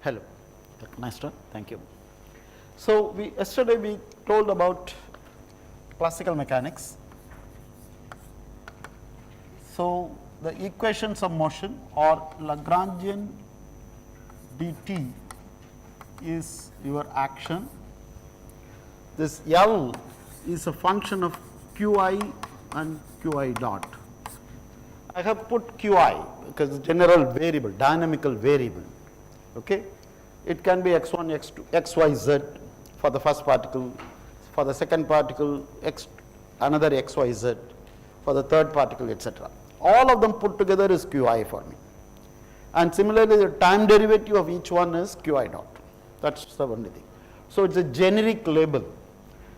Hello. Nice to thank you. So, yesterday we told about classical mechanics. So, the equations of motion or Lagrangian dt is your action. This L is a function of qi and qi dot. I have put qi because general variable, dynamical variable. Okay? It can be x1, x2, xyz for the first particle, for the second particle another xyz, for the third particle, etc. All of them put together is qi for me. And similarly, the time derivative of each one is qi dot. That's the only thing. So, it is a generic label.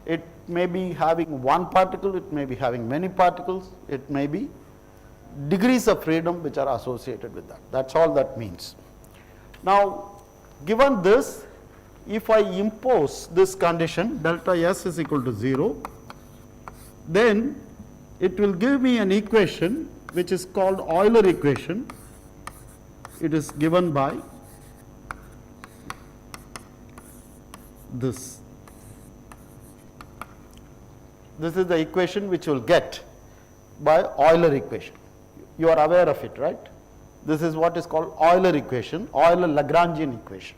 It may be having one particle, it may be having many particles, it may be degrees of freedom which are associated with that. That is all that means. Now, given this, if I impose this condition delta S is equal to 0, then it will give me an equation which is called Euler equation. It is given by this. This is the equation which you will get by Euler equation. You are aware of it, right? This is what is called Euler equation, Euler Lagrangian equation.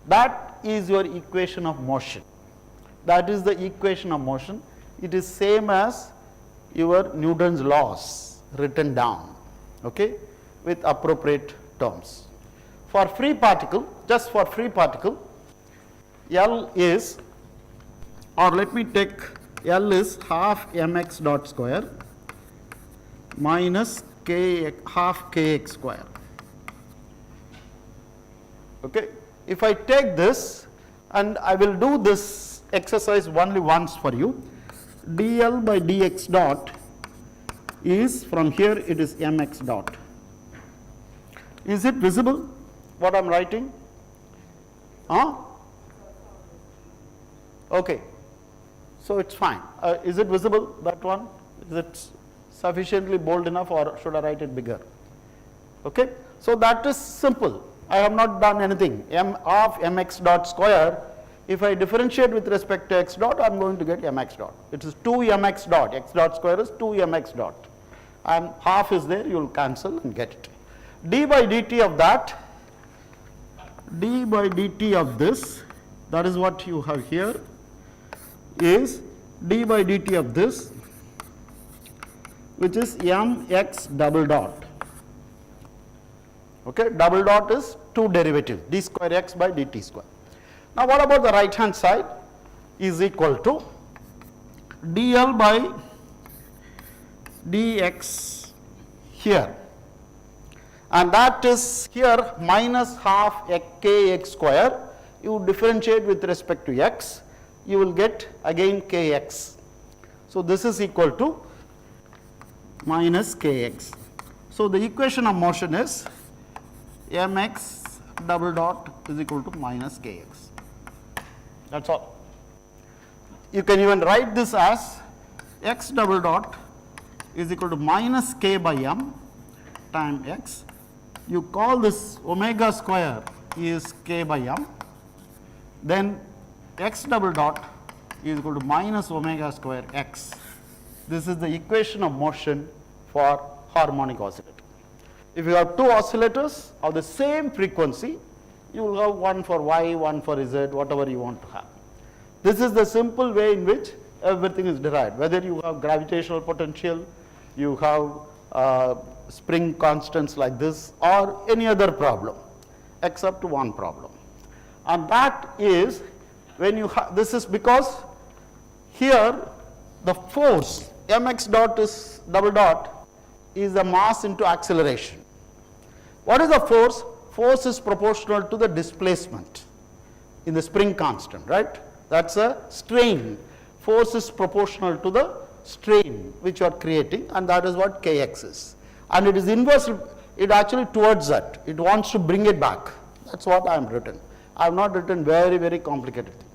That is your equation of motion. That is the equation of motion. It is same as your Newton's laws written down, okay, with appropriate terms. For free particle, just for free particle, L is, or let me take L is half mx dot square minus half kx square. Okay. If I take this, and I will do this exercise only once for you, dl by dx dot is, from here it is mx dot. Is it visible what I am writing? Okay. So, it is fine. Is it visible, that one? Is it sufficiently bold enough, or should I write it bigger? Okay. So, that is simple. I have not done anything. M of mx dot square, if I differentiate with respect to x dot, I am going to get mx dot. It is 2 mx dot, x dot square is 2 mx dot, and half is there, you will cancel and get it. D by dt of that, d by dt of this, that is what you have here, is d by dt of this, which is mx double dot. Okay, double dot is two derivatives, d square x by dt square. Now, what about the right hand side? Is equal to dl by dx here, and that is here minus half kx square. You differentiate with respect to x, you will get again kx. So, this is equal to minus kx. So, the equation of motion is mx double dot is equal to minus kx. That is all. You can even write this as x double dot is equal to minus k by m time x. You call this omega square is k by m, then x double dot is equal to minus omega square x. This is the equation of motion for harmonic oscillator. If you have two oscillators of the same frequency, you will have one for y, one for z, whatever you want to have. This is the simple way in which everything is derived, whether you have gravitational potential, you have spring constants like this, or any other problem except one problem. And that is when you have, this is because here the force mx dot is double dot is the mass into acceleration. What is the force? Force is proportional to the displacement in the spring constant, right? That is a strain. Force is proportional to the strain which you are creating, and that is what kx is. And it is inverse, it actually towards that. It wants to bring it back. That is what I have written. I have not written very, very complicated thing.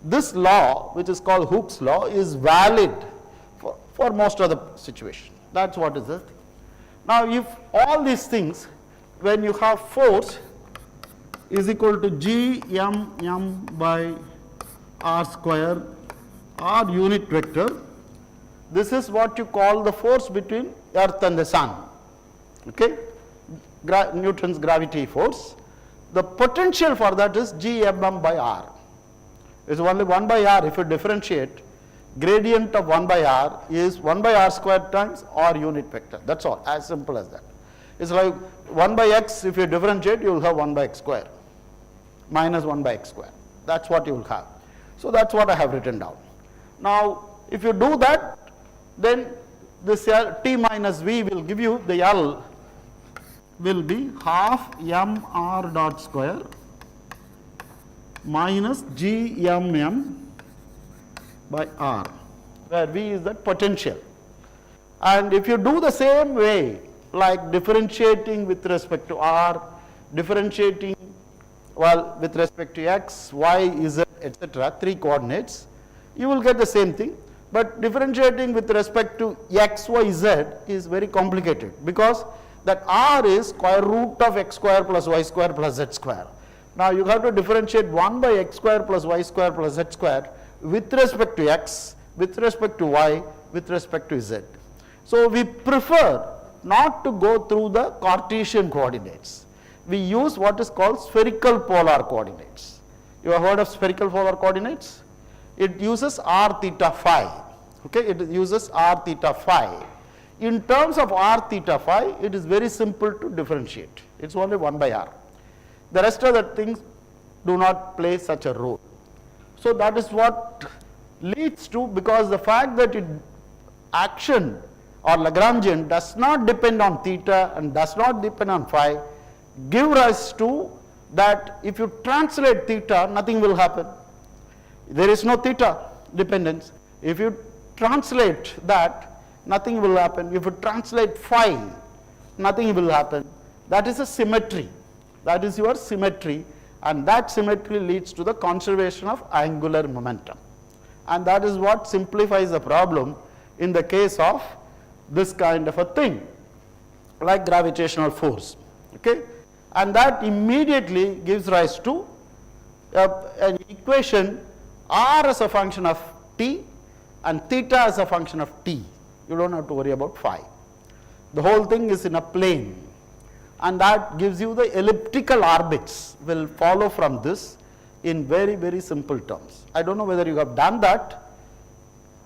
This law, which is called Hooke's law, is valid for most of the situation. That is what is it. Now, if all these things, when you have force, is equal to Gmm by r square r unit vector. This is what you call the force between earth and the sun, okay? Newton's gravity force. The potential for that is Gmm by r. It's only 1 by r. If you differentiate, gradient of 1 by r is 1 by r square times r unit vector. That's all, as simple as that. It's like 1 by x, if you differentiate, you will have 1 by x square minus 1 by x square. That's what you will have. So that's what I have written down. Now, if you do that, then this T minus V will give you the L will be half mr dot square minus Gmm by r, where V is that potential. And if you do the same way, like differentiating with respect to r, differentiating with respect to x, y, z, etc., 3 coordinates, you will get the same thing. But differentiating with respect to x, y, z is very complicated, because that r is square root of x square plus y square plus z square. Now you have to differentiate 1 by x square plus y square plus z square with respect to x, with respect to y, with respect to z. So we prefer not to go through the Cartesian coordinates. We use what is called spherical polar coordinates. You have heard of spherical polar coordinates? It uses r theta phi. Okay, it uses r theta phi. In terms of r theta phi, it is very simple to differentiate. It's only 1 by r. The rest of the things do not play such a role. So that is what leads to, because the fact that action or Lagrangian does not depend on theta and does not depend on phi, give rise to that if you translate theta, nothing will happen. There is no theta dependence. If you translate that, nothing will happen. If you translate phi, nothing will happen. That is a symmetry. That is your symmetry, and that symmetry leads to the conservation of angular momentum. And that is what simplifies the problem in the case of this kind of a thing, like gravitational force. Okay? And that immediately gives rise to an equation r as a function of t and theta as a function of t. You don't have to worry about phi. The whole thing is in a plane, and that gives you the elliptical orbits will follow from this in very, very simple terms. I don't know whether you have done that,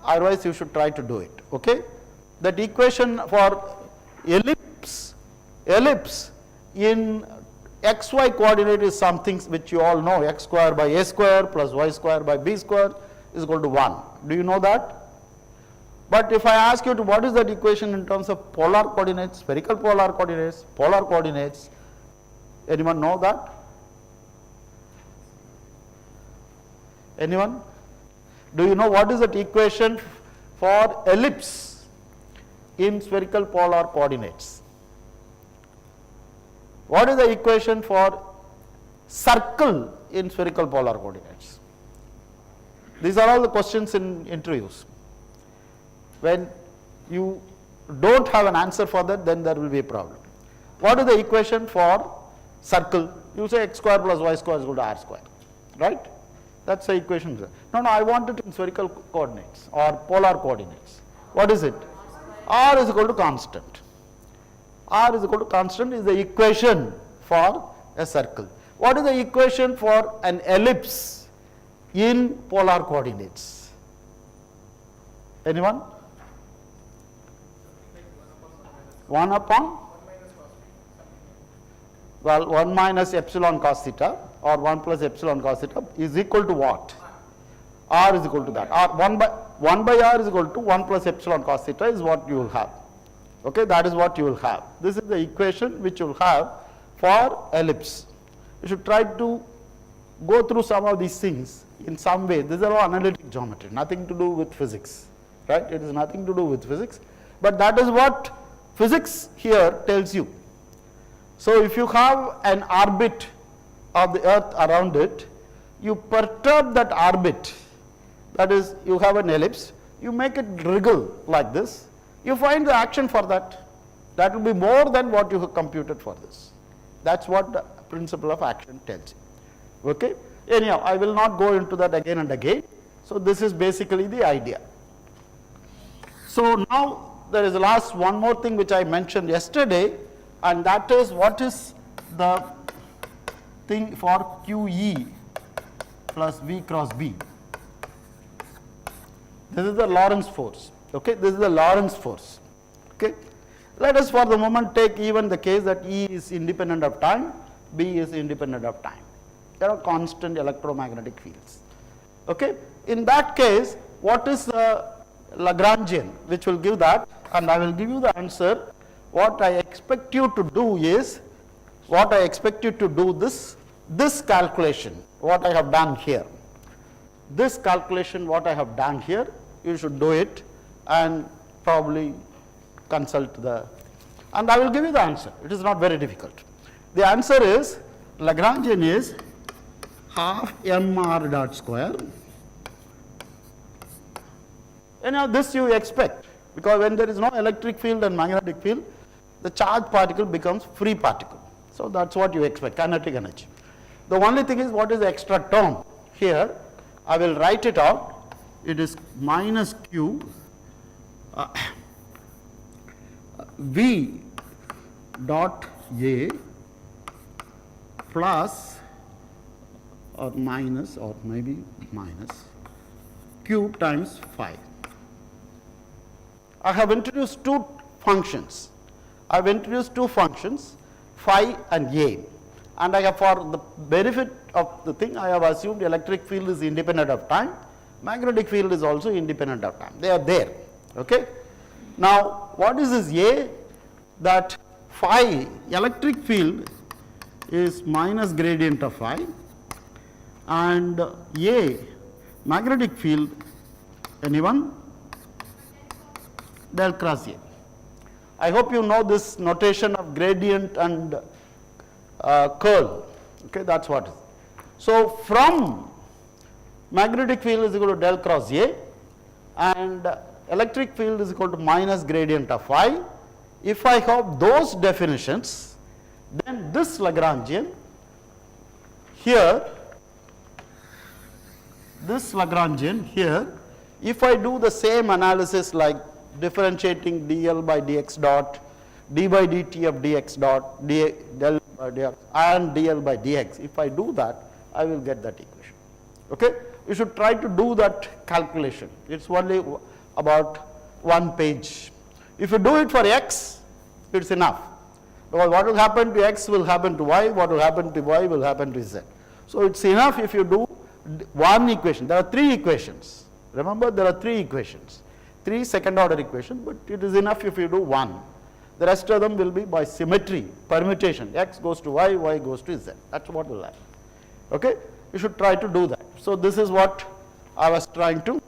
otherwise you should try to do it. Okay? That equation for ellipse in xy coordinate is something which you all know, x square by a square plus y square by b square is equal to 1. Do you know that? But if I ask you to what is that equation in terms of polar coordinates, spherical polar coordinates, anyone know that? Anyone? Do you know what is that equation for ellipse in spherical polar coordinates? What is the equation for circle in spherical polar coordinates? These are all the questions in interviews. When you don't have an answer for that, then there will be a problem. What is the equation for circle? You say x square plus y square is equal to r square, right? That's the equation. No, I want it in spherical coordinates or polar coordinates. What is it? R is equal to constant. R is equal to constant is the equation for a circle. What is the equation for an ellipse in polar coordinates? Anyone? 1 upon? Well, 1 minus epsilon cos theta or 1 plus epsilon cos theta is equal to what? R is equal to that. 1 by r is equal to 1 plus epsilon cos theta is what you will have. Okay, that is what you will have. This is the equation which you will have for ellipse. You should try to go through some of these things in some way. These are all analytic geometry, nothing to do with physics, right? It is nothing to do with physics, but that is what physics here tells you. So if you have an orbit of the earth around it, you perturb that orbit, that is, you have an ellipse, you make it wriggle like this, you find the action for that. That will be more than what you have computed for this. That's what principle of action tells you. Okay? Anyhow, I will not go into that again and again. So this is basically the idea. So now there is one more thing which I mentioned yesterday, and that is what is the thing for QE plus V cross B. This is the Lorentz force. Okay, this is the Lorentz force. Okay, let us for the moment take even the case that E is independent of time, B is independent of time. There are constant electromagnetic fields. Okay, in that case, what is the Lagrangian which will give that? And I will give you the answer. What I expect you to do is, this calculation, what I have done here. This calculation, what I have done here, you should do it and probably consult and I will give you the answer. It is not very difficult. The answer is, Lagrangian is half mr dot square. And now this you expect, because when there is no electric field and magnetic field, the charged particle becomes free particle. So that's what you expect, kinetic energy. The only thing is, what is the extra term here? I will write it out. It is minus q v dot a plus or minus, or maybe minus q times phi. I have introduced two functions. I have introduced two functions, phi and a, and I have, for the benefit of the thing, I have assumed electric field is independent of time, magnetic field is also independent of time. They are there. Okay. Now, what is this a? That phi, electric field, is minus gradient of phi, and a, magnetic field, anyone? Del cross A. I hope you know this notation of gradient and curl. Okay, that's what it is. So from magnetic field is equal to del cross A, and electric field is equal to minus gradient of phi. If I have those definitions, then this Lagrangian here, if I do the same analysis like differentiating dl by dx dot, d by dt of dx dot, del by dx and dl by dx, if I do that, I will get that equation. Okay? You should try to do that calculation. It's only about 1 page. If you do it for x, it's enough. Because what will happen to x will happen to y, what will happen to y will happen to z. So it's enough if you do one equation. There are 3 equations. Remember, there are 3 equations. 3 second order equations, but it is enough if you do one. The rest of them will be by symmetry, permutation. X goes to y, y goes to z. That's what will happen. Okay? You should try to do that. So this is what I was trying to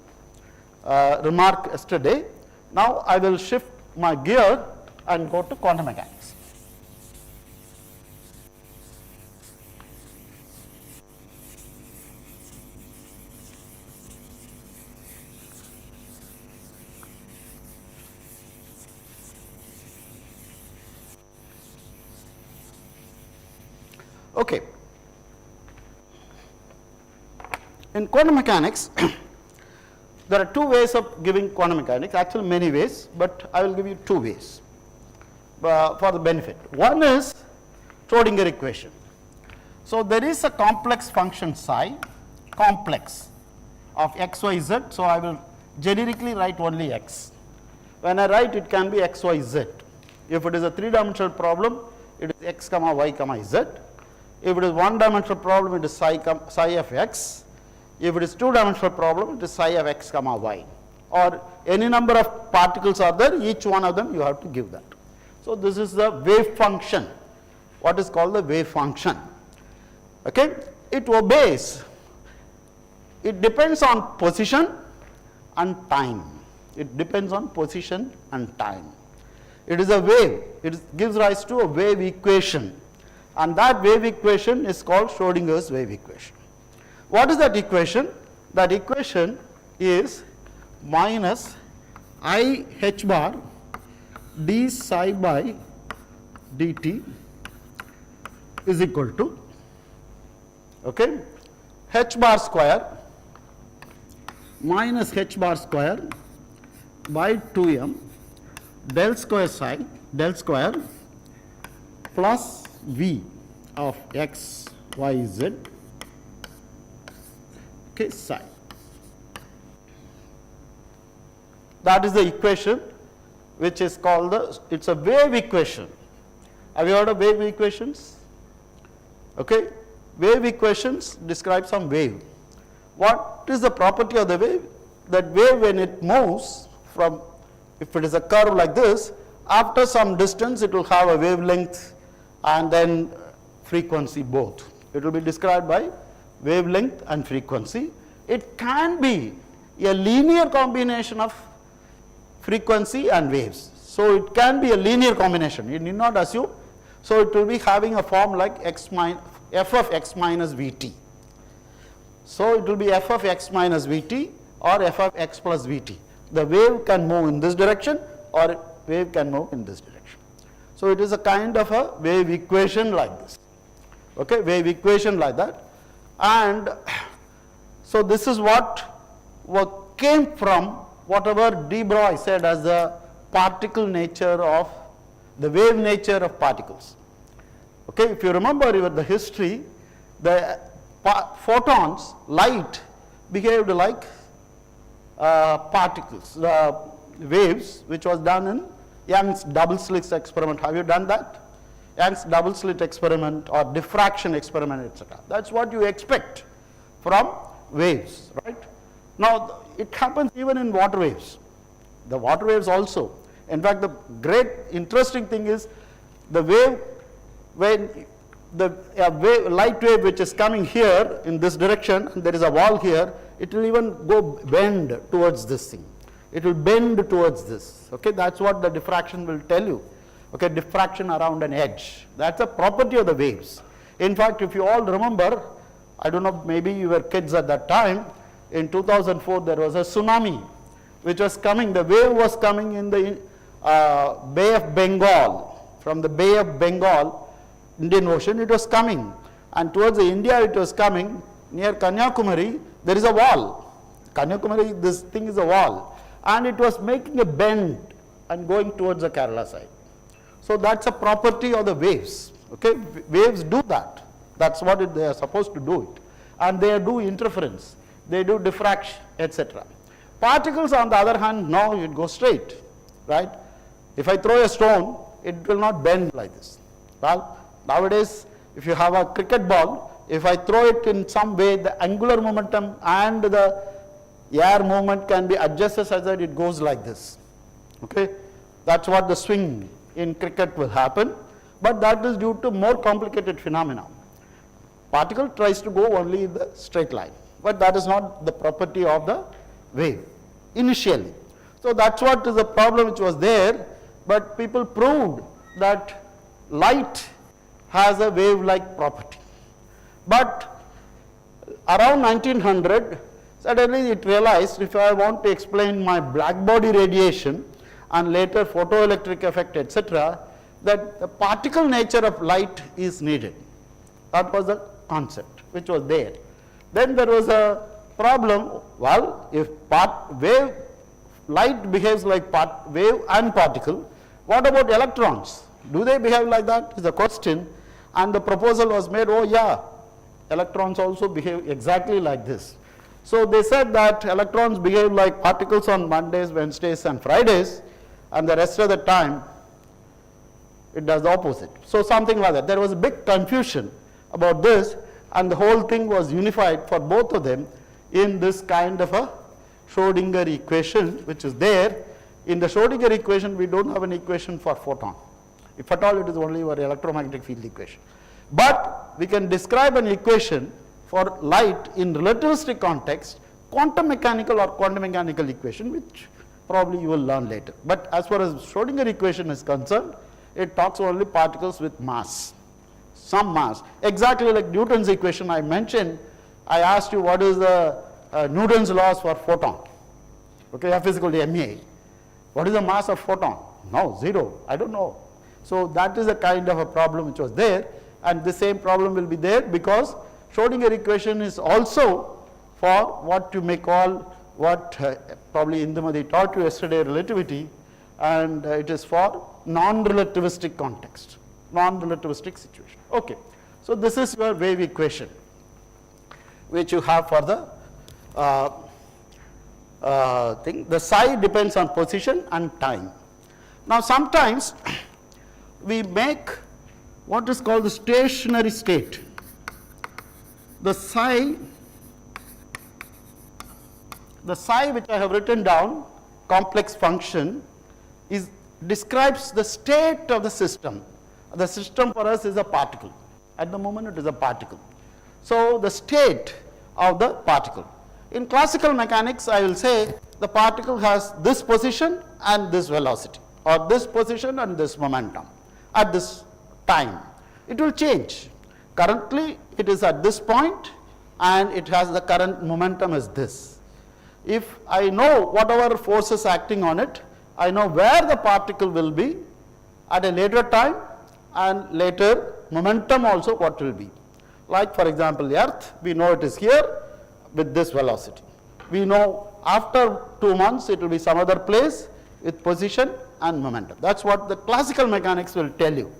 remark yesterday. Now I will shift my gear and go to quantum mechanics. Okay. In quantum mechanics, there are 2 ways of giving quantum mechanics, actually many ways, but I will give you 2 ways for the benefit. One is Schrödinger equation. So there is a complex function psi, complex of x, y, z, so I will generically write only x. When I write, it can be x, y, z. If it is a 3-dimensional problem, it is x comma y comma z. If it is 1-dimensional problem, it is psi of x. If it is 2-dimensional problem, it is psi of x comma y. Or any number of particles are there, each one of them you have to give that. So this is the wave function, what is called the wave function. Okay? It obeys, it depends on position and time. It depends on position and time. It is a wave, it gives rise to a wave equation, and that wave equation is called Schrödinger's wave equation. What is that equation? That equation is minus I h bar d psi by dt is equal to, okay, h bar square minus h bar square by 2m del square psi del square plus v of x, y, z, okay, psi. That is the equation which is called it's a wave equation. Have you heard of wave equations? Okay, wave equations describe some wave. What is the property of the wave? That wave, when it moves from, if it is a curve like this, after some distance it will have a wavelength and then frequency both. It will be described by wavelength and frequency. It can be a linear combination of frequency and waves. So it can be a linear combination, you need not assume. So it will be having a form like f of x minus vt. So it will be f of x minus vt or f of x plus vt. The wave can move in this direction or wave can move in this direction. So it is a kind of a wave equation like this, okay, wave equation like that. And so this is what came from whatever de Broglie said as the particle nature of, the wave nature of particles. Okay, if you remember the history, the photons, light, behaved like particles, waves, which was done in Young's double slit experiment. Have you done that? Young's double slit experiment or diffraction experiment, etc. That's what you expect from waves, right? Now, it happens even in water waves. The water waves also. In fact, the great interesting thing is the wave, when the light wave which is coming here in this direction, and there is a wall here, it will even go bend towards this thing. It will bend towards this. Okay, that's what the diffraction will tell you. Okay, diffraction around an edge. That's a property of the waves. In fact, if you all remember, I don't know, maybe you were kids at that time, in 2004 there was a tsunami which was coming, the wave was coming in the Bay of Bengal, from the Bay of Bengal, Indian Ocean, it was coming, and towards India it was coming. Near Kanyakumari there is a wall. Kanyakumari, this thing is a wall, and it was making a bend and going towards the Kerala side. So that's a property of the waves. Okay, waves do that. That's what they are supposed to do it, and they do interference, they do diffraction, etc. Particles, on the other hand, no, it goes straight, right? If I throw a stone, it will not bend like this. Well, nowadays, if you have a cricket ball, if I throw it in some way, the angular momentum and the air movement can be adjusted such that it goes like this. Okay, that's what the swing in cricket will happen, but that is due to more complicated phenomena. Particle tries to go only in the straight line, but that is not the property of the wave initially. So that's what is the problem which was there, but people proved that light has a wave-like property. But around 1900, suddenly it realized, if I want to explain my black body radiation and later photoelectric effect, etc., that the particle nature of light is needed. That was the concept which was there. Then there was a problem, well, if light behaves like wave and particle, what about electrons? Do they behave like that is the question, and the proposal was made, oh yeah, electrons also behave exactly like this. So they said that electrons behave like particles on Mondays, Wednesdays and Fridays, and the rest of the time it does the opposite. So something like that. There was a big confusion about this, and the whole thing was unified for both of them in this kind of a Schrödinger equation which is there. In the Schrödinger equation, we don't have an equation for photon. If at all, it is only our electromagnetic field equation. But we can describe an equation for light in relativistic context, quantum mechanical or quantum mechanical equation, which probably you will learn later. But as far as Schrödinger equation is concerned, it talks only particles with mass, some mass. Exactly like Newton's equation I mentioned, I asked you what is the Newton's laws for photon. Okay, F is equal to ma. What is the mass of photon? No, zero, I don't know. So that is a kind of a problem which was there. and the same problem will be there, because Schrödinger equation is also for what you may call, what probably Indumati taught you yesterday, relativity, and it is for non-relativistic context, non-relativistic situation. Okay. So this is your wave equation which you have for the thing. The psi depends on position and time. Now sometimes we make what is called the stationary state. The psi which I have written down, complex function, describes the state of the system. The system for us is a particle. At the moment it is a particle. So the state of the particle. In classical mechanics, I will say the particle has this position and this velocity, or this position and this momentum at this time. It will change. Currently it is at this point and it has the current momentum as this. If I know whatever forces acting on it, I know where the particle will be at a later time, and later momentum also what will be. Like for example the earth, we know it is here with this velocity. We know after 2 months it will be some other place with position and momentum. That is what the classical mechanics will tell you.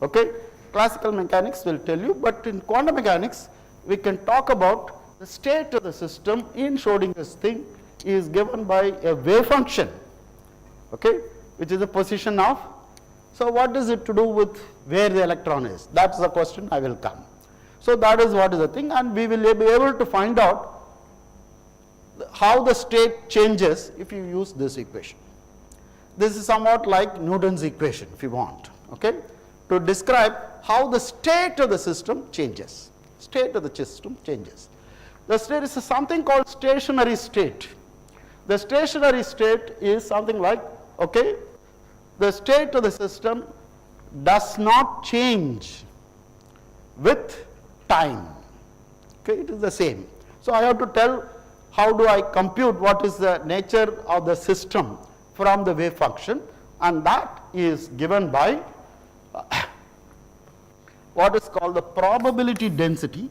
Okay? Classical mechanics will tell you, but in quantum mechanics we can talk about the state of the system in Schrödinger's thing is given by a wave function, okay, which is the position of. So what is it to do with where the electron is? That is the question I will come. So that is what is the thing, and we will be able to find out how the state changes if you use this equation. This is somewhat like Newton's equation if you want, okay, to describe how the state of the system changes. State of the system changes. The state is something called stationary state. The stationary state is something like, okay, the state of the system does not change with time. Okay, it is the same. So I have to tell how do I compute what is the nature of the system from the wave function, and that is given by what is called the probability density,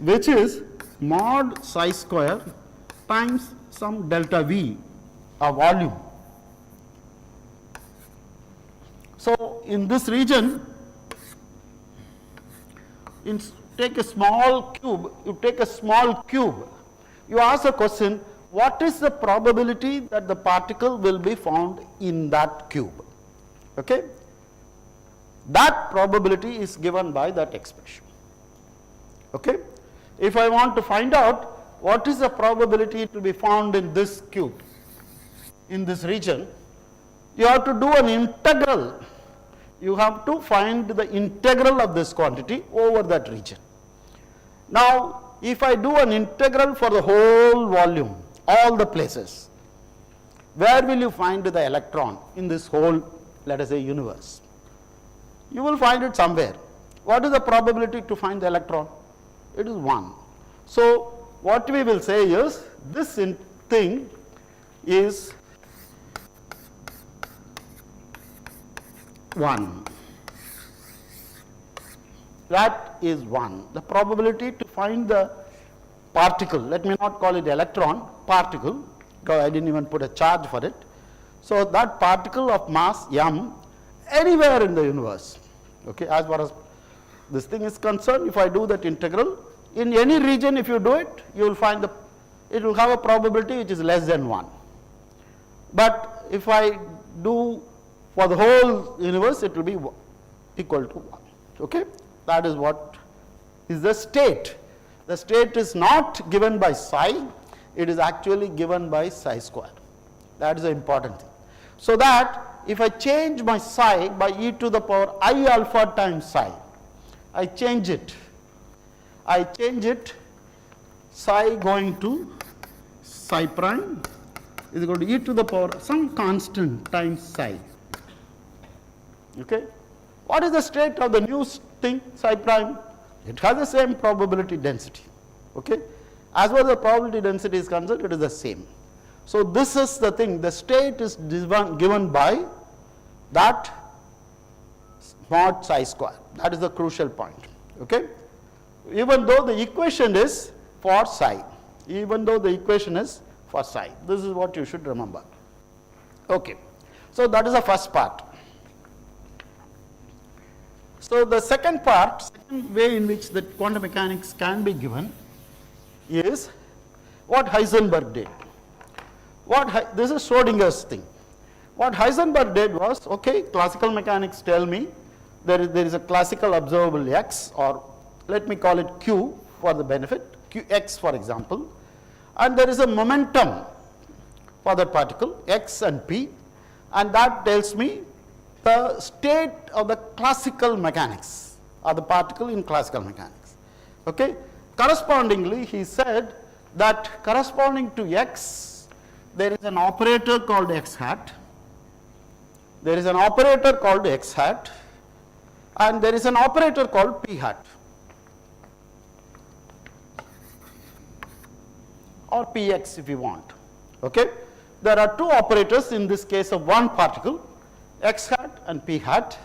which is mod psi square times some delta V, a volume. So in this region, take a small cube, you ask a question, what is the probability that the particle will be found in that cube? Okay? That probability is given by that expression. Okay? If I want to find out what is the probability to be found in this cube, in this region, you have to do an integral. You have to find the integral of this quantity over that region. Now, if I do an integral for the whole volume, all the places, where will you find the electron in this whole, let us say, universe? You will find it somewhere. What is the probability to find the electron? It is 1. So what we will say is, this thing is 1. That is 1. The probability to find the particle, let me not call it electron, particle, because I didn't even put a charge for it. So that particle of mass m anywhere in the universe, okay, as far as this thing is concerned, if I do that integral, in any region if you do it, you will find it will have a probability which is less than 1. But if I do for the whole universe, it will be equal to 1. Okay? That is what is the state. The state is not given by psi, it is actually given by psi square. That is the important thing. So that if I change my psi by e to the power I alpha times psi, I change it, psi going to psi prime is equal to e to the power some constant times psi. Okay? What is the state of the new thing, psi prime? It has the same probability density. Okay? As far as the probability density is concerned, it is the same. So this is the thing, the state is given by that mod psi square. That is the crucial point. Okay? Even though the equation is for psi. Even though the equation is for psi. This is what you should remember. Okay. So that is the first part. So the second part, second way in which the quantum mechanics can be given is what Heisenberg did. This is Schrödinger's thing. What Heisenberg did was, okay, classical mechanics tell me there is a classical observable x, or let me call it q for the benefit, qx for example, and there is a momentum for that particle x and p, and that tells me the state of the classical mechanics, or the particle in classical mechanics. Okay? Correspondingly, he said that corresponding to x, there is an operator called x hat, there is an operator called x hat, and there is an operator called p hat, or px if you want. Okay? There are two operators in this case of one particle, x hat and p hat.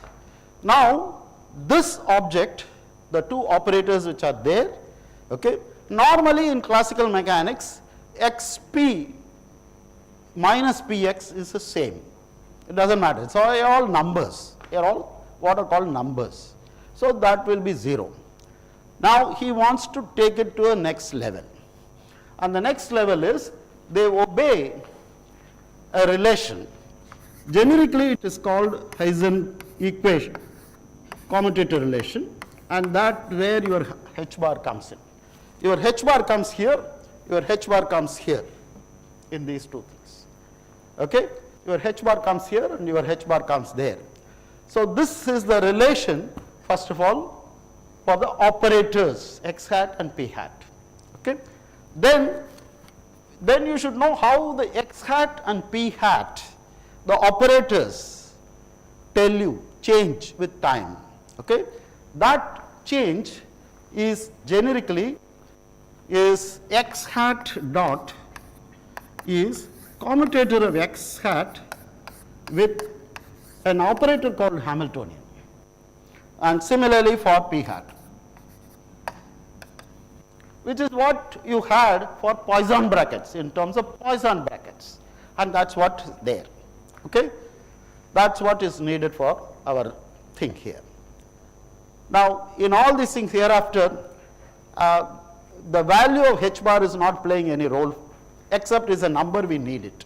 Now, this object, the two operators which are there, okay, normally in classical mechanics, xp minus px is the same. It doesn't matter. So, they are all numbers. They are all what are called numbers. So, that will be 0. Now, he wants to take it to a next level. And the next level is they obey a relation. Generically, it is called Heisenberg equation, commutator relation, and that where your h bar comes in. Your h bar comes here, your h bar comes here in these two things. Okay? Your h bar comes here and your h bar comes there. So, this is the relation, first of all, for the operators x hat and p hat. Okay? Then you should know how the x hat and p hat, the operators tell you change with time. Okay? That change is generically is x hat dot is commutator of x hat with an operator called Hamiltonian, and similarly for p hat, which is what you had for Poisson brackets in terms of Poisson brackets, and that's what is there. Okay? That's what is needed for our thing here. Now, in all these things hereafter, the value of h bar is not playing any role, except is a number we need it.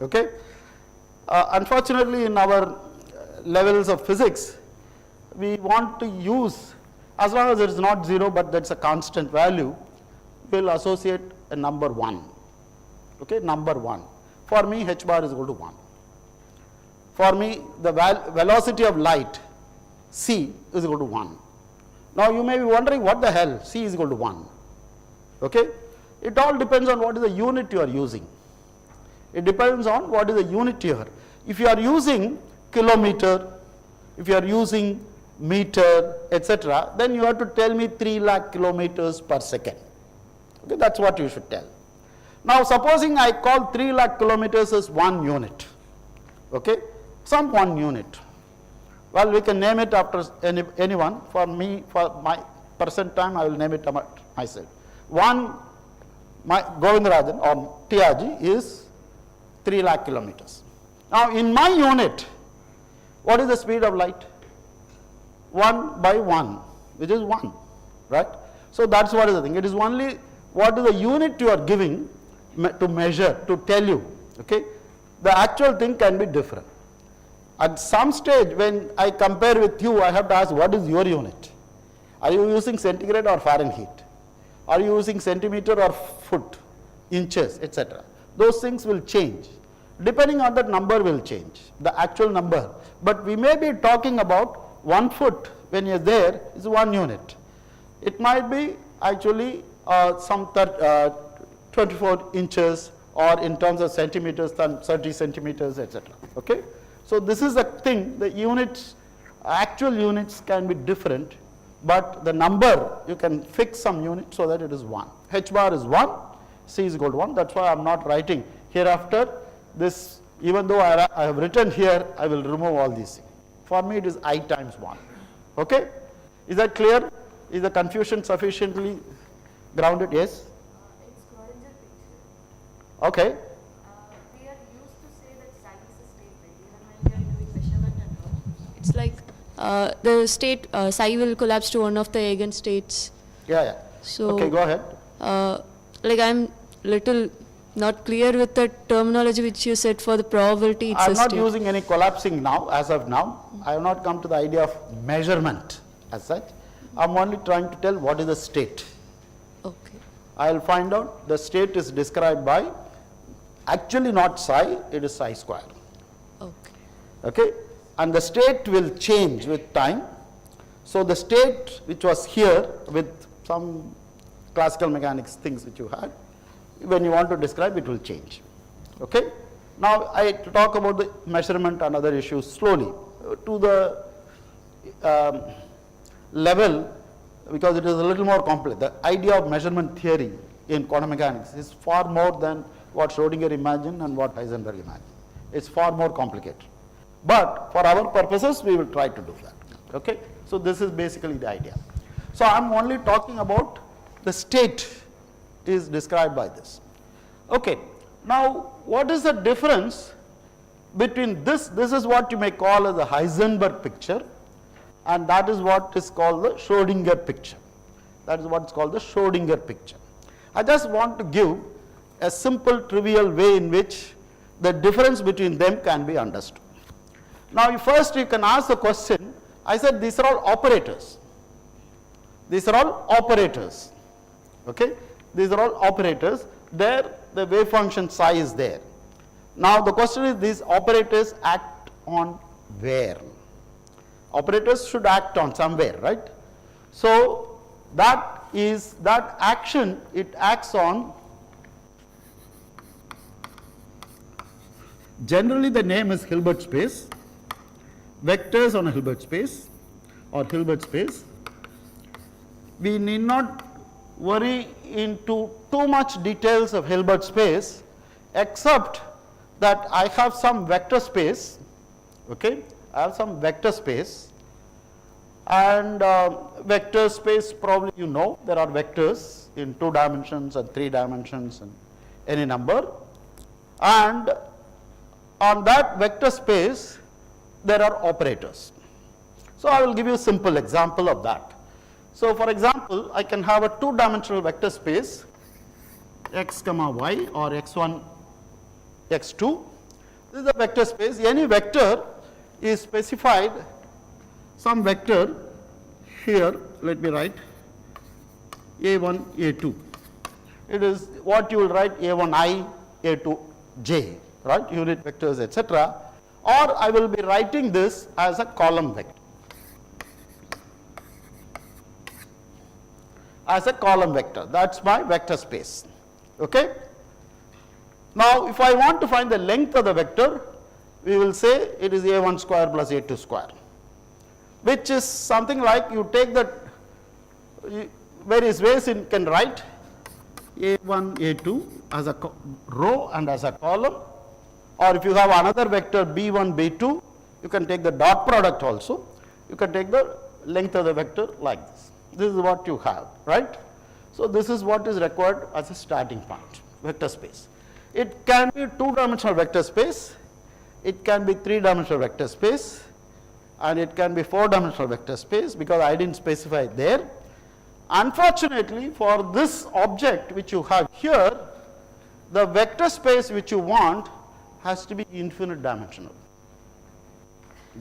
Okay? Unfortunately, in our levels of physics, we want to use, as long as it is not 0 but that's a constant value, we will associate a number 1. Okay? Number 1. For me, h bar is equal to 1. For me, the velocity of light, c, is equal to 1. Now, you may be wondering what the hell, c is equal to 1. Okay? It all depends on what is the unit you are using. It depends on what is the unit here. If you are using kilometer, if you are using meter, etc., then you have to tell me 3 lakh kilometers per second. Okay? That's what you should tell. Now, supposing I call 3 lakh kilometers as 1 unit. Okay? Some 1 unit. Well, we can name it after anyone. For me, for my present time, I will name it myself. One, my Govindarajan or TRG is 3 lakh kilometers. Now, in my unit, what is the speed of light? 1 by 1, which is 1, right? So, that's what is the thing. It is only what is the unit you are giving to measure, to tell you. Okay? The actual thing can be different. At some stage, when I compare with you, I have to ask, what is your unit? Are you using centigrade or Fahrenheit? Are you using centimeter or foot, inches, etc.? Those things will change. Depending on that number will change, the actual number. But we may be talking about 1 foot when you are there is 1 unit. It might be actually some 24 inches, or in terms of centimeters, 30 centimeters, etc. Okay? So, this is the thing, the units, actual units can be different, but the number you can fix some unit so that it is 1. H bar is 1, C is equal to 1. That's why I am not writing hereafter this, even though I have written here, I will remove all these things. For me, it is I times 1. Okay? Is that clear? Is the confusion sufficiently grounded? Yes? It's Schrödinger picture. Okay. We are used to say that psi is a state, right? Even when we are doing measurement and all. It's like the state psi will collapse to one of the eigenstates. Yeah, yeah. So, okay, go ahead. Like I'm little not clear with the terminology which you said for the probability. I'm not using any collapsing now, as of now. I have not come to the idea of measurement as such. I'm only trying to tell what is the state. Okay. I'll find out the state is described by actually not psi, it is psi square. Okay. Okay? And the state will change with time. So the state which was here with some classical mechanics things which you had, when you want to describe it will change. Okay? Now I talk about the measurement and other issues slowly to the level, because it is a little more complex. The idea of measurement theory in quantum mechanics is far more than what Schrödinger imagined and what Heisenberg imagined. It's far more complicated. But for our purposes, we will try to do that. Okay? So this is basically the idea. So I'm only talking about the state is described by this. Okay. Now what is the difference between this? This is what you may call as the Heisenberg picture, and that is what is called the Schrödinger picture. That is what is called the Schrödinger picture. I just want to give a simple trivial way in which the difference between them can be understood. Now first you can ask the question, I said these are all operators. These are all operators. Okay? These are all operators. There the wave function psi is there. Now the question is, these operators act on where? Operators should act on somewhere, right? So that is that action, it acts on, generally the name is Hilbert space, vectors on a Hilbert space or Hilbert space. We need not worry into too much details of Hilbert space, except that I have some vector space. Okay? I have some vector space, and vector space, probably you know, there are vectors in 2 dimensions and 3 dimensions and any number, and on that vector space there are operators. So I will give you a simple example of that. So for example, I can have a 2-dimensional vector space x comma y or x1 x2. This is a vector space. Any vector is specified, some vector here, let me write a1 a2. It is what you will write a1i a2j, right, unit vectors, etc. Or I will be writing this as a column vector. As a column vector, that's my vector space. Okay? Now if I want to find the length of the vector, we will say it is a1 square plus a2 square, which is something like, you take the various ways you can write a1 a2 as a row and as a column, or if you have another vector b1 b2, you can take the dot product also. You can take the length of the vector like this. This is what you have, right? So this is what is required as a starting point, vector space. It can be 2-dimensional vector space, it can be 3-dimensional vector space, and it can be 4-dimensional vector space, because I didn't specify it there. Unfortunately, for this object which you have here, the vector space which you want has to be infinite dimensional.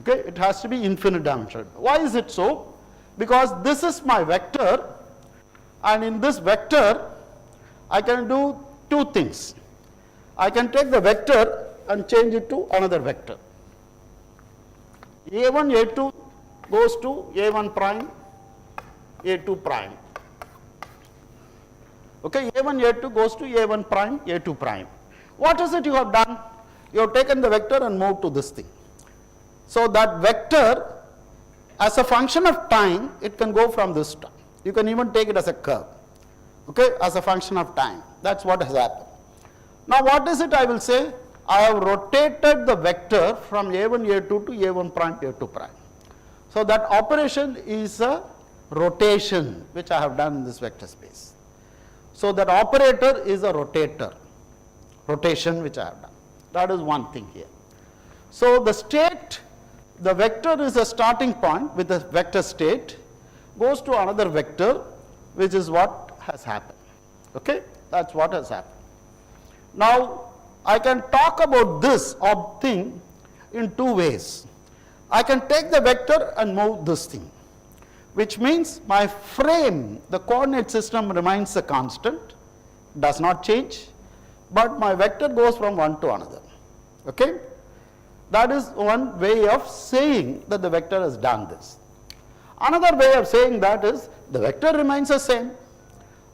Okay, it has to be infinite dimensional. Why is it so? Because this is my vector, and in this vector I can do 2 things. I can take the vector and change it to another vector. a1 a2 goes to a1 prime a2 prime. Okay, a1 a2 goes to a1 prime a2 prime. What is it you have done? You have taken the vector and moved to this thing. So that vector, as a function of time, it can go from this to. You can even take it as a curve, okay, as a function of time. That's what has happened. Now what is it I will say? I have rotated the vector from a1 a2 to a1 prime a2 prime. So that operation is a rotation which I have done in this vector space. So that operator is a rotator, rotation which I have done. That is one thing here. So the state, the vector is a starting point with a vector state, goes to another vector, which is what has happened. Okay, that's what has happened. Now I can talk about this thing in two ways. I can take the vector and move this thing, which means my frame, the coordinate system remains a constant, does not change, but my vector goes from one to another. Okay, that is one way of saying that the vector has done this. Another way of saying that is the vector remains the same,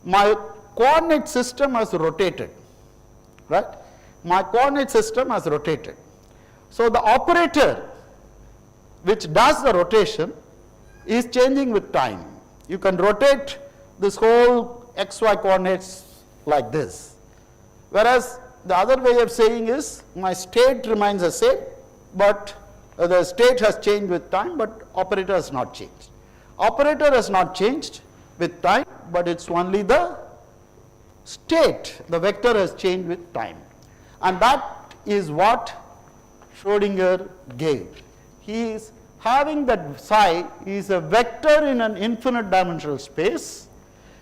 my coordinate system has rotated, right? My coordinate system has rotated. So the operator which does the rotation is changing with time. You can rotate this whole xy coordinates like this. Whereas the other way of saying is my state remains the same, but the state has changed with time, but operator has not changed. Operator has not changed with time, but it's only the state, the vector has changed with time. And that is what Schrödinger gave. He is having that psi is a vector in an infinite dimensional space.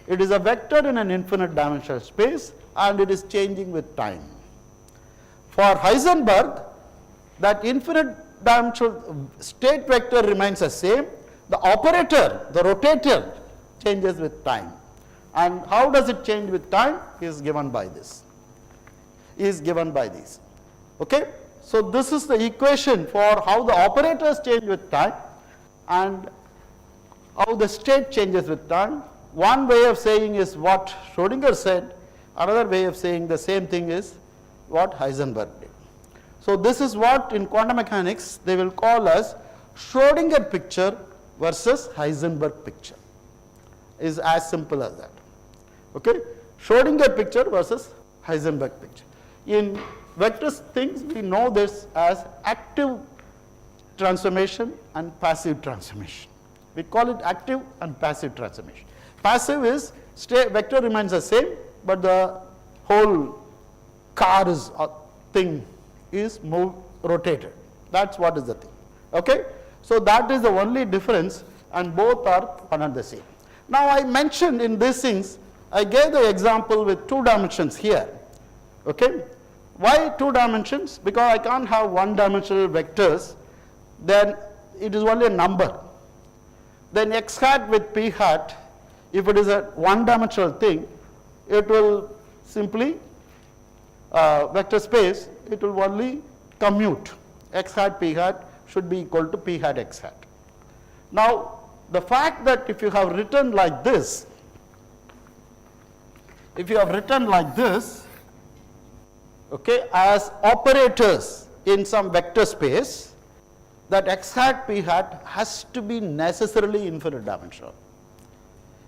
It is a vector in an infinite dimensional space and it is changing with time. For Heisenberg, that infinite dimensional state vector remains the same. The operator, the rotator, changes with time. And how does it change with time is given by this. Is given by these. Okay? So this is the equation for how the operators change with time and how the state changes with time. One way of saying is what Schrödinger said, another way of saying the same thing is what Heisenberg did. So this is what in quantum mechanics they will call as Schrödinger picture versus Heisenberg picture. Is as simple as that. Okay? Schrödinger picture versus Heisenberg picture. In vector things we know this as active transformation and passive transformation. We call it active and passive transformation. Passive is vector remains the same, but the whole car is thing is rotated. That's what is the thing. Okay? So that is the only difference and both are one and the same. Now I mentioned in these things, I gave the example with 2 dimensions here. Okay? Why 2 dimensions? Because I can't have 1-dimensional vectors, then it is only a number. Then x hat with p hat, if it is a 1-dimensional thing, it will simply, vector space, it will only commute. X hat p hat should be equal to p hat x hat. Now, the fact that if you have written like this, okay, as operators in some vector space, that x hat p hat has to be necessarily infinite dimensional.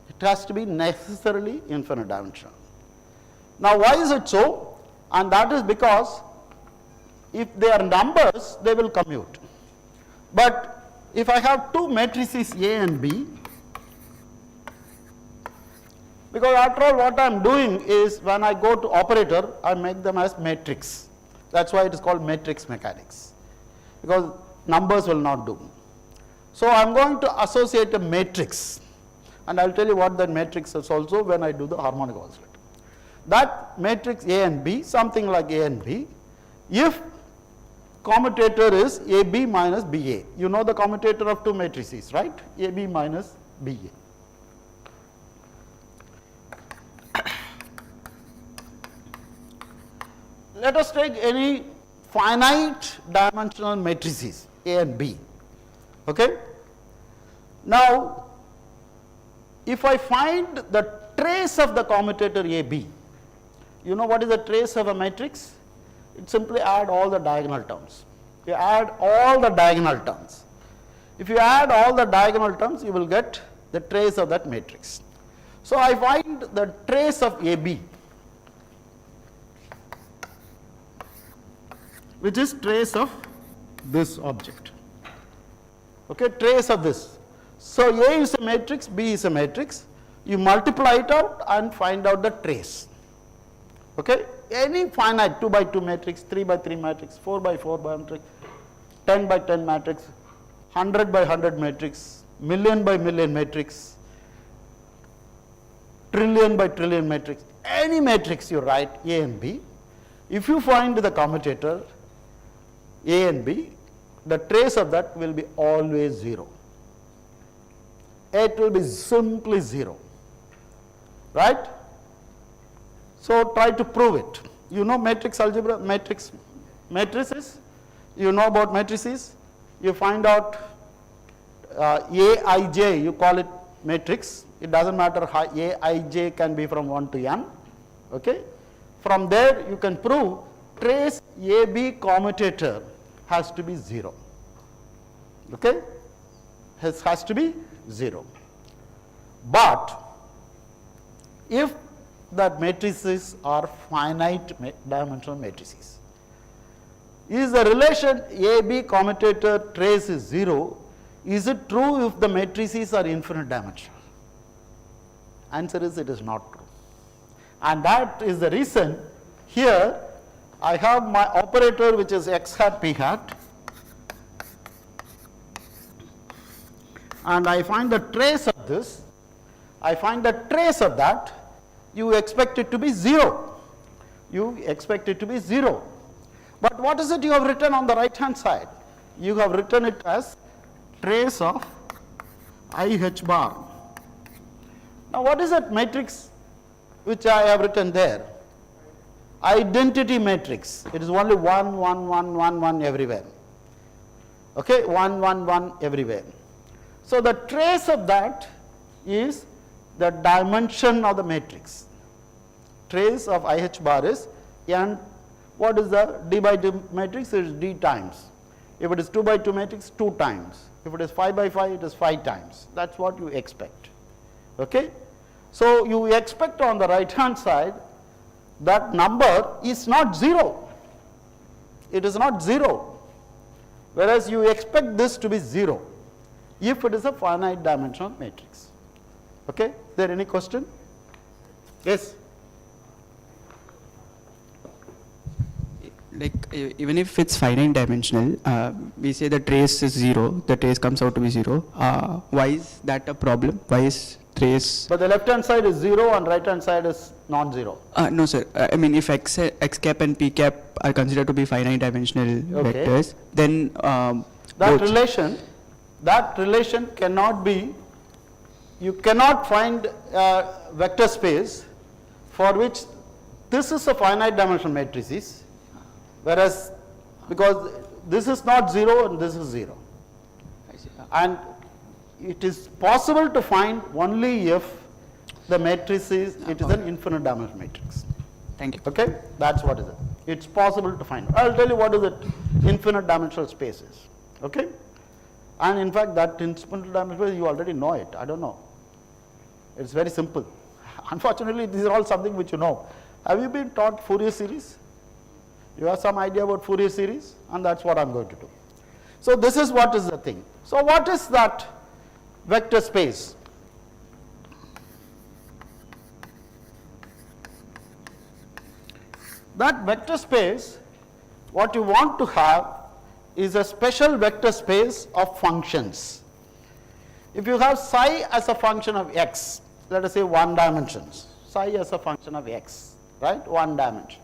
It has to be necessarily infinite dimensional. Now why is it so? And that is because if they are numbers, they will commute. But if I have 2 matrices A and B, because after all what I am doing is when I go to operator, I make them as matrix. That's why it is called matrix mechanics, because numbers will not do. So I am going to associate a matrix, and I will tell you what that matrix is also when I do the harmonic oscillator. That matrix A and B, something like A and B, if commutator is AB minus BA. You know the commutator of 2 matrices, right? AB minus BA. Let us take any finite dimensional matrices A and B. Okay? Now, if I find the trace of the commutator AB, you know what is the trace of a matrix? It simply add all the diagonal terms. You add all the diagonal terms. If you add all the diagonal terms, you will get the trace of that matrix. So I find the trace of AB, which is trace of this object. Okay, trace of this. So A is a matrix, B is a matrix. You multiply it out and find out the trace. Okay, any finite 2 by 2 matrix, 3 by 3 matrix, 4 by 4 matrix, 10 by 10 matrix, 100 by 100 matrix, million by million matrix, trillion by trillion matrix, any matrix you write A and B, if you find the commutator A and B, the trace of that will be always 0. It will be simply 0, right? So try to prove it. You know matrix algebra, matrices, you know about matrices, you find out Aij, you call it matrix, it does not matter how Aij can be from 1 to n, okay. From there you can prove trace AB commutator has to be 0, okay, has to be 0. But if that matrices are finite dimensional matrices, is the relation AB commutator trace is 0, is it true if the matrices are infinite dimensional? Answer is it is not true. And that is the reason here I have my operator which is x hat p hat, and I find the trace of this, I find the trace of that, you expect it to be 0. You expect it to be 0. But what is it you have written on the right hand side? You have written it as trace of IH bar. Now what is that matrix which I have written there? Identity matrix. It is only 1, 1, 1, 1, 1 everywhere. Okay, 1, 1, 1 everywhere. So the trace of that is the dimension of the matrix. Trace of IH bar is n. What is the d by d matrix? It is d times. If it is 2 by 2 matrix, 2 times. If it is 5 by 5, it is 5 times. That is what you expect. Okay? So you expect on the right hand side that number is not 0. It is not 0. Whereas you expect this to be 0 if it is a finite dimensional matrix. Okay? Is there any question? Yes? Like even if it's finite dimensional, we say the trace is 0, the trace comes out to be 0. Why is that a problem? Why is trace? But the left hand side is 0 and right hand side is non-zero. No sir, I mean if x cap and p cap are considered to be finite dimensional vectors, then that relation cannot be, you cannot find a vector space for which this is a finite dimensional matrices, whereas because this is not 0 and this is 0. I see. And it is possible to find only if the matrix is, it is an infinite dimensional matrix. Thank you. Okay, that's what is it. It's possible to find. I'll tell you what is it infinite dimensional space is. Okay, and in fact that infinite dimensional space you already know it. I don't know. It's very simple. Unfortunately, these are all something which you know. Have you been taught Fourier series? You have some idea about Fourier series, and that's what I'm going to do. So this is what is the thing. So what is that vector space? That vector space, what you want to have is a special vector space of functions. If you have psi as a function of x, let us say 1 dimension, psi as a function of x, right, 1 dimension.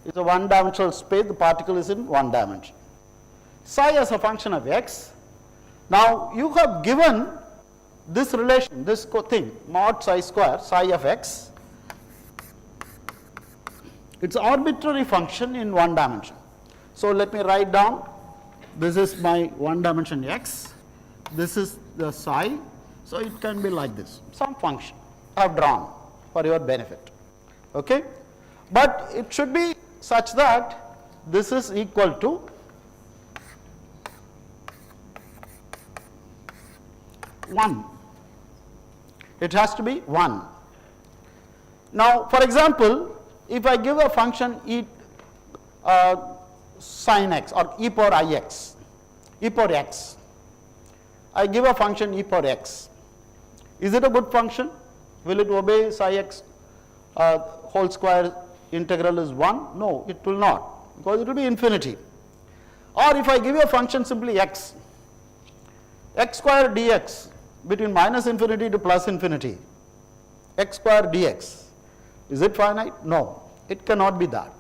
It's a 1-dimensional space, the particle is in 1 dimension. Psi as a function of x. Now you have given this relation, this thing, mod psi square, psi of x. It's an arbitrary function in 1 dimension. So let me write down, this is my 1 dimension x, this is the psi, so it can be like this, some function I have drawn for your benefit. Okay? But it should be such that this is equal to one. It has to be 1. Now, for example, if I give a function e sin x or e power ix, e power x, I give a function e power x. Is it a good function? Will it obey psi x whole square integral is 1? No, it will not, because it will be infinity. Or if I give you a function simply x square dx between minus infinity to plus infinity, x square dx, is it finite? No, it cannot be that.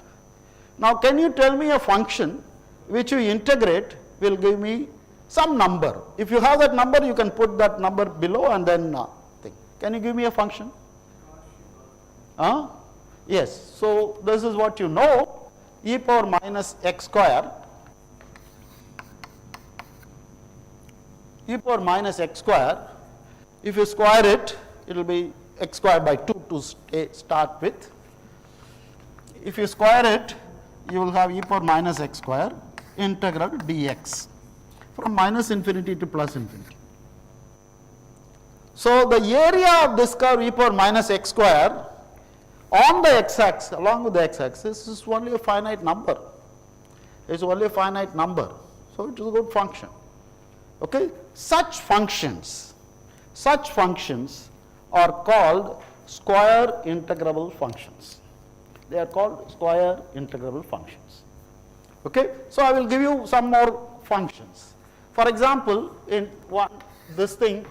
Now can you tell me a function which you integrate will give me some number? If you have that number, you can put that number below and then think. Can you give me a function? Yes, so this is what you know, e power minus x square, e power minus x square, if you square it, it will be x square by 2 to start with. If you square it, you will have e power minus x square integral dx from minus infinity to plus infinity. So the area of this curve e power minus x square on the x-axis, along with the x-axis, is only a finite number. It's only a finite number. So it is a good function. Okay? Such functions are called square integrable functions. They are called square integrable functions. Okay? So I will give you some more functions. For example, in this thing,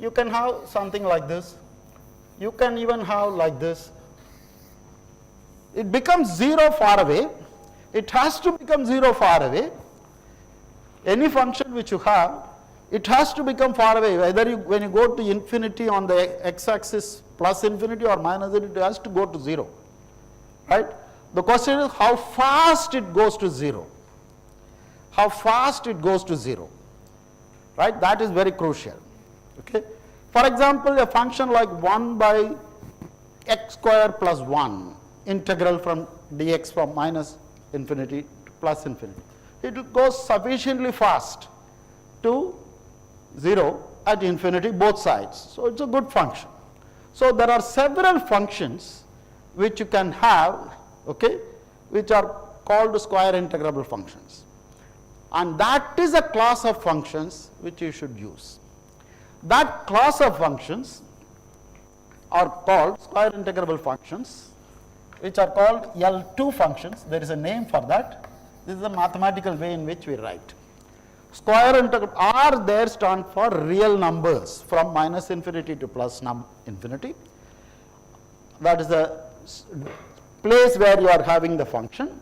you can have something like this. You can even have like this. It becomes 0 far away. It has to become 0 far away. Any function which you have, it has to become far away. Whether when you go to infinity on the x-axis plus infinity or minus infinity, it has to go to 0. Right? The question is how fast it goes to 0. How fast it goes to 0. Right? That is very crucial. Okay? For example, a function like 1 by x square plus 1 integral from dx from minus infinity to plus infinity. It goes sufficiently fast to 0 at infinity both sides. So it's a good function. So there are several functions which you can have, okay, which are called square integrable functions. And that is a class of functions which you should use. That class of functions are called square integrable functions, which are called L2 functions. There is a name for that. This is a mathematical way in which we write. Square integral, R there stand for real numbers from minus infinity to plus infinity. That is the place where you are having the function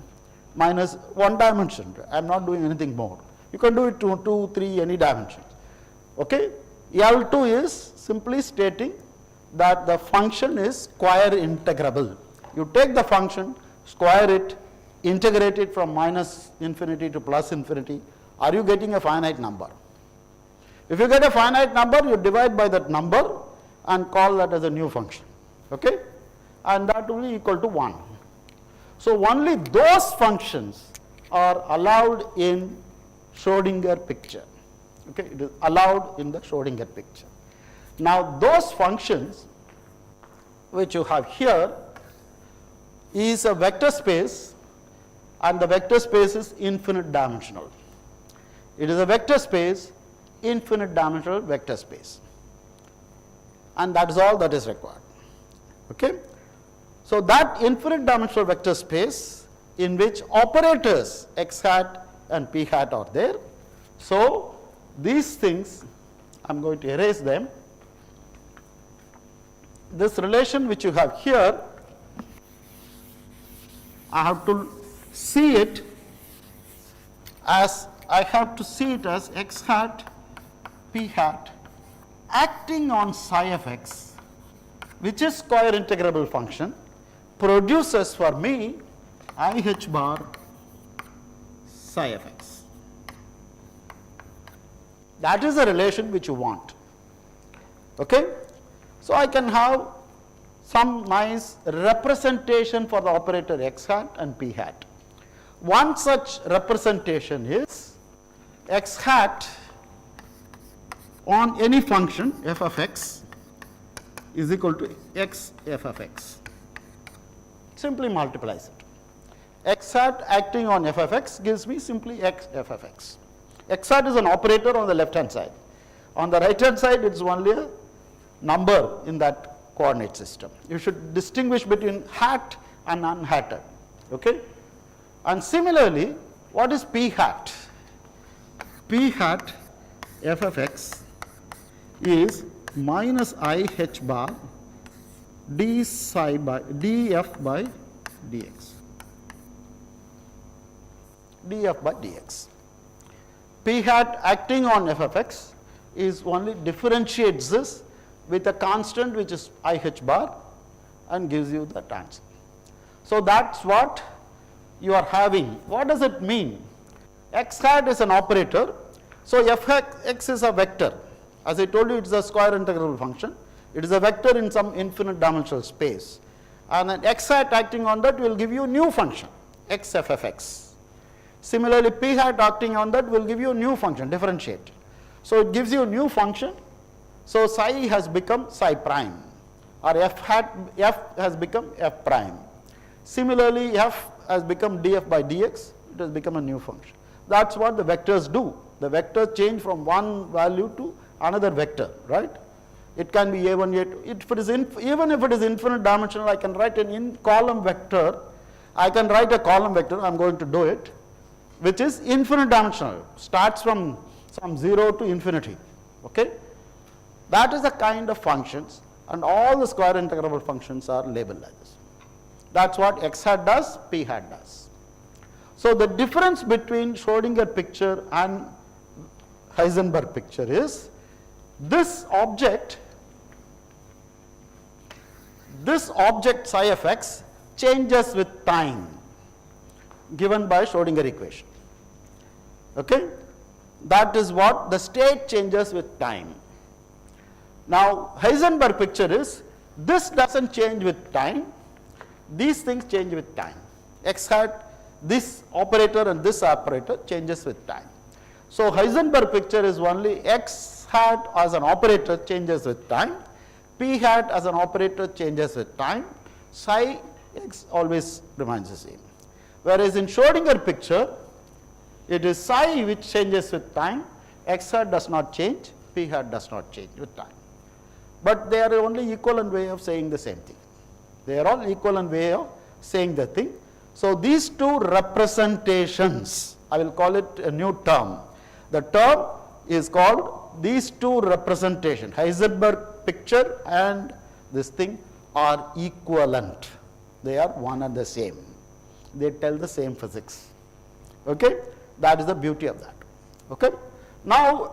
minus one dimension. I am not doing anything more. You can do it to 2, 3, any dimensions. Okay? L2 is simply stating that the function is square integrable. You take the function, square it, integrate it from minus infinity to plus infinity. Are you getting a finite number? If you get a finite number, you divide by that number and call that as a new function. Okay? And that will be equal to 1. So only those functions are allowed in Schrödinger picture. Okay, it is allowed in the Schrödinger picture. Now those functions which you have here is a vector space, and the vector space is infinite dimensional. It is a vector space, infinite dimensional vector space, and that is all that is required. Okay? So that infinite dimensional vector space in which operators x hat and p hat are there. So these things, I am going to erase them. This relation which you have here, I have to see it as x hat, p hat acting on psi of x, which is square integrable function, produces for me I h bar psi of x. That is the relation which you want. Okay? So I can have some nice representation for the operator x hat and p hat. One such representation is x hat on any function f of x is equal to x f of x. Simply multiplies it. X hat acting on f of x gives me simply x f of x. X hat is an operator on the left hand side. On the right hand side, it's only a number in that coordinate system. You should distinguish between hat and unhatted. Okay? And similarly, what is p hat? P hat f of x is minus I h bar d psi by df by dx. df by dx. P hat acting on f of x is only differentiates this with a constant which is I h bar and gives you that answer. So that's what you are having. What does it mean? X hat is an operator. So f x is a vector. As I told you, it is a square integrable function. It is a vector in some infinite dimensional space. And an x hat acting on that will give you a new function, x f of x. Similarly, p hat acting on that will give you a new function, differentiate. So it gives you a new function. So psi has become psi prime, or f has become f prime. Similarly, f has become df by dx, it has become a new function. That's what the vectors do. The vectors change from one value to another vector, right? It can be a1, a2. Even if it is infinite dimensional, I can write an in-column vector. I can write a column vector, I am going to do it, which is infinite dimensional, starts from some 0 to infinity. Okay? That is the kind of functions, and all the square integrable functions are labeled like this. That's what x hat does, p hat does. So the difference between Schrödinger picture and Heisenberg picture is this object psi of x changes with time, given by Schrödinger equation. Okay? That is what the state changes with time. Now Heisenberg picture is this doesn't change with time, these things change with time. X hat, this operator and this operator changes with time. So Heisenberg picture is only x hat as an operator changes with time, p hat as an operator changes with time, psi x always remains the same. Whereas in Schrödinger picture, it is psi which changes with time, x hat does not change, p hat does not change with time. But they are only equivalent way of saying the same thing. They are all equivalent way of saying the thing. So these two representations, I will call it a new term. The term is called these two representation, Heisenberg picture and this thing are equivalent. They are one and the same. They tell the same physics. Okay? That is the beauty of that. Okay? Now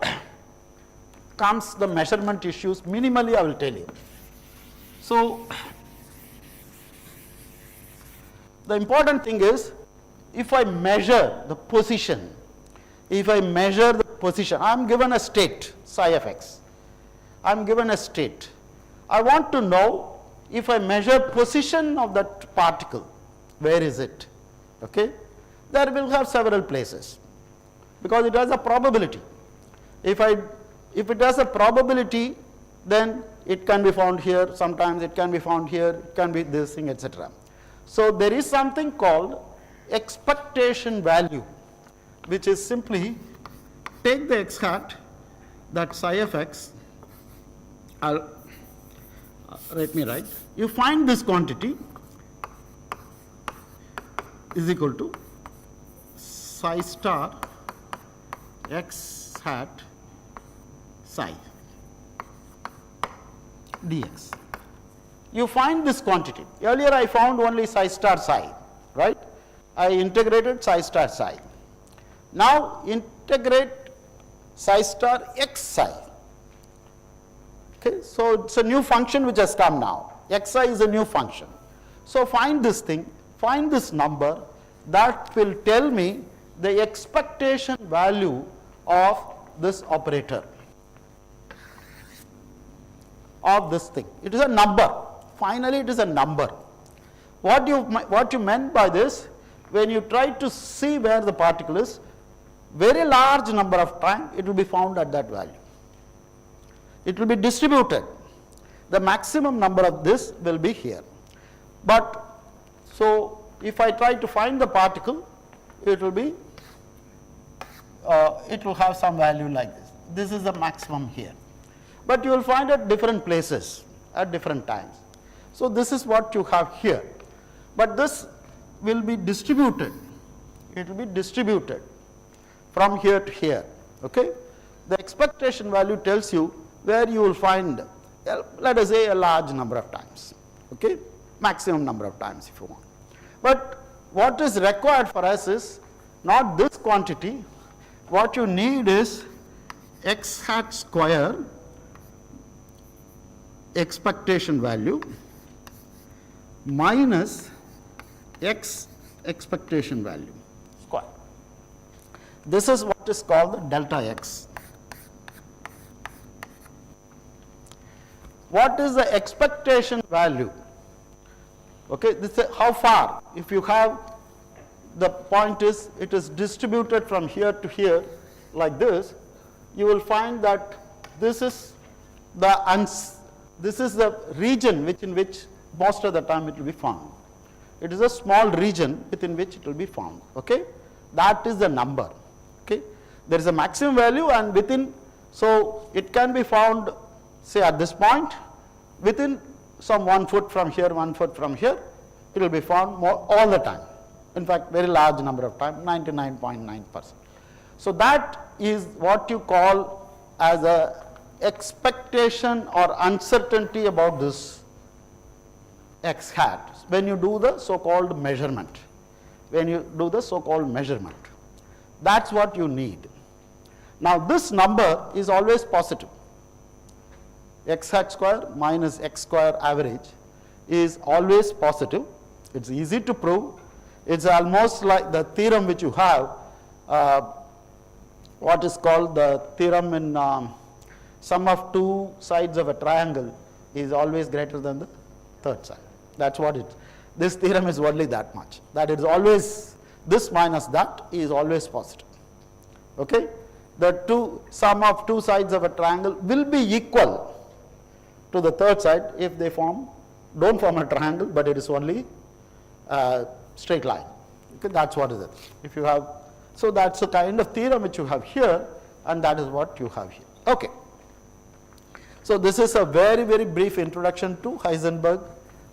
comes the measurement issues. Minimally I will tell you. So the important thing is, if I measure the position, I am given a state, psi of x. I am given a state. I want to know if I measure position of that particle, where is it? Okay? There will have several places, because it has a probability. If it has a probability, then it can be found here, sometimes it can be found here, it can be this thing, etc. So there is something called expectation value, which is simply take the x hat, that psi of x, let me write, you find this quantity is equal to psi star x hat psi dx. You find this quantity. Earlier I found only psi star psi, right? I integrated psi star psi. Now integrate psi star x psi. Okay, so it's a new function which has come now. Xi is a new function. So find this thing, find this number that will tell me the expectation value of this operator, of this thing. It is a number. Finally, it is a number. What you meant by this, when you try to see where the particle is, very large number of time it will be found at that value. It will be distributed. The maximum number of this will be here. But so if I try to find the particle, it will be it will have some value like this. this is the maximum here. But you will find at different places at different times. So this is what you have here. But this will be distributed. It will be distributed from here to here. Okay? The expectation value tells you where you will find, let us say, a large number of times. Okay? Maximum number of times if you want. But what is required for us is not this quantity. What you need is x hat square expectation value minus x expectation value square. This is what is called the delta x. What is the expectation value? Okay, this is how far. If you have, the point is it is distributed from here to here like this, you will find that this is the region in which most of the time it will be found. It is a small region within which it will be found. Okay, that is the number. Okay, there is a maximum value and within, so it can be found, say at this point, within some 1 foot from here, 1 foot from here, it will be found more all the time. In fact, very large number of times, 99.9%. So that is what you call as a expectation or uncertainty about this x hat when you do the so-called measurement. When you do the so-called measurement, that's what you need. Now this number is always positive. X hat square minus x square average is always positive. It's easy to prove. It's almost like the theorem which you have, what is called the theorem in sum of two sides of a triangle is always greater than the third side. That's what it is. This theorem is only that much, that it is always, this minus that is always positive. Okay? The sum of two sides of a triangle will be equal to the third side if they don't form a triangle, but it is only a straight line. Okay, that's what is it. If you have, so that's the kind of theorem which you have here, and that is what you have here. Okay. So this is a very, very brief introduction to Heisenberg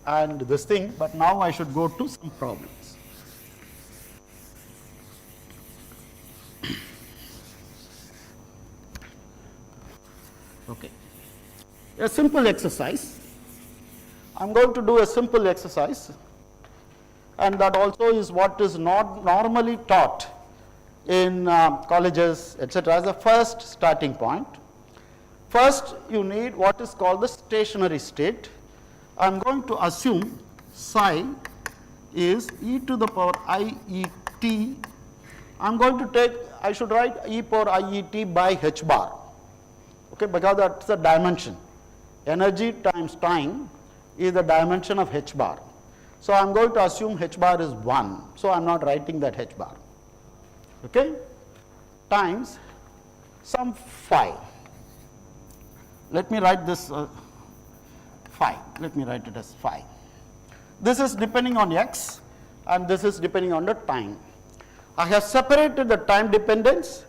and this thing, but now I should go to some problems. Okay. A simple exercise. I'm going to do a simple exercise, and that also is what is not normally taught in colleges, etc., as a first starting point. First, you need what is called the stationary state. I'm going to assume psi is e to the power I e t. I'm going to take, I should write e power I e t by h bar. Okay, because that's the dimension. Energy times time is the dimension of h bar. So I'm going to assume h bar is 1. So I'm not writing that h bar. Okay, times some phi. Let me write this phi. Let me write it as phi. This is depending on x, and this is depending on the time. I have separated the time dependence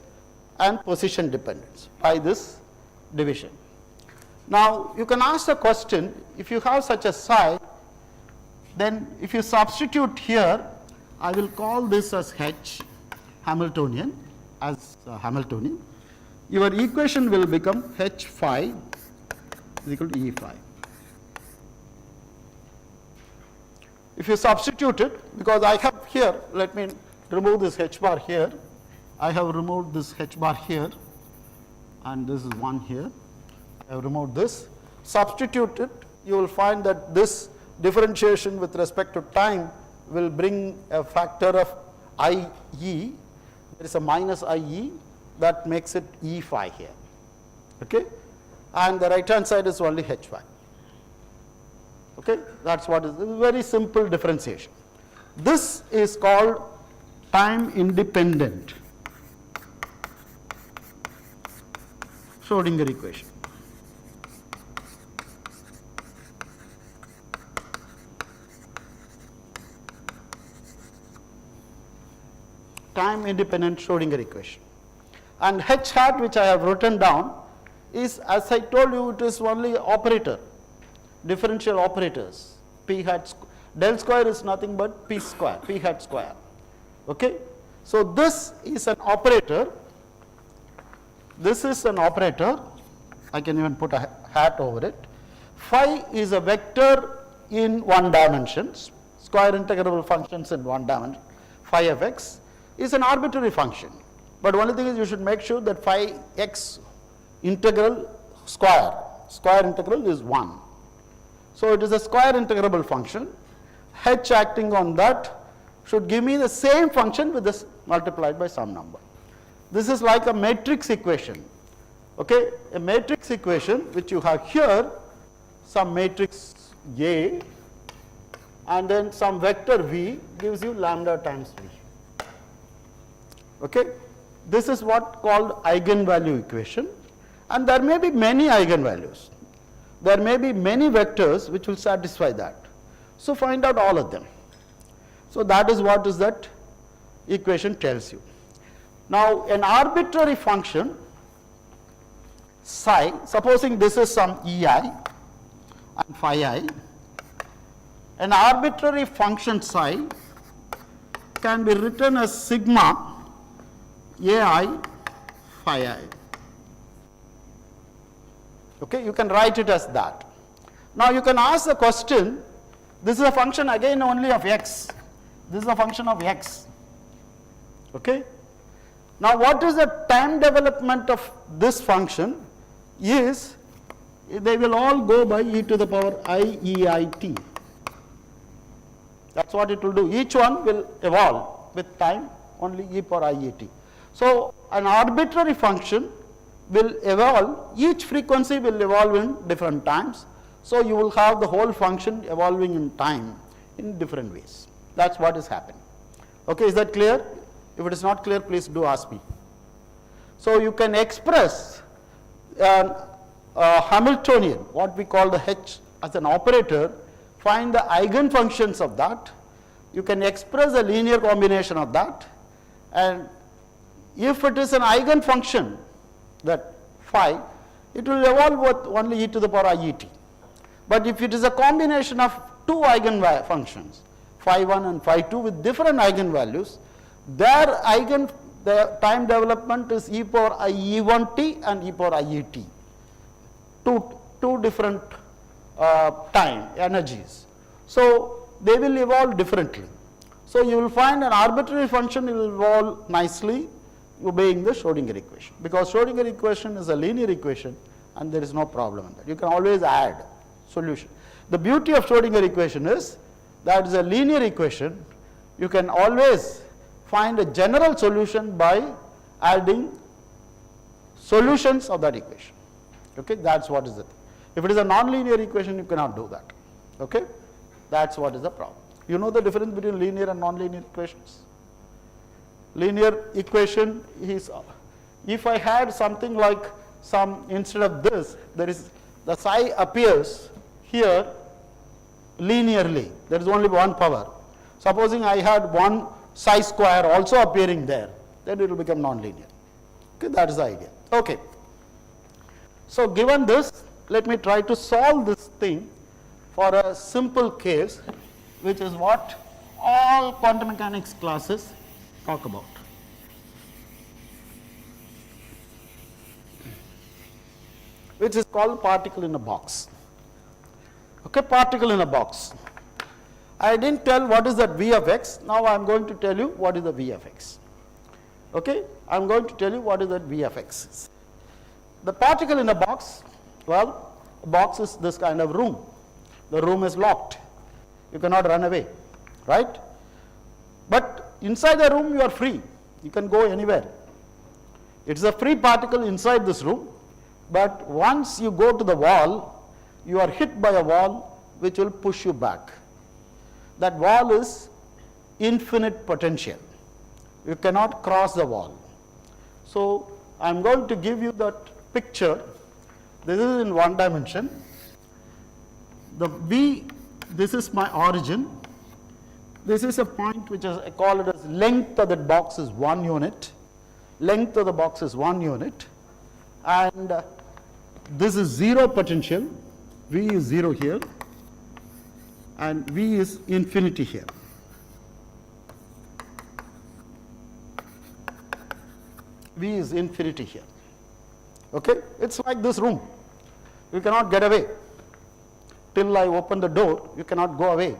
and position dependence by this division. Now you can ask the question, if you have such a psi, then if you substitute here, I will call this as h Hamiltonian, Hamiltonian. Your equation will become h phi is equal to e phi. If you substitute it, because I have here, let me remove this h bar here. I have removed this h bar here, and this is 1 here. I have removed this. Substitute it, you will find that this differentiation with respect to time will bring a factor of I e. There is a minus I e that makes it e phi here. Okay? And the right hand side is only h phi. Okay? That's what is a very simple differentiation. This is called time independent Schrödinger equation. Time independent Schrödinger equation. And h hat, which I have written down, is, as I told you, it is only operator, differential operators. P hat del square is nothing but p square, p hat square. Okay? So this is an operator. This is an operator. I can even put a hat over it. Phi is a vector in one dimension, square integrable functions in one dimension. Phi of x is an arbitrary function. But only thing is, you should make sure that phi x integral square integral is 1. So it is a square integrable function. H acting on that should give me the same function with this multiplied by some number. This is like a matrix equation. Okay, a matrix equation which you have here, some matrix A and then some vector V gives you lambda times V. Okay, this is what called eigenvalue equation, and there may be many eigenvalues. There may be many vectors which will satisfy that. So find out all of them. So that is what is that equation tells you. Now an arbitrary function psi, supposing this is some ei and phi I, an arbitrary function psi can be written as sigma ai phi I. Okay, you can write it as that. Now you can ask the question, this is a function again only of x, this is a function of x. Okay. Now what is the time development of this function is, they will all go by e to the power I e I t. That is what it will do. Each one will evolve with time only e power I e t. So an arbitrary function will evolve, each frequency will evolve in different times. So you will have the whole function evolving in time in different ways. That is what is happening. Okay, is that clear? If it is not clear, please do ask me. So you can express Hamiltonian, what we call the H as an operator, find the eigenfunctions of that. You can express a linear combination of that, and if it is an eigenfunction, that phi, it will evolve with only e to the power I e t. But if it is a combination of two eigenfunctions, phi 1 and phi 2 with different eigenvalues, the time development is e power I e 1 t and e power I e t. Two different time energies. So they will evolve differently. So you will find an arbitrary function will evolve nicely obeying the Schrödinger equation, because Schrödinger equation is a linear equation and there is no problem in that. You can always add solution. The beauty of Schrödinger equation is that is a linear equation. You can always find a general solution by adding solutions of that equation. Okay, that is what is it. If it is a non-linear equation, you cannot do that. Okay, that is what is the problem. You know the difference between linear and non-linear equations? Linear equation is, if I had something like instead of this, there is the psi appears here linearly, there is only one power. Supposing I had one psi square also appearing there, then it will become non-linear. Okay, that is the idea. Okay. So given this, let me try to solve this thing for a simple case, which is what all quantum mechanics classes talk about. Which is called particle in a box. Okay, particle in a box. I didn't tell what is that V of x. Now I am going to tell you what is the V of x. Okay, I am going to tell you what is that V of x is. The particle in a box, well, a box is this kind of room. The room is locked. You cannot run away, right? But inside the room you are free. You can go anywhere. It is a free particle inside this room, but once you go to the wall, you are hit by a wall which will push you back. That wall is infinite potential. You cannot cross the wall. So I am going to give you that picture. This is in one dimension. The V, this is my origin. This is a point which is, I call it as length of that box is 1 unit. length of the box is 1 unit, and this is 0 potential, V is 0 here, and V is infinity here. V is infinity here. Okay? It's like this room. You cannot get away. Till I open the door, you cannot go away.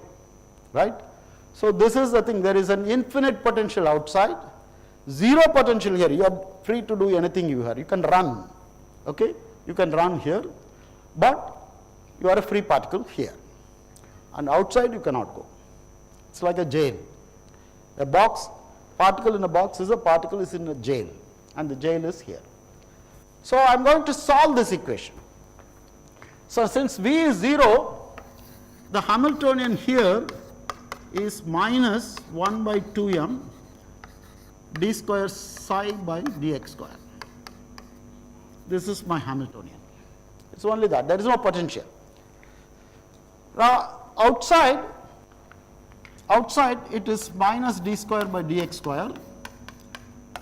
Right? So this is the thing. There is an infinite potential outside, 0 potential here. You are free to do anything you have. You can run. Okay? You can run here, but you are a free particle here. And outside you cannot go. It's like a jail. A box, particle in a box is a particle is in a jail, and the jail is here. So I am going to solve this equation. So since V is 0, the Hamiltonian here is minus 1 by 2m d square psi by dx square. This is my Hamiltonian. It's only that. There is no potential. Now outside it is minus d square by dx square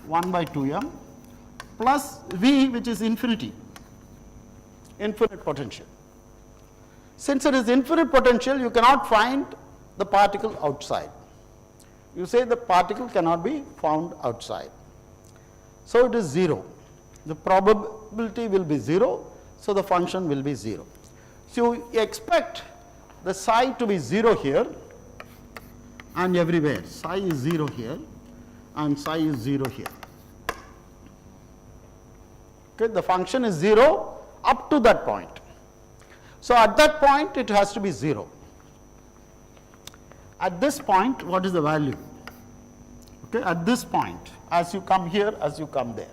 1 by 2m plus V, which is infinite potential. Since it is infinite potential, you cannot find the particle outside. You say the particle cannot be found outside. So it is 0. The probability will be 0, so the function will be 0. So you expect the psi to be 0 here and everywhere. Psi is 0 here and psi is 0 here. Okay, the function is 0 up to that point. So at that point it has to be 0. At this point, what is the value? Okay, at this point, as you come here, as you come there.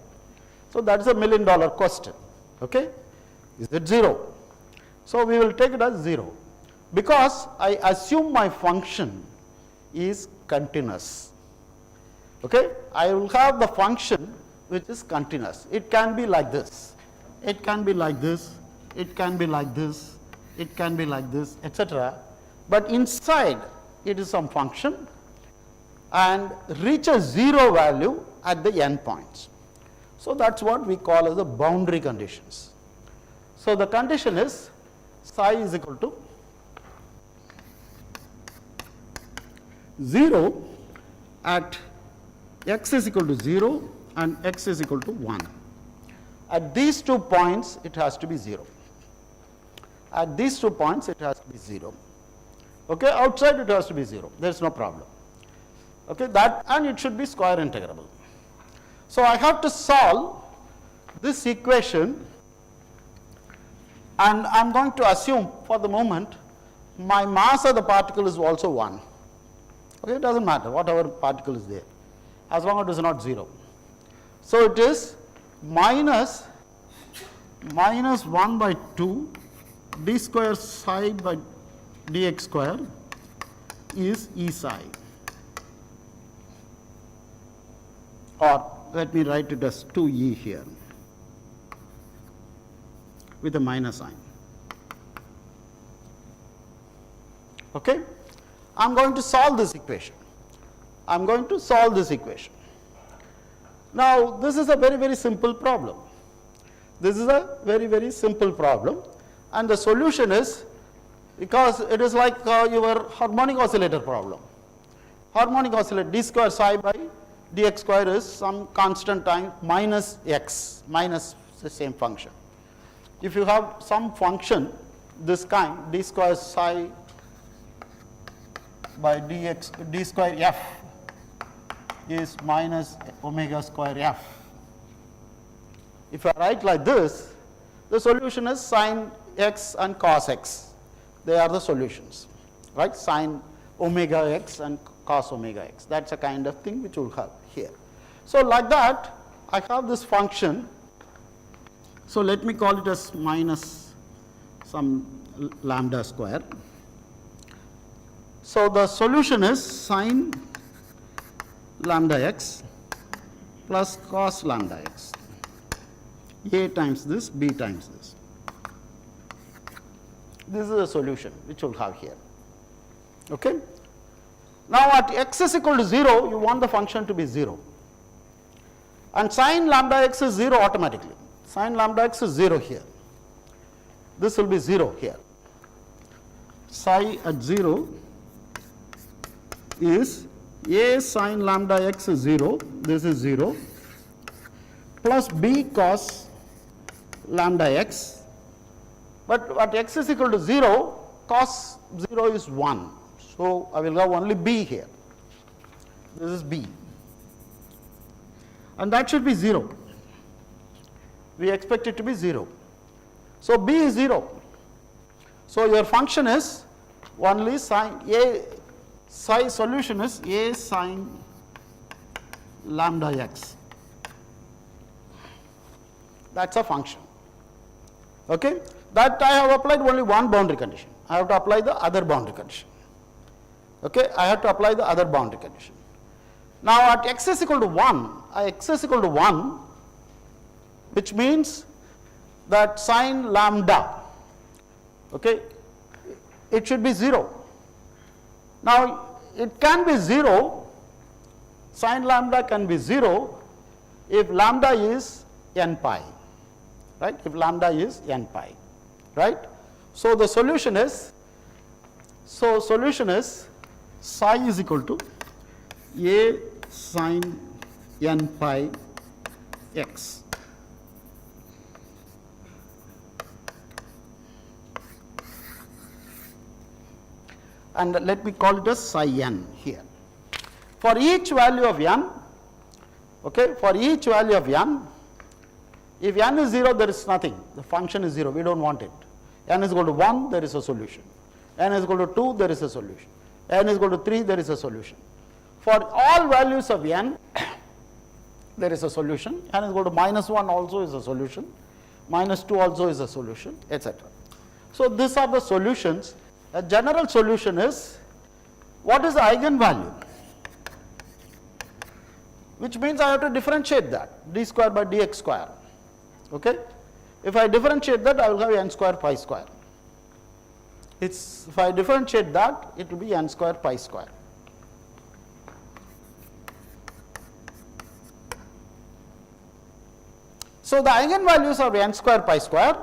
So that is a $1 million question. Okay, is it 0? So we will take it as 0, because I assume my function is continuous. Okay, I will have the function which is continuous. It can be like this, it can be like this, it can be like this, it can be like this, etc. But inside it is some function and reaches 0 value at the end points. So that's what we call as the boundary conditions. So the condition is psi is equal to 0 at x is equal to 0 and x is equal to 1. At these 2 points it has to be 0. At these 2 points it has to be 0. Okay, outside it has to be 0. There is no problem. Okay, that, and it should be square integrable. So I have to solve this equation, and I am going to assume for the moment my mass of the particle is also 1. Okay, it does not matter whatever particle is there, as long as it is not 0. So it is minus 1 by 2 d square psi by dx square is E psi, or let me write it as 2E here with a minus sign. Okay, I am going to solve this equation. I am going to solve this equation. Now this is a very, very simple problem. This is a very, very simple problem, and the solution is, because it is like your harmonic oscillator problem. Harmonic oscillator d square psi by dx square is some constant time minus x, minus the same function. If you have some function this kind, d square psi by dx, d square f is minus omega square f. If I write like this, the solution is sin x and cos x. They are the solutions, right? Sin omega x and cos omega x. That's a kind of thing which we'll have here. So like that, I have this function. So let me call it as minus some lambda square. So the solution is sin lambda x plus cos lambda x. A times this, B times this. This is the solution which we'll have here. Okay. Now at x is equal to 0, you want the function to be 0. and sin lambda x is 0 automatically. Sin lambda x is 0 here. This will be 0 here. Psi at 0 is a sin lambda x is 0, this is 0, plus b cos lambda x, but at x is equal to 0, cos 0 is 1. So, I will have only b here, this is b, and that should be 0. We expect it to be 0. So, b is 0. So, your function is only sin a, psi solution is a sin lambda x. That is a function. Okay? That I have applied only one boundary condition. I have to apply the other boundary condition. Okay? I have to apply the other boundary condition. Now, at x is equal to 1, x is equal to 1, which means that sin lambda, okay, it should be 0. Now, it can be 0, sin lambda can be 0 if lambda is n pi, right, if lambda is n pi, right. So, the solution is, psi is equal to a sin n pi x. And let me call it as psi n here. For each value of n, okay, for each value of n, if n is 0, there is nothing, the function is 0, we do not want it. N is equal to 1, there is a solution. N is equal to 2, there is a solution. N is equal to 3, there is a solution. For all values of n, there is a solution. N is equal to minus 1 also is a solution, minus 2 also is a solution, etc. So, these are the solutions. A general solution is, what is the eigenvalue? Which means I have to differentiate that, d square by dx square. Okay? If I differentiate that, I will have n square pi square. If I differentiate that, it will be n square pi square. So, the eigenvalues are n square pi square,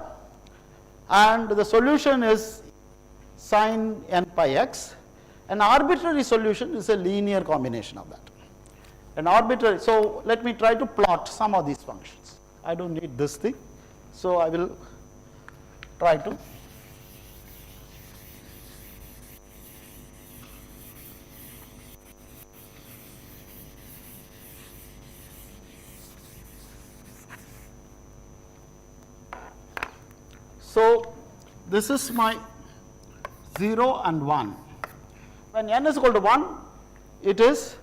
and the solution is sin n pi x. An arbitrary solution is a linear combination of that. An arbitrary, so let me try to plot some of these functions. I do not need this thing, so I will try to. So, this is my 0 and 1. When n is equal to 1, it is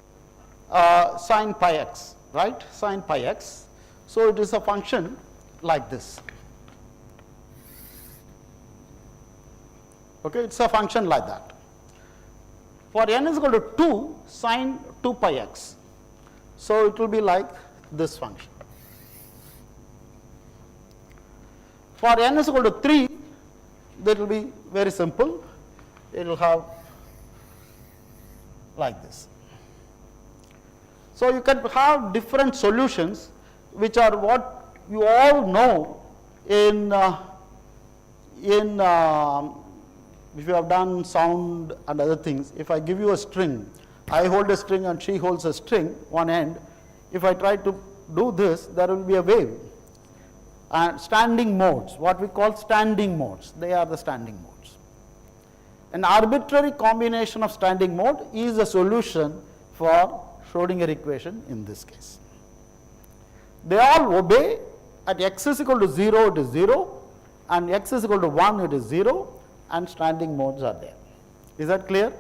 sin pi x, right, sin pi x. So, it is a function like this. Okay, it is a function like that. For n is equal to 2, sin 2 pi x. So, it will be like this function. For n is equal to 3, that will be very simple. It will have like this. So, you can have different solutions, which are what you all know in if you have done sound and other things. If I give you a string, I hold a string and she holds a string, one end. If I try to do this, there will be a wave. And standing modes, what we call standing modes, they are the standing modes. An arbitrary combination of standing mode is a solution for Schrödinger equation in this case. They all obey. At x is equal to 0, it is 0, and x is equal to 1, it is 0, and standing modes are there. Is that clear?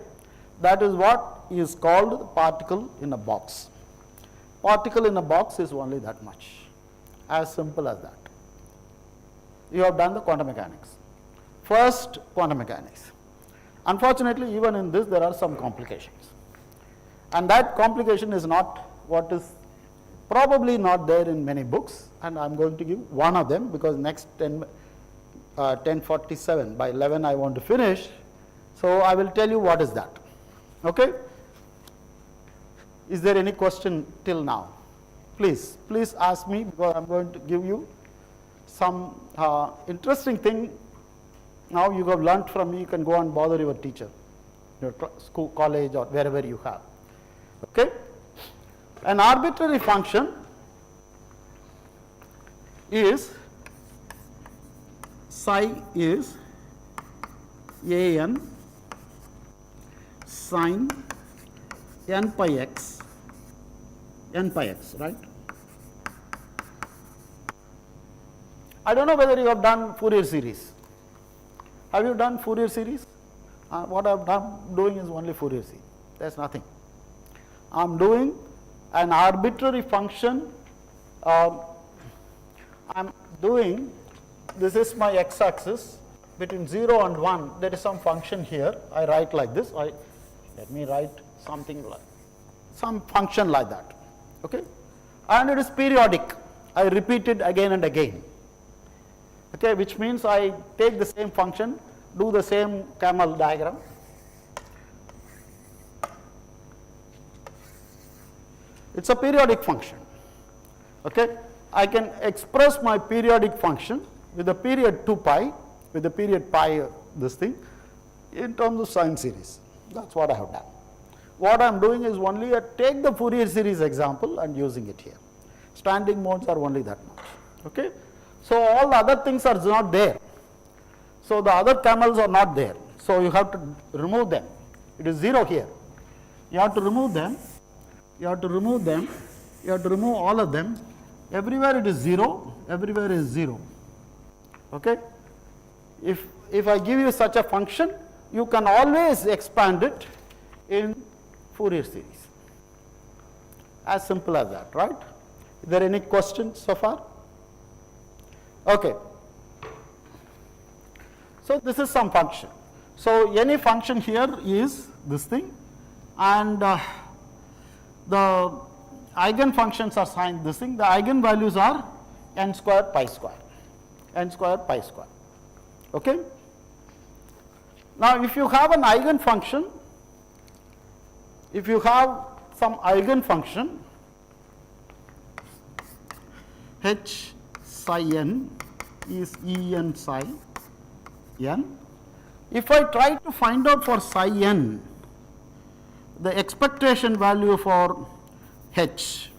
That is what is called particle in a box. Particle in a box is only that much, as simple as that. You have done the quantum mechanics. First, quantum mechanics. Unfortunately, even in this there are some complications, and that complication is not what is probably not there in many books, and I am going to give one of them, because next 10:47, by 11 I want to finish. So, I will tell you what is that. Okay? Is there any question till now? please ask me, because I'm going to give you some interesting thing. Now you have learnt from me, you can go and bother your teacher, your school, college, or wherever you have. Okay? An arbitrary function is psi is an sine n pi x, right? I don't know whether you have done Fourier series. Have you done Fourier series? What I am doing is only Fourier series. There is nothing. I am doing an arbitrary function. I am doing, this is my x axis, between 0 and 1 there is some function here. I write like this. Let me write something like, some function like that. Okay? And it is periodic. I repeat it again and again. Okay, which means I take the same function, do the same camel diagram. It's a periodic function. Okay, I can express my periodic function with the period 2 pi, with the period pi, this thing, in terms of sine series. That's what I have done. What I am doing is only take the Fourier series example and using it here. Standing modes are only that much. Okay. So all the other things are not there. So the other camels are not there. So you have to remove them. It is 0 here. You have to remove them. You have to remove them. You have to remove all of them. Everywhere it is 0. Everywhere is 0. Okay. If I give you such a function, you can always expand it in Fourier series. As simple as that, right? Is there any questions so far? Okay. So this is some function. So any function here is this thing, and the eigenfunctions are signed this thing. The eigenvalues are n square pi square, n square pi square. Okay. Now if you have an eigenfunction, if you have some eigenfunction h psi n is En psi n. If I try to find out for psi n the expectation value for h,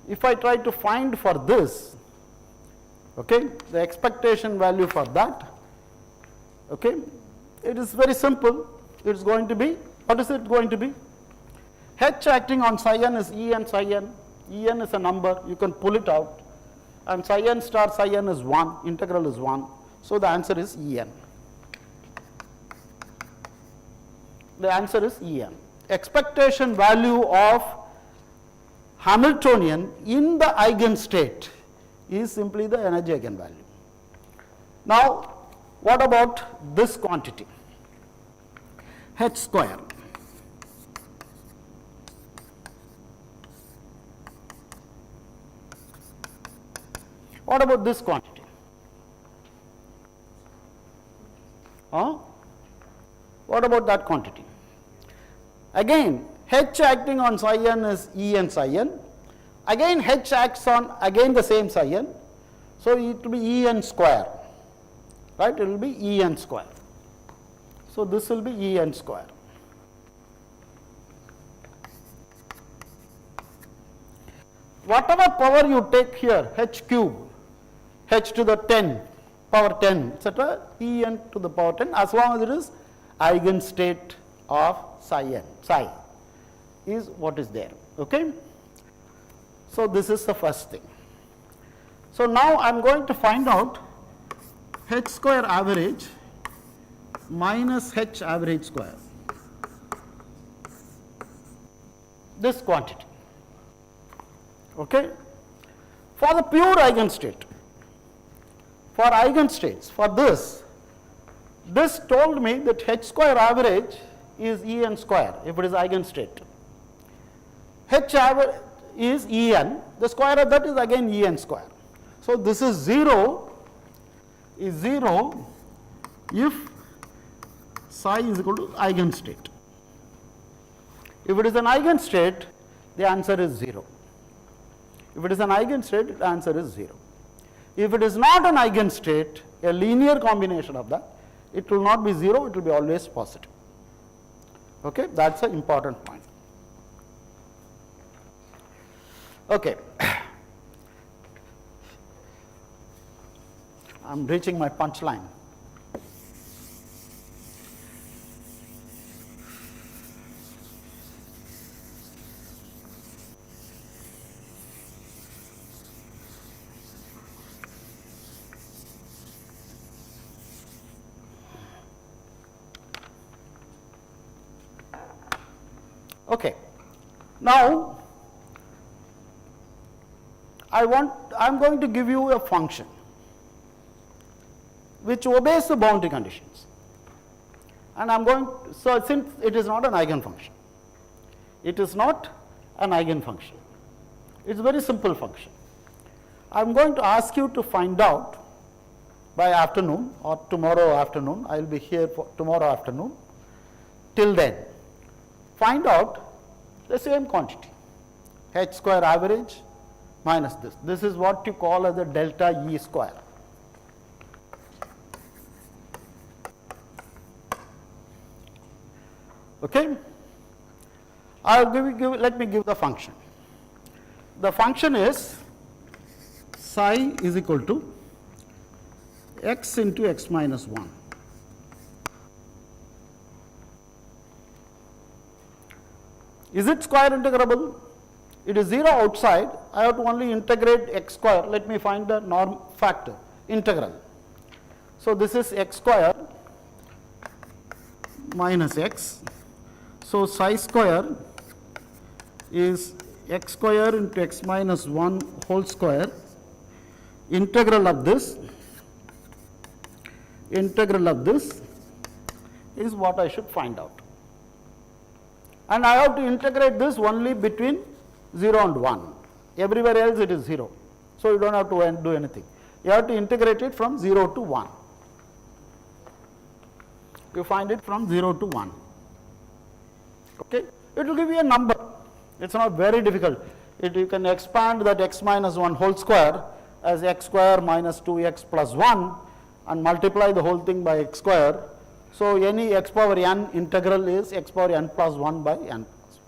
if I try to find for this, okay, the expectation value for that, okay, it is very simple. It is going to be, what is it going to be? H acting on psi n is En psi n. En is a number, you can pull it out, and psi n star psi n is 1, integral is 1. So the answer is En. The answer is En. Expectation value of Hamiltonian in the eigenstate is simply the energy eigenvalue. Now what about this quantity, h square? What about this quantity? What about that quantity? Again, h acting on psi n is En psi n. Again h acts on again the same psi n. So it will be En square. Right, it will be En square. So this will be En square. Whatever power you take here, h cube, h to the 10, power 10, etc., En to the power 10, as long as it is eigenstate of psi n, psi is what is there. Okay. So this is the first thing. So now I am going to find out h square average minus h average square, this quantity. Okay. For the pure eigenstate, for eigenstates, for this told me that h square average is En square if it is eigenstate. H average is En, the square of that is again En square. So this is 0, if psi is equal to eigenstate. If it is an eigenstate, the answer is 0. If it is an eigenstate, the answer is 0. If it is not an eigenstate, a linear combination of that, it will not be 0, it will be always positive. Okay, that's an important point. Okay. I'm reaching my punchline. Okay. Now, I'm going to give you a function which obeys the boundary conditions. And so since it is not an eigenfunction, it is not an eigenfunction. It's a very simple function. I'm going to ask you to find out by afternoon or tomorrow afternoon. I'll be here for tomorrow afternoon. Till then, find out the same quantity, h square average minus this. This is what you call as the delta E square. Okay? Let me give the function. The function is psi is equal to x into x minus 1. Is it square integrable? It is 0 outside. I have to only integrate x square. Let me find the norm factor, integral. So this is x square minus x. So psi square is x square into x minus 1 whole square. Integral of this is what I should find out. And I have to integrate this only between 0 and 1. Everywhere else it is 0. So you don't have to do anything. You have to integrate it from 0 to 1. You find it from 0 to 1. Okay? It will give you a number. It's not very difficult. You can expand that x minus 1 whole square as x square minus 2x plus 1 and multiply the whole thing by x square. So any x power n integral is x power n plus 1 by n plus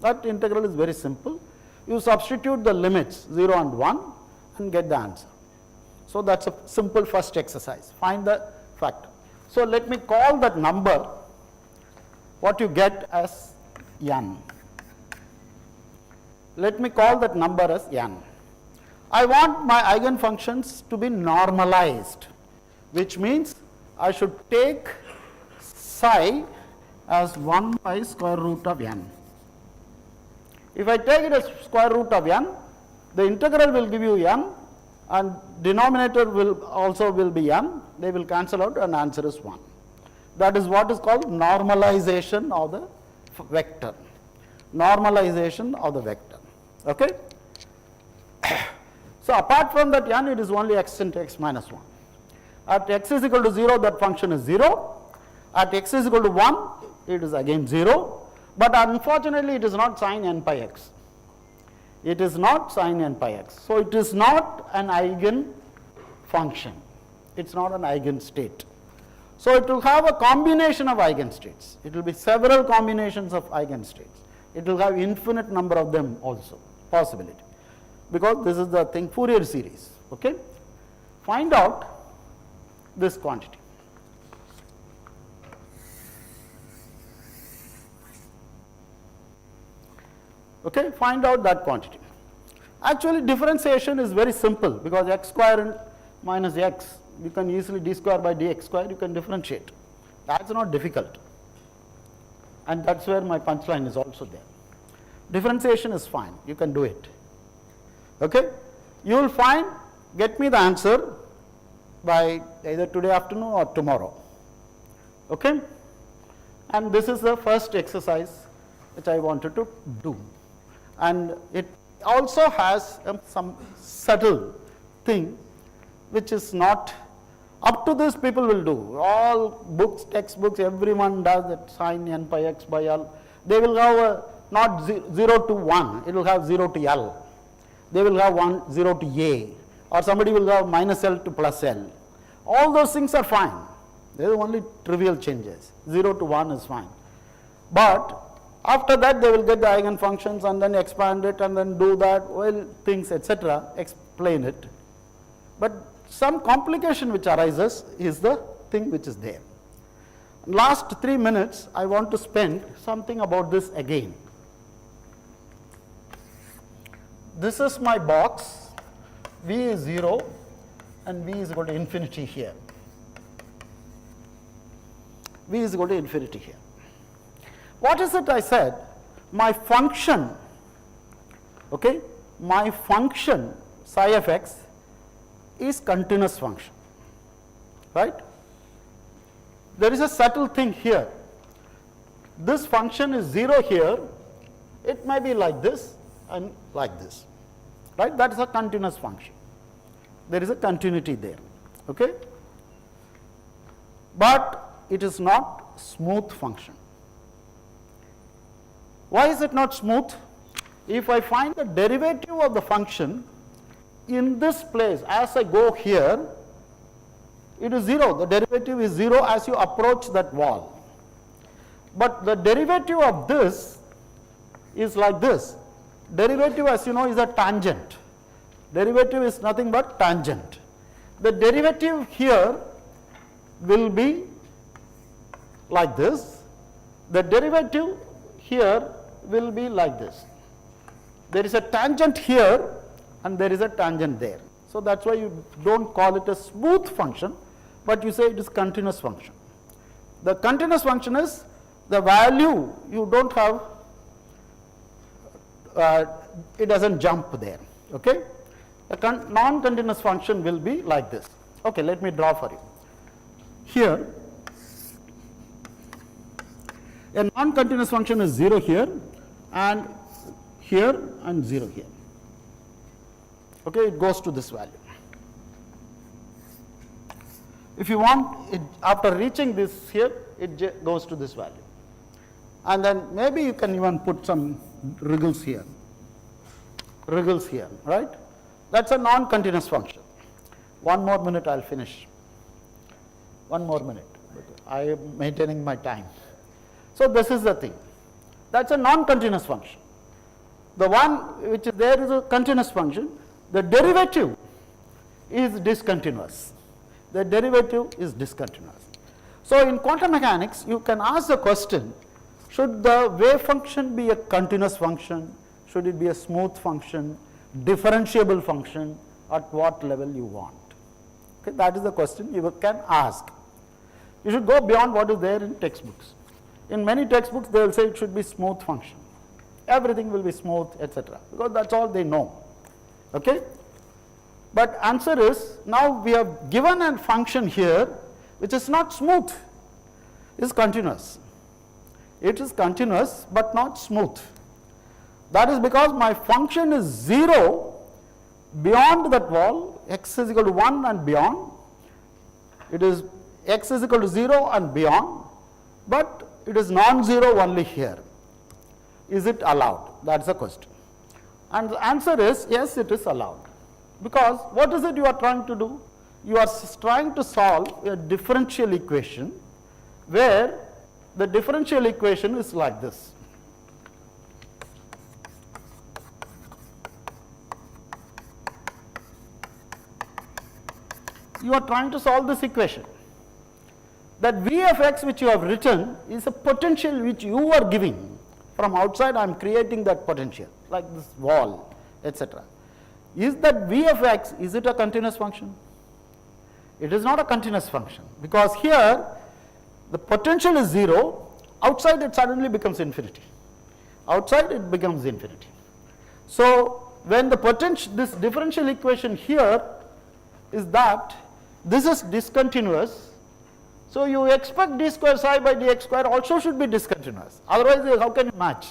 1. That integral is very simple. You substitute the limits 0 and 1 and get the answer. So that's a simple first exercise. Find the factor. So let me call that number what you get as n. Let me call that number as n. I want my eigenfunctions to be normalized, which means I should take psi as 1 by square root of n. If I take it as square root of n, the integral will give you n and denominator will be n. They will cancel out and answer is 1. That is what is called normalization of the vector. Normalization of the vector. Okay? So apart from that n, it is only x into x minus 1. At x is equal to 0, that function is 0. At x is equal to 1, it is again 0. But unfortunately, it is not sin n pi x. It is not sin n pi x. So it is not an eigen function. It is not an eigenstate. So it will have a combination of eigenstates. It will be several combinations of eigenstates. It will have infinite number of them also, possibility. Because this is the thing, Fourier series. Okay? Find out this quantity. Okay, find out that quantity. Actually, differentiation is very simple because x square minus x, you can easily d square by dx square, you can differentiate. That's not difficult. And that's where my punchline is also there. Differentiation is fine, you can do it. Okay? You will find, get me the answer by either today afternoon or tomorrow. Okay? And this is the first exercise which I wanted to do. And it also has some subtle thing which is not Up to this people will do, all books, textbooks, everyone does that sin n pi x by L. They will have not 0 to 1, it will have 0 to L. They will have 0 to A, or somebody will have minus L to plus L. All those things are fine. They are only trivial changes. 0 to 1 is fine. But after that they will get the eigenfunctions and then expand it and then do that, well, things, etc., explain it. But some complication which arises is the thing which is there. Last 3 minutes I want to spend something about this again. This is my box, V is 0 and V is equal to infinity here. V is equal to infinity here. What is it I said? My function, okay, my function psi of x is continuous function, right? There is a subtle thing here. This function is 0 here, it may be like this and like this, right? That is a continuous function. There is a continuity there, okay? But it is not smooth function. Why is it not smooth? If I find the derivative of the function in this place, as I go here, it is 0. The derivative is 0 as you approach that wall. But the derivative of this is like this. Derivative, as you know, is a tangent. Derivative is nothing but tangent. The derivative here will be like this. The derivative here will be like this. There is a tangent here and there is a tangent there. So that's why you don't call it a smooth function, but you say it is continuous function. The continuous function is the value you don't have, it doesn't jump there, okay? A non-continuous function will be like this. Okay, let me draw for you. Here, a non-continuous function is 0 here and 0 here. Okay, it goes to this value. If you want, it, after reaching this here, it goes to this value. And then maybe you can even put some wriggles here, right? That's a non-continuous function. 1 more minute, I'll finish. 1 more minute. I am maintaining my time. So this is the thing. That's a non-continuous function. The one which is there is a continuous function. The derivative is discontinuous. The derivative is discontinuous. So in quantum mechanics, you can ask the question, should the wave function be a continuous function? Should it be a smooth function, differentiable function, at what level you want? Okay, that is the question you can ask. You should go beyond what is there in textbooks. In many textbooks, they will say it should be smooth function. Everything will be smooth, etc. Because that's all they know. Okay? But answer is, now we have given a function here which is not smooth, is continuous. It is continuous but not smooth. That is because my function is 0 beyond that wall, x is equal to 1 and beyond. It is x is equal to 0 and beyond, but it is non-zero only here. Is it allowed? That's the question. And the answer is yes, it is allowed. Because what is it you are trying to do? You are trying to solve a differential equation where the differential equation is like this. You are trying to solve this equation. That V of x which you have written is a potential which you are giving. From outside I am creating that potential, like this wall, etc. Is that V of x, is it a continuous function? It is not a continuous function, because here the potential is 0, outside it suddenly becomes infinity. Outside it becomes infinity. So when the potential, this differential equation here is that this is discontinuous, so you expect d square psi by dx square also should be discontinuous, otherwise how can you match?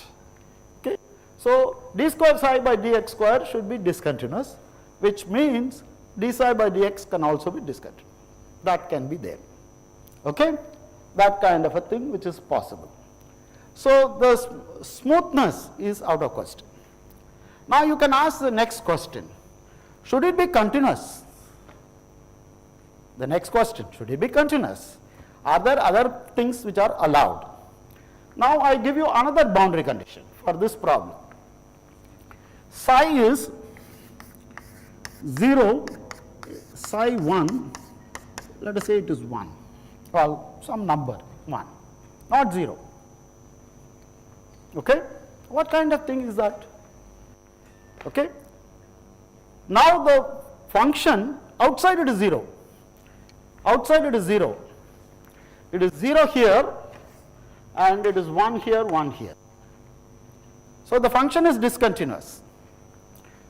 Okay. So d square psi by dx square should be discontinuous, which means d psi by dx can also be discontinuous. that can be there. Okay? That kind of a thing which is possible. So the smoothness is out of question. Now you can ask the next question. Should it be continuous? The next question, should it be continuous? Are there other things which are allowed? Now I give you another boundary condition for this problem. Psi is 0, psi 1, let us say it is 1, well, some number 1, not 0. Okay? What kind of thing is that? Okay? Now the function outside it is 0. Outside it is 0. It is 0 here and it is 1 here, 1 here. So the function is discontinuous.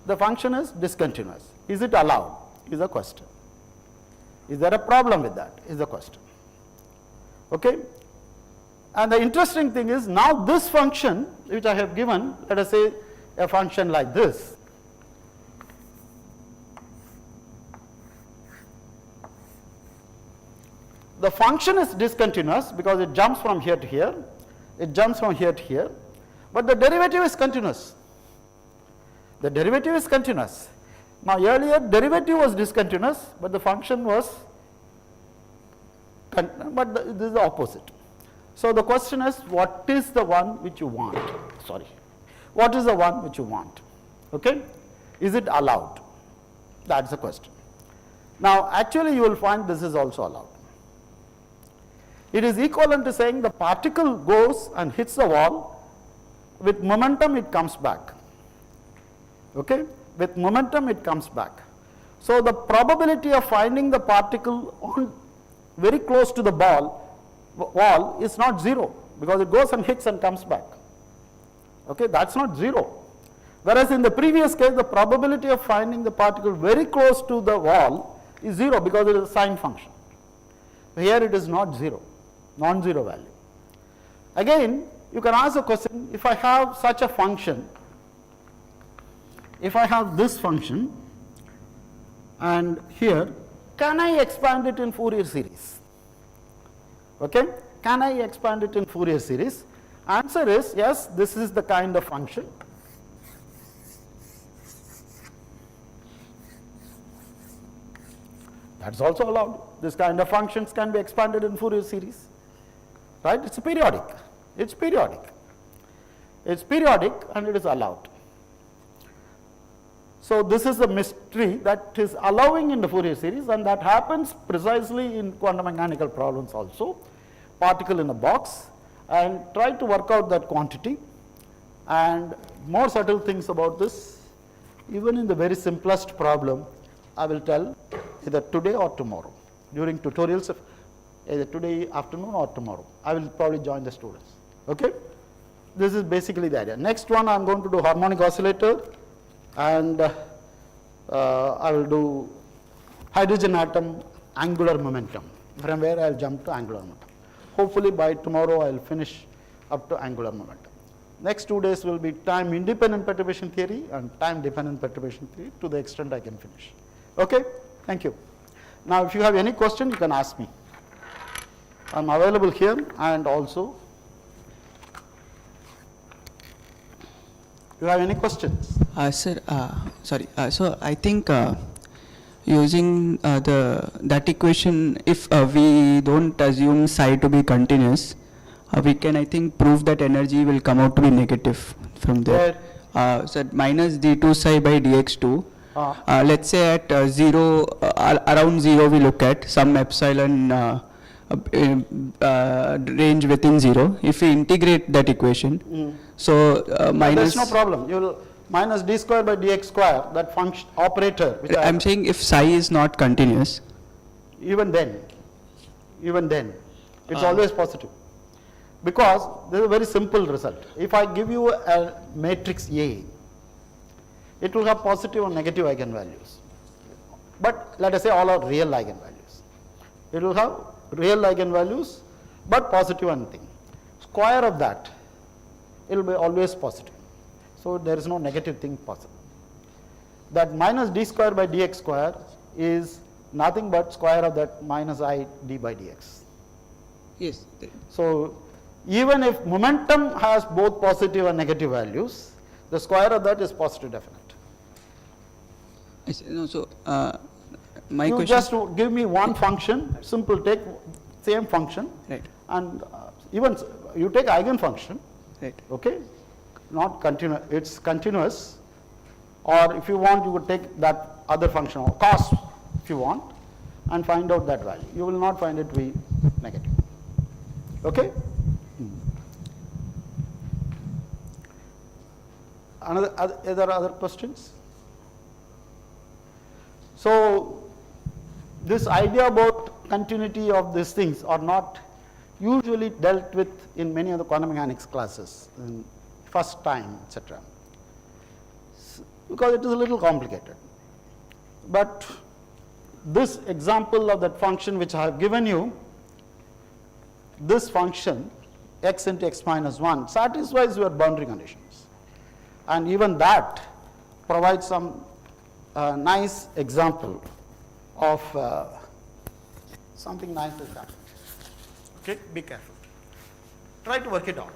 The function is discontinuous. Is it allowed? Is a question. Is there a problem with that? Is the question. Okay? And the interesting thing is now this function which I have given, let us say a function like this. The function is discontinuous because it jumps from here to here, it jumps from here to here, but the derivative is continuous. The derivative is continuous. Now earlier derivative was discontinuous, but the function was, this is the opposite. So the question is, what is the one which you want? Sorry. What is the one which you want? Okay? Is it allowed? That's the question. Now actually you will find this is also allowed. It is equivalent to saying the particle goes and hits the wall, with momentum it comes back. Okay? With momentum it comes back. So the probability of finding the particle on very close to the wall is not 0, because it goes and hits and comes back. Okay? That's not 0. Whereas in the previous case the probability of finding the particle very close to the wall is 0, because it is a sign function. Here it is not 0, non-zero value. Again, you can ask a question, if I have such a function, if I have this function and here, can I expand it in Fourier series? Okay? Can I expand it in Fourier series? Answer is yes, this is the kind of function. That's also allowed. This kind of functions can be expanded in Fourier series. Right? It's periodic. It's periodic. It's periodic and it is allowed. So this is the mystery that is allowing in the Fourier series, and that happens precisely in quantum mechanical problems also. Particle in a box, and try to work out that quantity, and more subtle things about this, even in the very simplest problem, I will tell either today or tomorrow during tutorials, either today afternoon or tomorrow. I will probably join the students. Okay? This is basically the idea. Next one I am going to do harmonic oscillator, and I will do hydrogen atom angular momentum, from where I will jump to angular momentum. Hopefully by tomorrow I will finish up to angular momentum. Next 2 days will be time independent perturbation theory and time dependent perturbation theory, to the extent I can finish. Okay? Thank you. Now if you have any question, you can ask me. I am available here, and also you have any questions? Sir, sorry. So I think using that equation, if we don't assume psi to be continuous, we can, I think, prove that energy will come out to be negative from there. So minus d2 psi by dx2. Let's say at 0, around 0 we look at some epsilon range within 0. If we integrate that equation, so minus. There is no problem. You will minus d square by dx square, that function operator. Which I am saying if psi is not continuous. Even then, it's always positive. Because there is a very simple result. If I give you a matrix A, it will have positive or negative eigenvalues. But let us say all are real eigenvalues. It will have real eigenvalues, but positive and thing. Square of that, it will be always positive. So there is no negative thing possible. That minus d square by dx square is nothing but square of that minus I d by dx. Yes. So even if momentum has both positive and negative values, the square of that is positive definite. I see. No, so my You question. just give me one function, simple, take same function, Right. and even you take eigenfunction, Right. okay, not continuous, it's continuous, or if you want you would take that other function, or cos if you want, and find out that value. You will not find it to be negative. Okay? Other questions? So this idea about continuity of these things are not usually dealt with in many of the quantum mechanics classes in first time, etc., because it is a little complicated. But this example of that function which I have given you, this function x into x minus 1 satisfies your boundary conditions, and even that provides some nice example of something nice has happened. Okay, be careful. Try to work it out.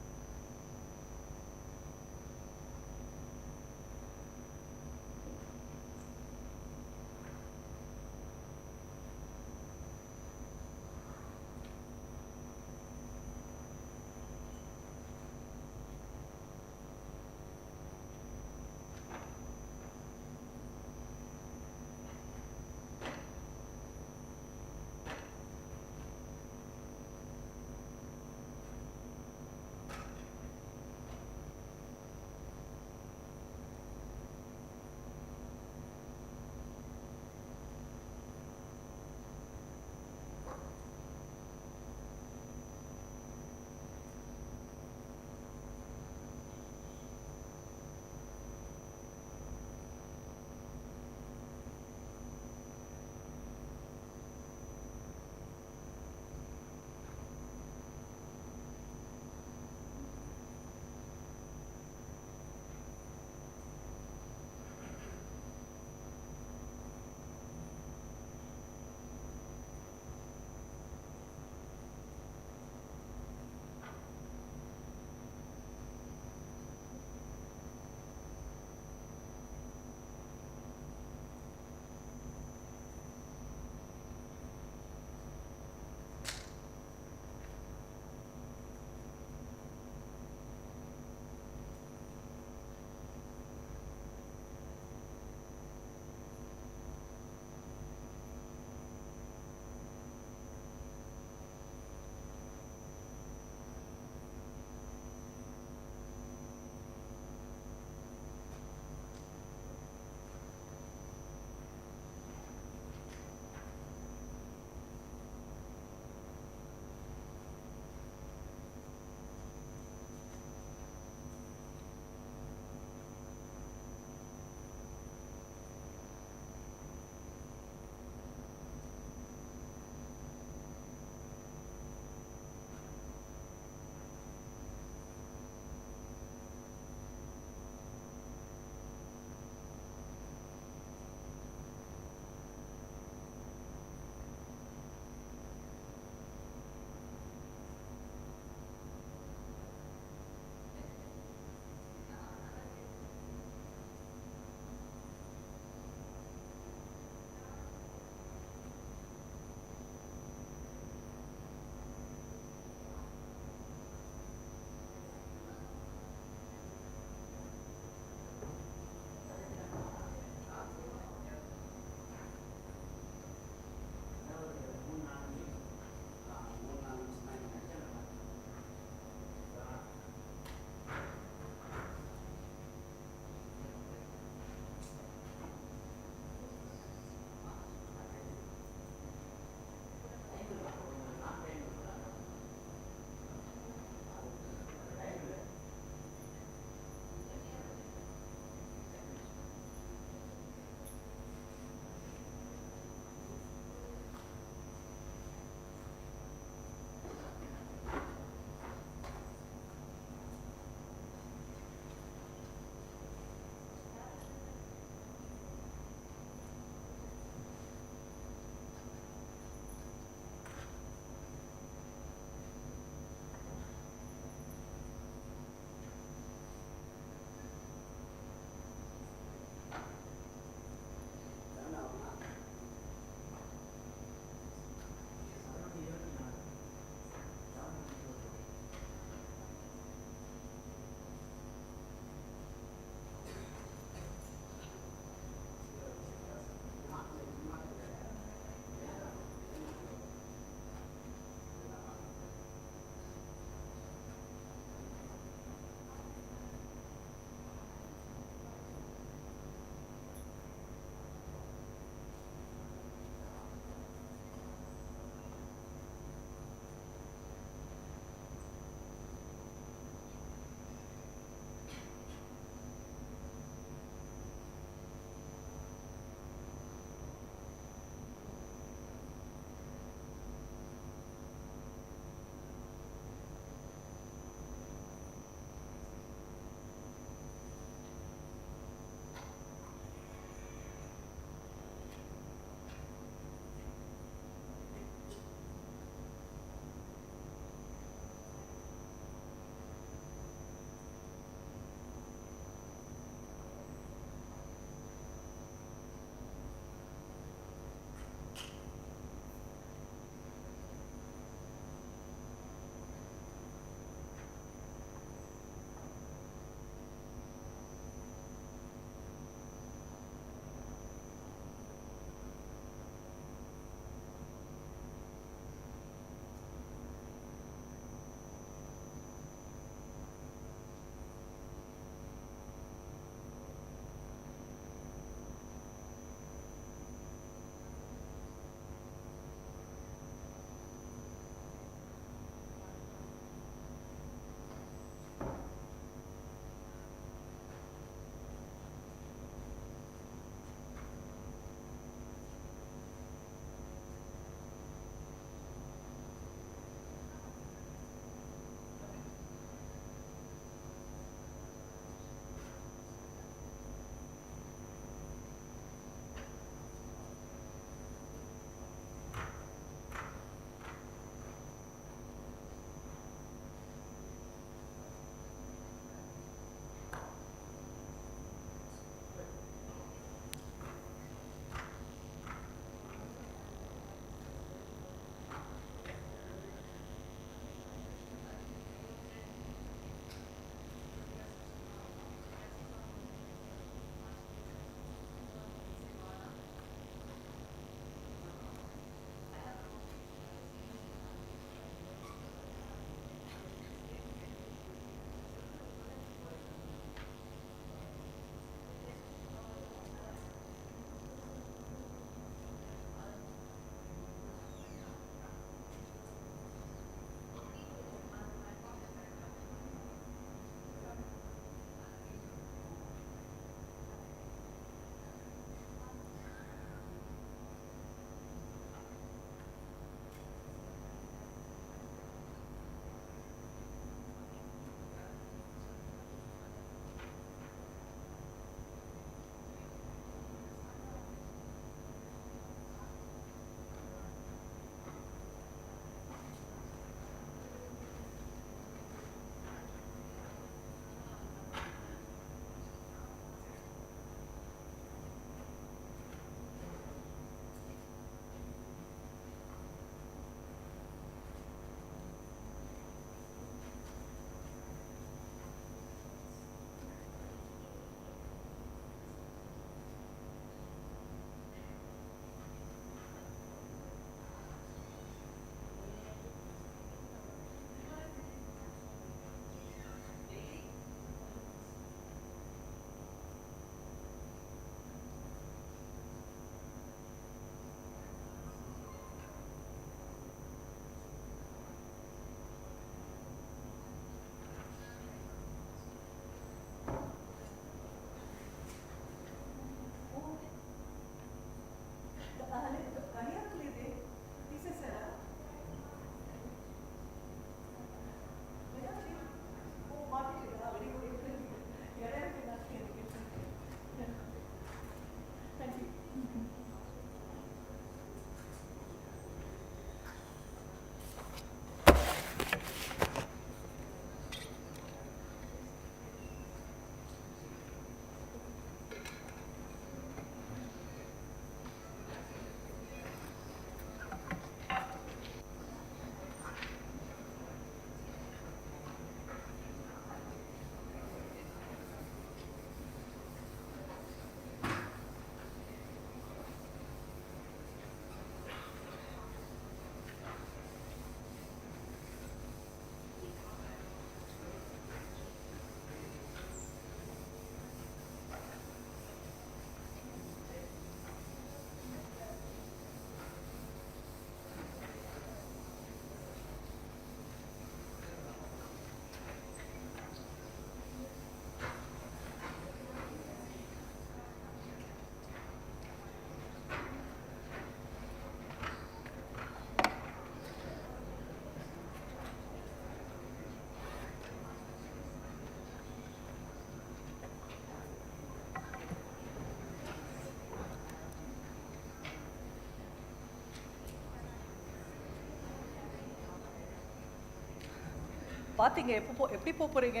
பாத்தீங்க எப்படி போறீங்க?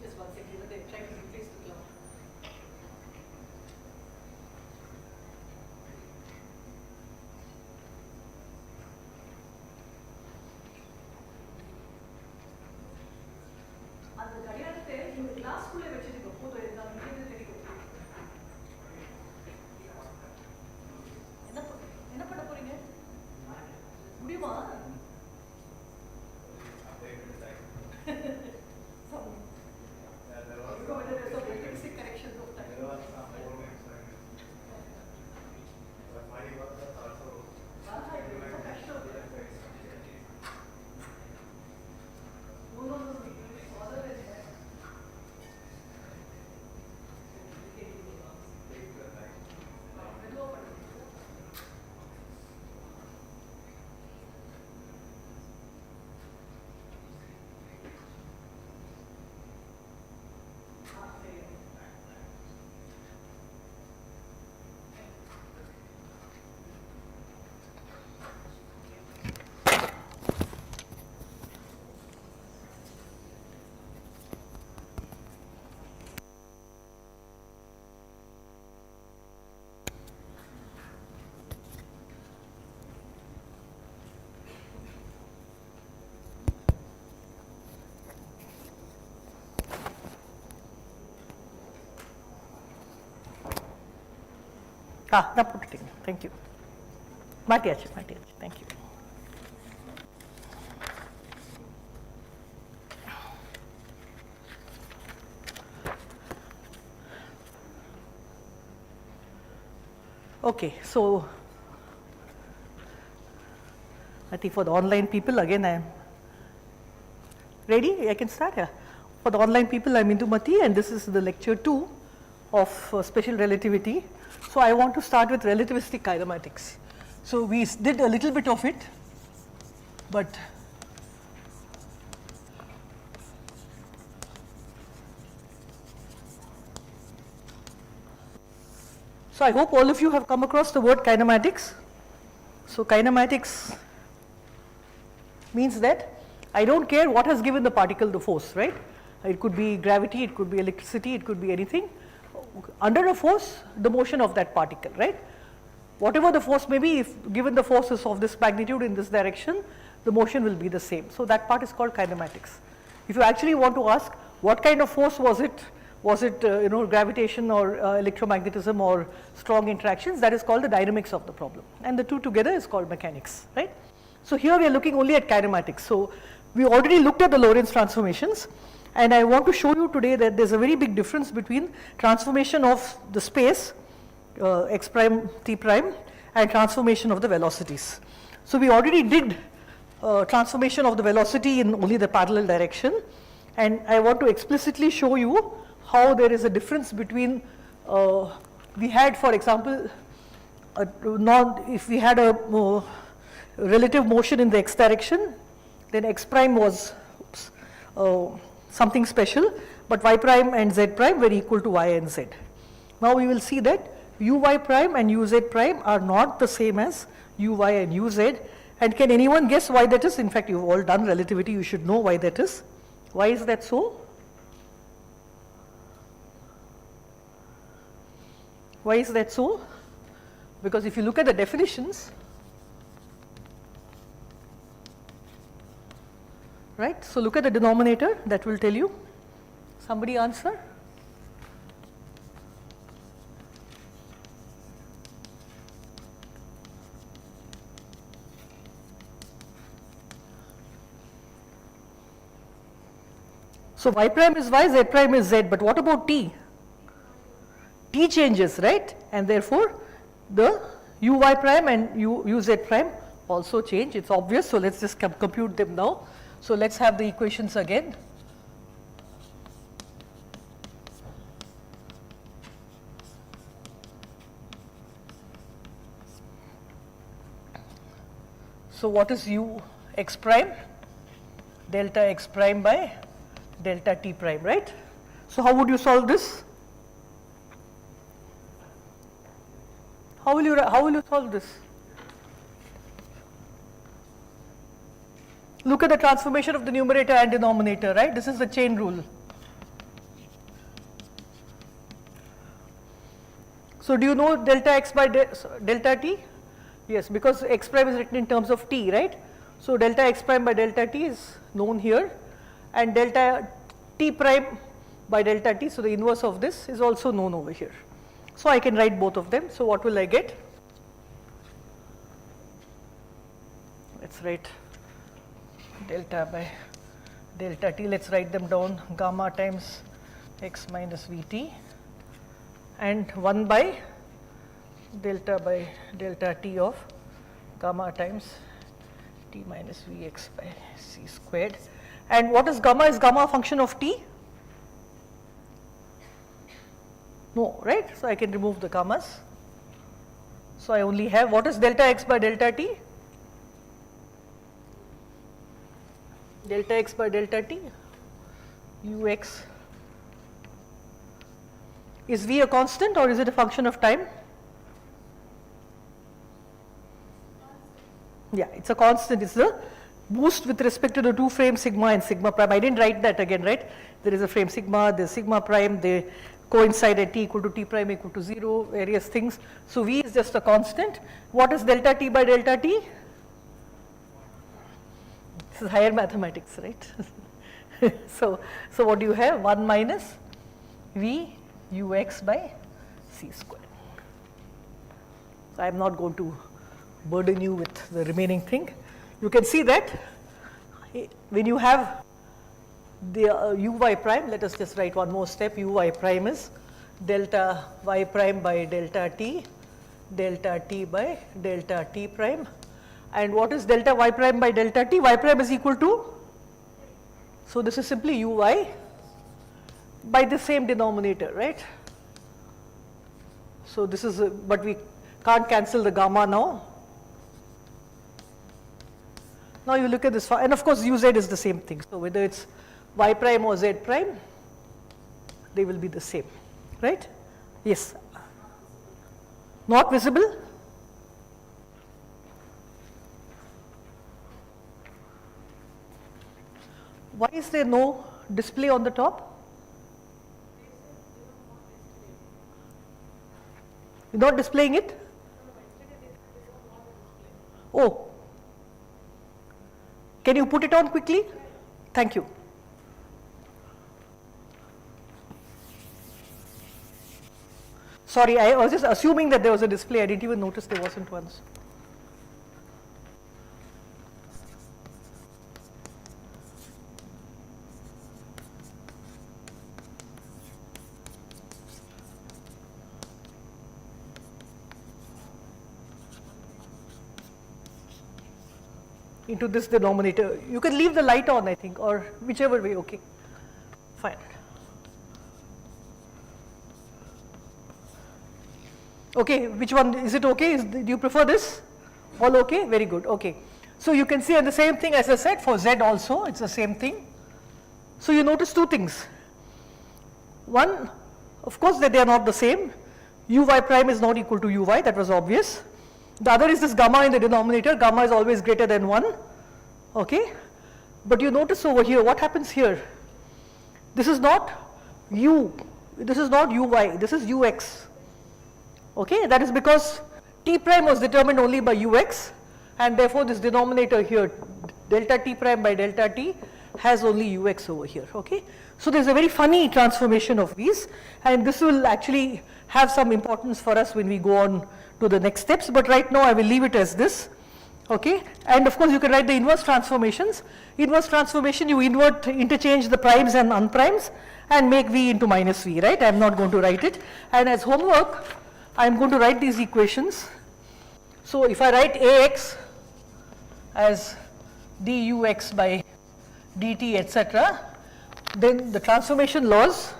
Just one second, they're trying to replace the clock. அந்த கடிகாரத்தை நீங்க கிளாஸ்க்குள்ளே வச்சிருக்க போதும் இருந்தா இங்கே தெரியும். என்ன பண்ண போறீங்க? முடியுமா? நான் போட்டுட்டீங்க. தேங்க்யூ. மாட்டியாச்சு. Thank you. Okay, so I think for the online people, again I am ready. I can start here. For the online people, I am Indumati, and this is the lecture 2 of special relativity. So I want to start with relativistic kinematics. So we did a little bit of it, but so I hope all of you have come across the word kinematics. So kinematics means that I don't care what has given the particle the force, right? It could be gravity, it could be electricity, it could be anything. Under a force, the motion of that particle, right? Whatever the force may be, if given the force is of this magnitude in this direction, the motion will be the same. So that part is called kinematics. If you actually want to ask what kind of force was it gravitation or electromagnetism or strong interactions, that is called the dynamics of the problem, and the two together is called mechanics, right? So here we are looking only at kinematics. So we already looked at the Lorentz transformations, and I want to show you today that there's a very big difference between transformation of the space x prime t prime and transformation of the velocities. So we already did transformation of the velocity in only the parallel direction, and I want to explicitly show you how there is a difference between we had, for example, if we had a relative motion in the x direction, then x prime was something special, but y prime and z prime were equal to y and z. Now we will see that uy prime and uz prime are not the same as uy and uz. And can anyone guess why that is? In fact, you've all done relativity, you should know why that is. Why is that so? Why is that so? Because if you look at the definitions, right? So look at the denominator, that will tell you. Somebody answer? So y prime is y, z prime is z, but what about t? T changes, right? And therefore the uy prime and uz prime also change. It's obvious, so let's just compute them now. So let's have the equations again. So what is u x prime? Delta x prime by delta t prime, right? So how would you solve this? How will you solve this? Look at the transformation of the numerator and denominator, right? This is the chain rule. So do you know delta x by delta t? Yes, because x prime is written in terms of t, right? So delta x prime by delta t is known here, and delta t prime by delta t, so the inverse of this is also known over here. So I can write both of them. So what will I get? Let's write delta by delta t, let's write them down, gamma times x minus vt, and 1 by delta t of gamma times t minus vx by c squared. And what is gamma? Is gamma a function of t? No, right? So I can remove the gammas. So I only have, what is delta x by delta t? Delta x by delta t, ux. Is v a constant or is it a function of time? Yeah, it's a constant. It's the boost with respect to the two frames sigma and sigma prime. I didn't write that again, right? There is a frame sigma, there's sigma prime, they coincide at t equal to t prime equal to 0, various things. So v is just a constant. What is delta t by delta t? This is higher mathematics, right? So what do you have? 1 minus v ux by c squared. So I am not going to burden you with the remaining thing. You can see that when you have the uy prime, let us just write one more step, uy prime is delta y prime by delta t by delta t prime. And what is delta y prime by delta t? Y prime is equal to, so this is simply uy by the same denominator, right? So this is, but we can't cancel the gamma now. Now you look at this, and of course uz is the same thing. So whether it's y prime or z prime, they will be the same, right? Yes. Not visible? Why is there no display on the top? You're not displaying it? Oh. Can you put it on quickly? Thank you. Sorry, I was just assuming that there was a display. I didn't even notice there wasn't one. Into this denominator. You can leave the light on, I think, or whichever way, okay. Fine. Okay, which one, is it okay? Do you prefer this? All okay? Very good, okay. So you can see, and the same thing as I said for Z also, it's the same thing. So you notice two things. One, of course, that they are not the same. Uy prime is not equal to uy, that was obvious. The other is this gamma in the denominator, gamma is always greater than 1, okay. But you notice over here, what happens here? This is not u, this is not uy, this is ux, okay. That is because t prime was determined only by ux, and therefore this denominator here, delta t prime by delta t, has only ux over here, okay. So there's a very funny transformation of these, and this will actually have some importance for us when we go on to the next steps, but right now I will leave it as this, okay. And of course you can write the inverse transformations. Inverse transformation, you interchange the primes and unprimes and make v into minus v, right? I am not going to write it. And as homework, I am going to write these equations. So if I write ax as dux by dt, etc., then the transformation laws,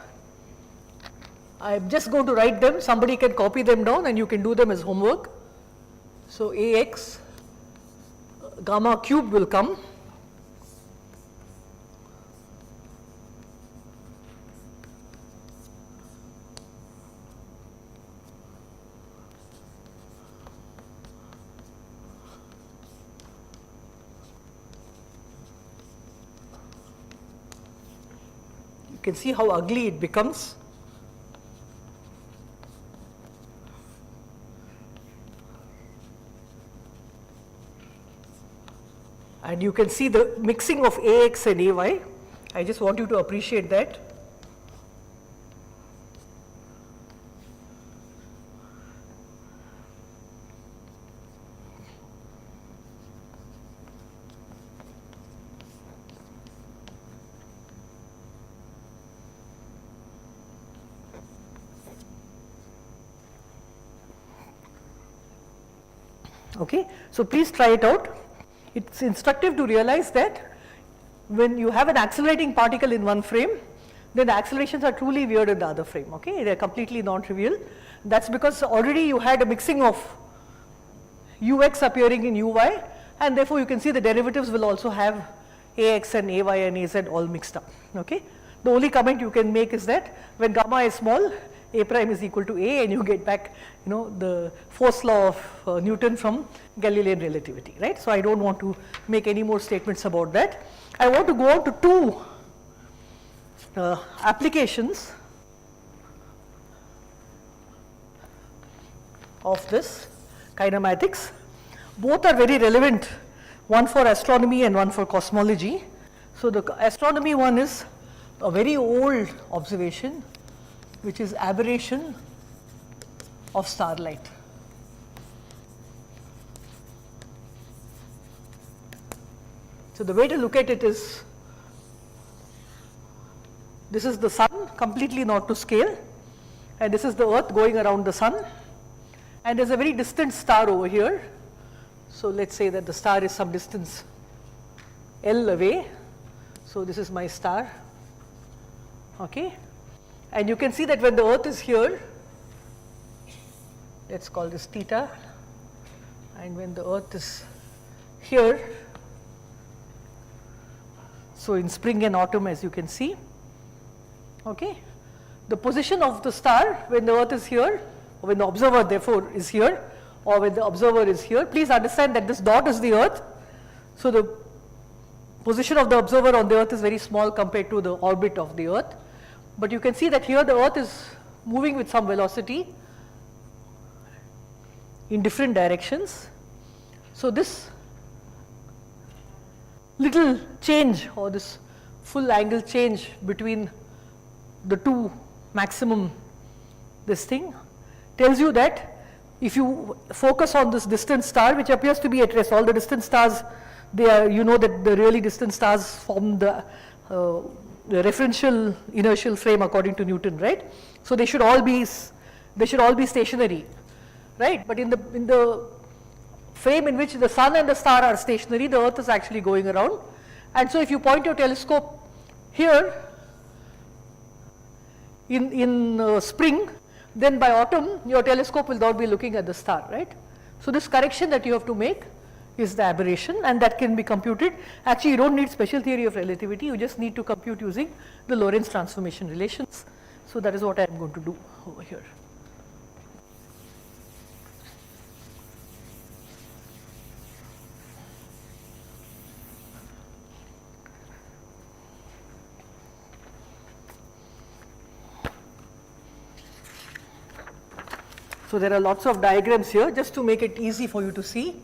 I am just going to write them, somebody can copy them down and you can do them as homework. So ax gamma cube will come. You can see how ugly it becomes. And you can see the mixing of AX and AY. I just want you to appreciate that. Okay, so please try it out. It's instructive to realize that when you have an accelerating particle in one frame, then the accelerations are truly weird in the other frame. Okay, they are completely non-trivial. That's because already you had a mixing of ux appearing in uy, and therefore you can see the derivatives will also have ax and ay and az all mixed up. Okay, the only comment you can make is that when gamma is small, a prime is equal to a, and you get back, the force law of Newton from Galilean relativity, right? So I don't want to make any more statements about that. I want to go on to two applications of this kinematics. Both are very relevant, one for astronomy and one for cosmology. So the astronomy one is a very old observation, which is aberration of starlight. So the way to look at it is, this is the sun completely not to scale, and this is the earth going around the sun, and there's a very distant star over here. So let's say that the star is some distance L away. So this is my star. Okay. And you can see that when the earth is here, let's call this theta, and when the earth is here, so in spring and autumn, as you can see, okay, the position of the star when the earth is here, or when the observer therefore is here, or when the observer is here, please understand that this dot is the earth. So the position of the observer on the earth is very small compared to the orbit of the earth. But you can see that here the earth is moving with some velocity in different directions. So this little change, or this full angle change between the two maximum, this thing, tells you that if you focus on this distant star, which appears to be at rest, all the distant stars, they are, that the really distant stars form the referential inertial frame according to Newton, right? So they should all be stationary, right? But in the frame in which the sun and the star are stationary, the earth is actually going around. And so if you point your telescope here in spring, then by autumn your telescope will not be looking at the star, right? So this correction that you have to make is the aberration, and that can be computed. Actually, you don't need special theory of relativity, you just need to compute using the Lorentz transformation relations. So that is what I am going to do over here. So there are lots of diagrams here just to make it easy for you to see.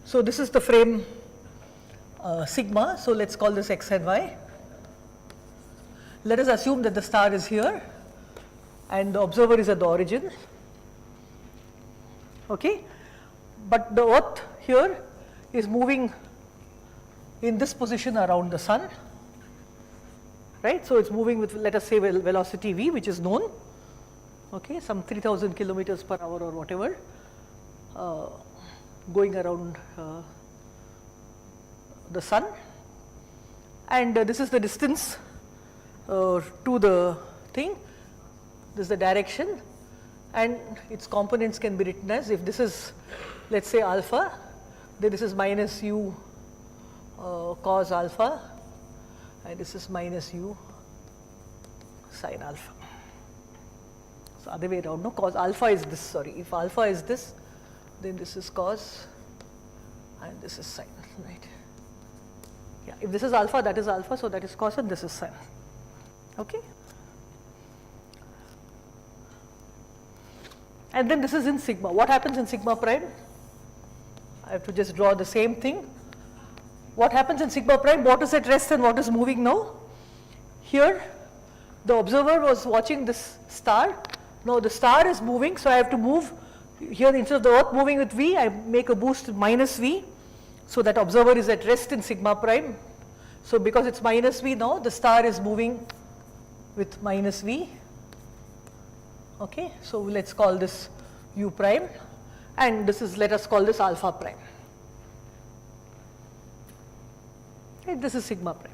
So this is the frame sigma, so let's call this x and y. Let us assume that the star is here and the observer is at the origin. Okay, but the earth here is moving in this position around the sun, right? So it's moving with, let us say, velocity v, which is known, okay, some 3000 kilometers per hour or whatever, going around the sun, and this is the distance to the thing, this is the direction, and its components can be written as, if this is, let's say, alpha, then this is minus u cos alpha, and this is minus u sin alpha. So other way around, no, cos alpha is this, sorry, if alpha is this, then this is cos and this is sin, right? Yeah, if this is alpha, that is alpha, so that is cos and this is sin. Okay? And then this is in sigma. What happens in sigma prime? I have to just draw the same thing. What happens in sigma prime? What is at rest and what is moving now? Here, the observer was watching this star. Now the star is moving, so I have to move. Here, instead of the earth moving with v, I make a boost minus v. So that observer is at rest in sigma prime. So because it's minus v now, the star is moving with minus v. Okay, so let's call this u prime, and this is, let us call this alpha prime. Okay, this is sigma prime.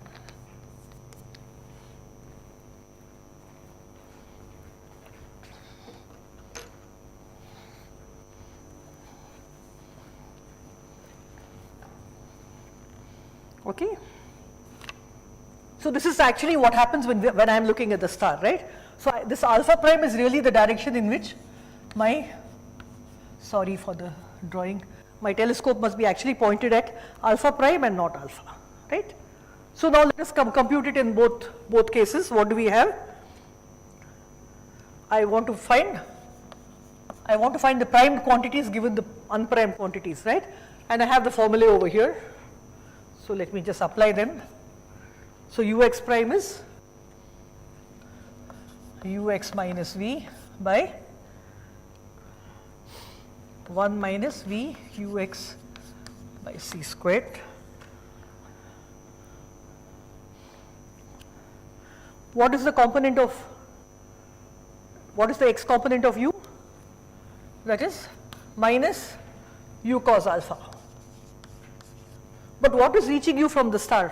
Okay. So this is actually what happens when I am looking at the star, right? So this alpha prime is really the direction in which my, sorry for the drawing, my telescope must be actually pointed at alpha prime and not alpha, right? So now let us compute it in both cases. What do we have? I want to find the primed quantities given the unprimed quantities, right? And I have the formulae over here. So let me just apply them. So ux prime is ux minus v by 1 minus v ux by c squared. What is the component of, what is the x component of u? That is minus u cos alpha. But what is reaching you from the star?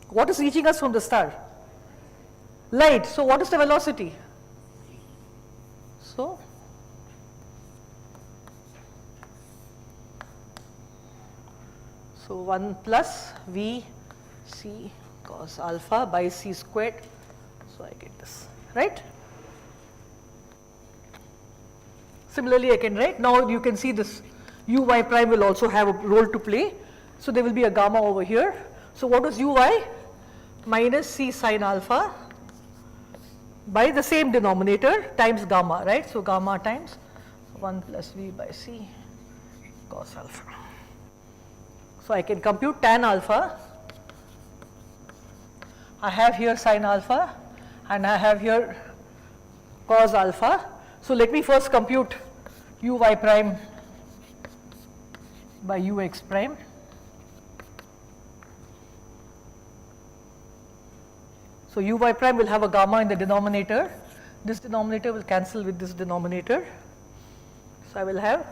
What is reaching us from the star? Light. So what is the velocity? So So 1 plus v c cos alpha by c squared. So I get this, right? Similarly, I can write, now you can see this uy prime will also have a role to play. So there will be a gamma over here. So what is uy? Minus c sin alpha by the same denominator times gamma, right? So gamma times 1 plus v by c cos alpha. So I can compute tan alpha. I have here sin alpha and I have here cos alpha. So let me first compute uy prime by ux prime. So uy prime will have a gamma in the denominator. This denominator will cancel with this denominator. So I will have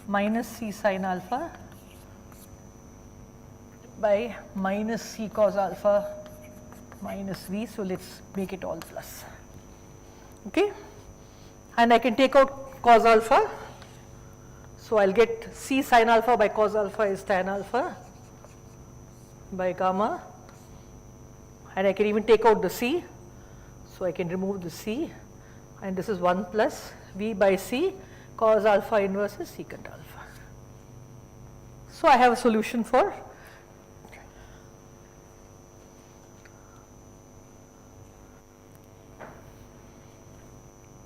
minus c sin alpha by minus c cos alpha minus v. So let's make it all plus. Okay, and I can take out cos alpha. So I'll get c sin alpha by cos alpha is tan alpha by gamma, and I can even take out the c. So I can remove the c, and this is 1 plus v by c cos alpha inverse is secant alpha. So I have a solution for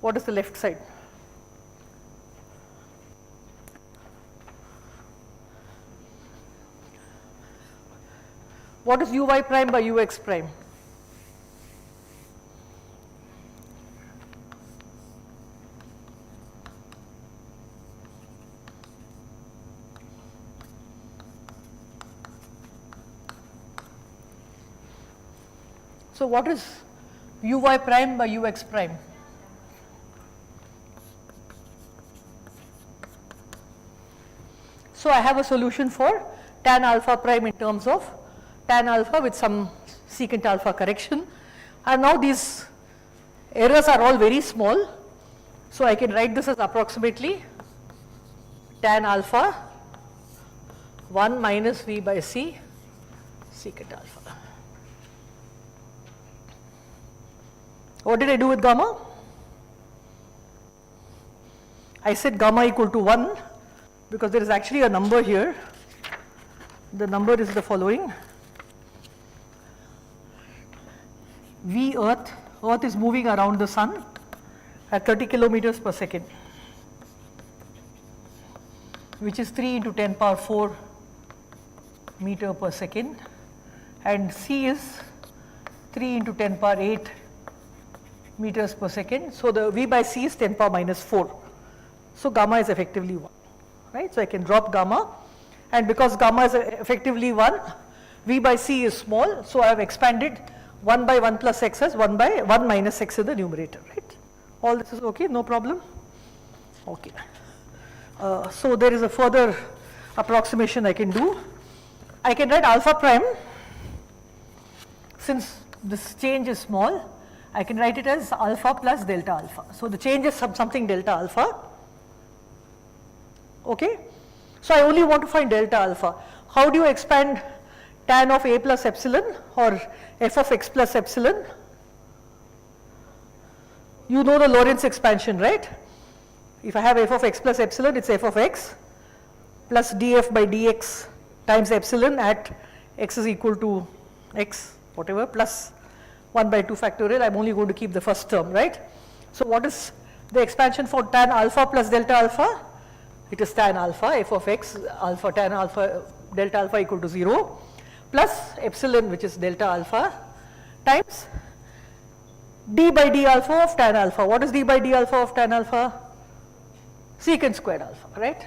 what is the left side? What is uy prime by ux prime? So what is uy prime by ux prime? So I have a solution for tan alpha prime in terms of tan alpha with some secant alpha correction, and now these errors are all very small, So I can write this as approximately tan alpha 1 minus V by C secant alpha. What did I do with gamma? I said gamma equal to 1 because there is actually a number here. The number is the following. V earth is moving around the sun at 30 kilometers per second, which is 3 into 10 power 4 meter per second, and C is 3 into 10 power 8 meters per second. So the V by C is 10 power minus 4. So gamma is effectively 1, right? So I can drop gamma, and because gamma is effectively 1, V by C is small, so I have expanded 1 by 1 plus x as 1 by 1 minus x in the numerator, right? All this is okay, no problem? Okay. So there is a further approximation I can do. I can write alpha prime, since this change is small, I can write it as alpha plus delta alpha. So the change is something delta alpha. Okay. So I only want to find delta alpha. How do you expand tan of a plus epsilon or f of x plus epsilon? You know the Lorentz expansion, right? If I have f of x plus epsilon, it's f of x plus df by dx times epsilon at x is equal to x whatever plus 1 by 2 factorial. I'm only going to keep the first term, right? So what is the expansion for tan alpha plus delta alpha? It is tan alpha f of x alpha tan alpha delta alpha equal to 0 plus epsilon, which is delta alpha, times d by d alpha of tan alpha. What is d by d alpha of tan alpha? Secant squared alpha, right?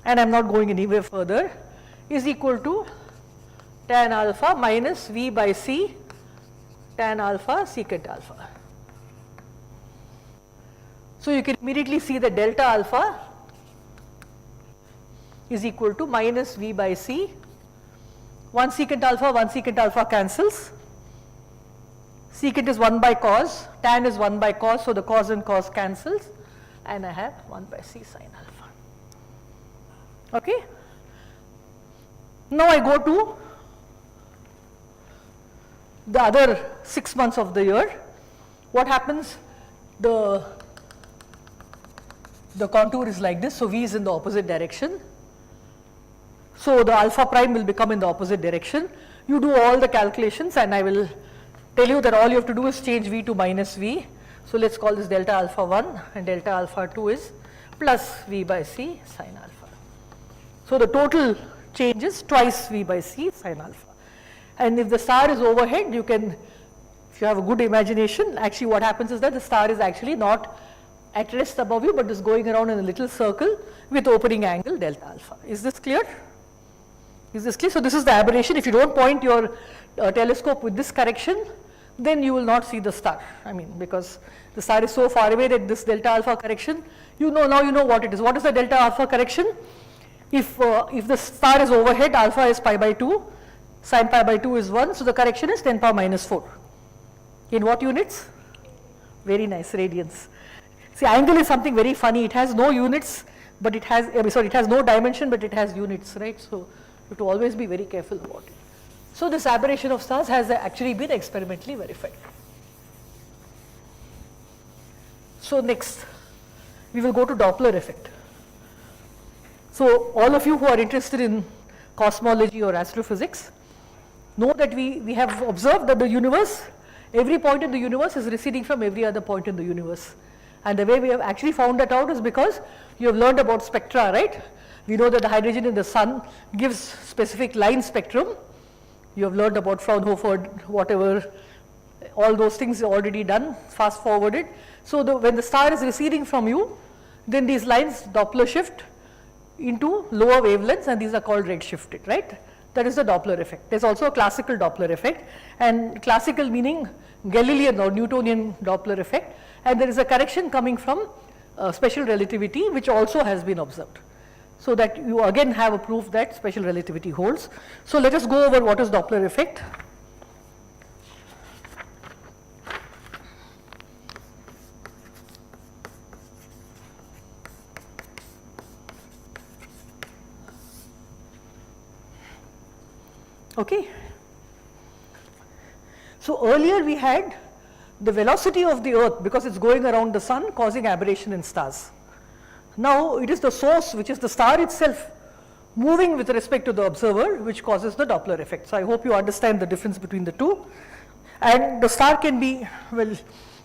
And I'm not going anywhere further, is equal to tan alpha minus V by C tan alpha secant alpha. So you can immediately see that delta alpha is equal to minus V by C. 1 secant alpha cancels. Secant is 1 by cos, tan is 1 by cos, so the cos and cos cancels, and I have 1 by C sin alpha. Okay. Now I go to the other 6 months of the year. What happens? The contour is like this, so V is in the opposite direction. So the alpha prime will become in the opposite direction. You do all the calculations and I will tell you that all you have to do is change V to minus V. So let's call this delta alpha 1 and delta alpha 2 is plus V by C sin alpha. So the total change is twice V by C sin alpha. And if the star is overhead, you can, if you have a good imagination, actually what happens is that the star is actually not at rest above you, but is going around in a little circle with opening angle delta alpha. Is this clear? Is this clear? So this is the aberration. If you don't point your telescope with this correction, then you will not see the star. I mean, because the star is so far away that this delta alpha correction, you know, now you know what it is. What is the delta alpha correction? If the star is overhead, alpha is pi by 2, sin pi by 2 is 1, so the correction is 10 power minus 4. In what units? Very nice, radians. See, angle is something very funny. It has no units, but it has, it has no dimension, but it has units, right? So you have to always be very careful about it. So this aberration of stars has actually been experimentally verified. So next, we will go to Doppler effect. So all of you who are interested in cosmology or astrophysics know that we have observed that the universe, every point in the universe is receding from every other point in the universe. And the way we have actually found that out is because you have learned about spectra, right? We know that the hydrogen in the sun gives specific line spectrum. You have learned about Fraunhofer, whatever, all those things are already done, fast forwarded. So when the star is receding from you, then these lines Doppler shift into lower wavelengths, and these are called redshifted, right? That is the Doppler effect. There's also a classical Doppler effect, and classical meaning Galilean or Newtonian Doppler effect, and there is a correction coming from special relativity, which also has been observed. So that you again have a proof that special relativity holds. So let us go over what is Doppler effect. Okay. So earlier we had the velocity of the earth because it's going around the sun causing aberration in stars. Now it is the source, which is the star itself, moving with respect to the observer, which causes the Doppler effect. So I hope you understand the difference between the two. And the star can be, well,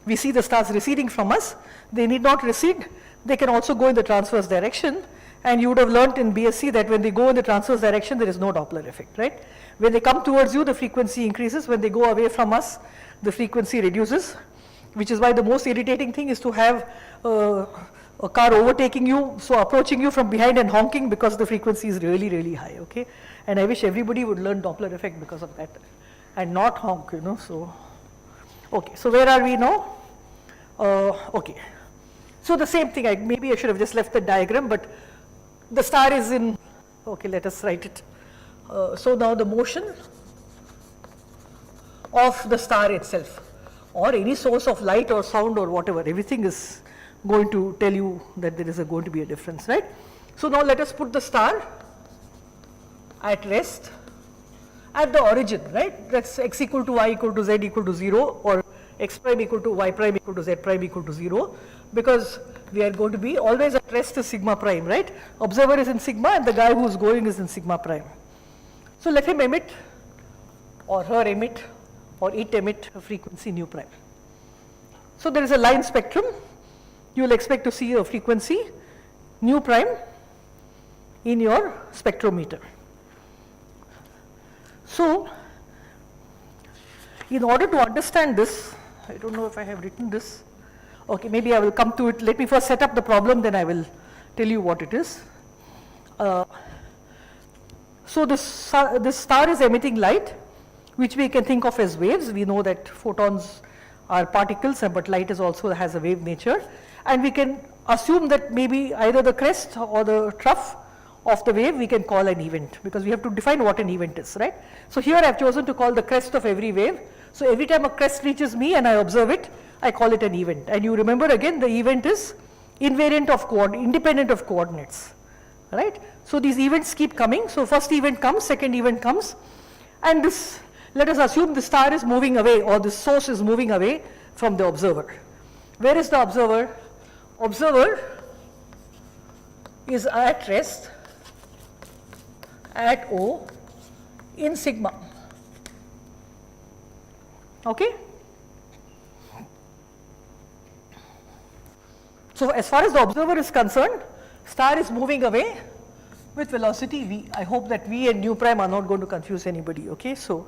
we see the stars receding from us. They need not recede. They can also go in the transverse direction. And you would have learnt in BSc that when they go in the transverse direction, there is no Doppler effect, right? When they come towards you, the frequency increases. When they go away from us, the frequency reduces, which is why the most irritating thing is to have a car overtaking you, so approaching you from behind and honking because the frequency is really, really high, okay? And I wish everybody would learn Doppler effect because of that and not honk, you know, so. Okay, so where are we now? Okay, so the same thing, maybe I should have just left the diagram, but the star is in, okay, let us write it. So now the motion of the star itself or any source of light or sound or whatever, everything is going to tell you that there is going to be a difference, right? So now let us put the star at rest at the origin, right? That's x equal to y equal to z equal to 0 or x prime equal to y prime equal to z prime equal to 0, because we are going to be always at rest is sigma prime, right? Observer is in sigma and the guy who is going is in sigma prime. So let him emit or her emit or it emit a frequency nu prime. So there is a line spectrum. You will expect to see a frequency nu prime in your spectrometer. So in order to understand this, I don't know if I have written this. Okay, maybe I will come to it. Let me first set up the problem, then I will tell you what it is. So this star is emitting light, which we can think of as waves. We know that photons are particles, but light is also has a wave nature. And we can assume that maybe either the crest or the trough of the wave we can call an event, because we have to define what an event is, right? So here I have chosen to call the crest of every wave. So every time a crest reaches me and I observe it, I call it an event. And you remember again, the event is invariant of independent of coordinates, right? So these events keep coming. So first event comes, second event comes, and this, let us assume the star is moving away or the source is moving away from the observer. Where is the observer? Observer is at rest at O in sigma. Okay? So as far as the observer is concerned, star is moving away with velocity v. I hope that v and nu prime are not going to confuse anybody, okay? So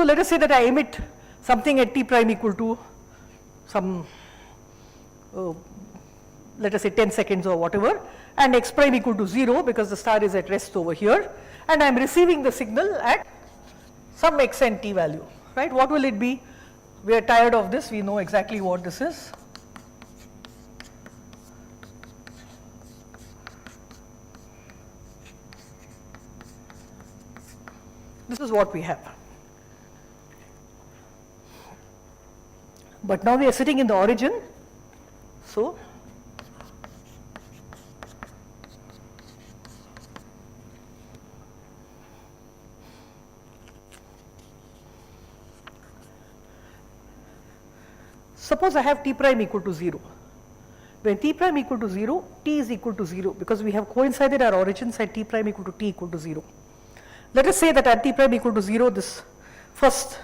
let us say that I emit something at t prime equal to some, let us say 10 seconds or whatever, and x prime equal to 0 because the star is at rest over here, and I am receiving the signal at some x and t value, right? What will it be? We are tired of this, we know exactly what this is. This is what we have. But now we are sitting in the origin, so suppose I have t prime equal to 0. When t prime equal to 0, t is equal to 0 because we have coincided our origins at t prime equal to t equal to 0. Let us say that at t prime equal to 0, this first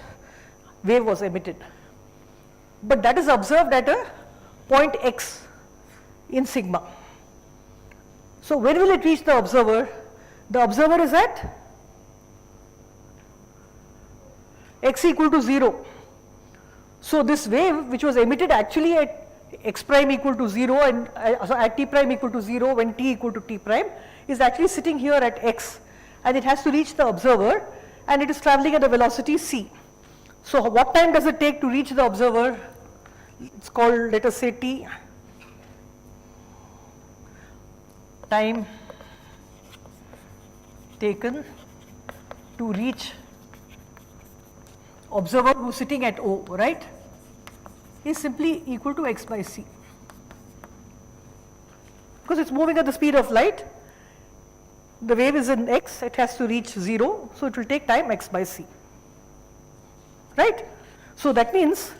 wave was emitted. But that is observed at a point x in sigma. So when will it reach the observer? The observer is at x equal to 0. So this wave which was emitted actually at x prime equal to 0 and so at t prime equal to 0 when t equal to t prime is actually sitting here at x, and it has to reach the observer and it is travelling at a velocity c. So what time does it take to reach the observer? It's called, let us say, t, time taken to reach observer who is sitting at O, right, is simply equal to x by c. because it's moving at the speed of light. The wave is in x, it has to reach 0, so it will take time x by c. Right? So that means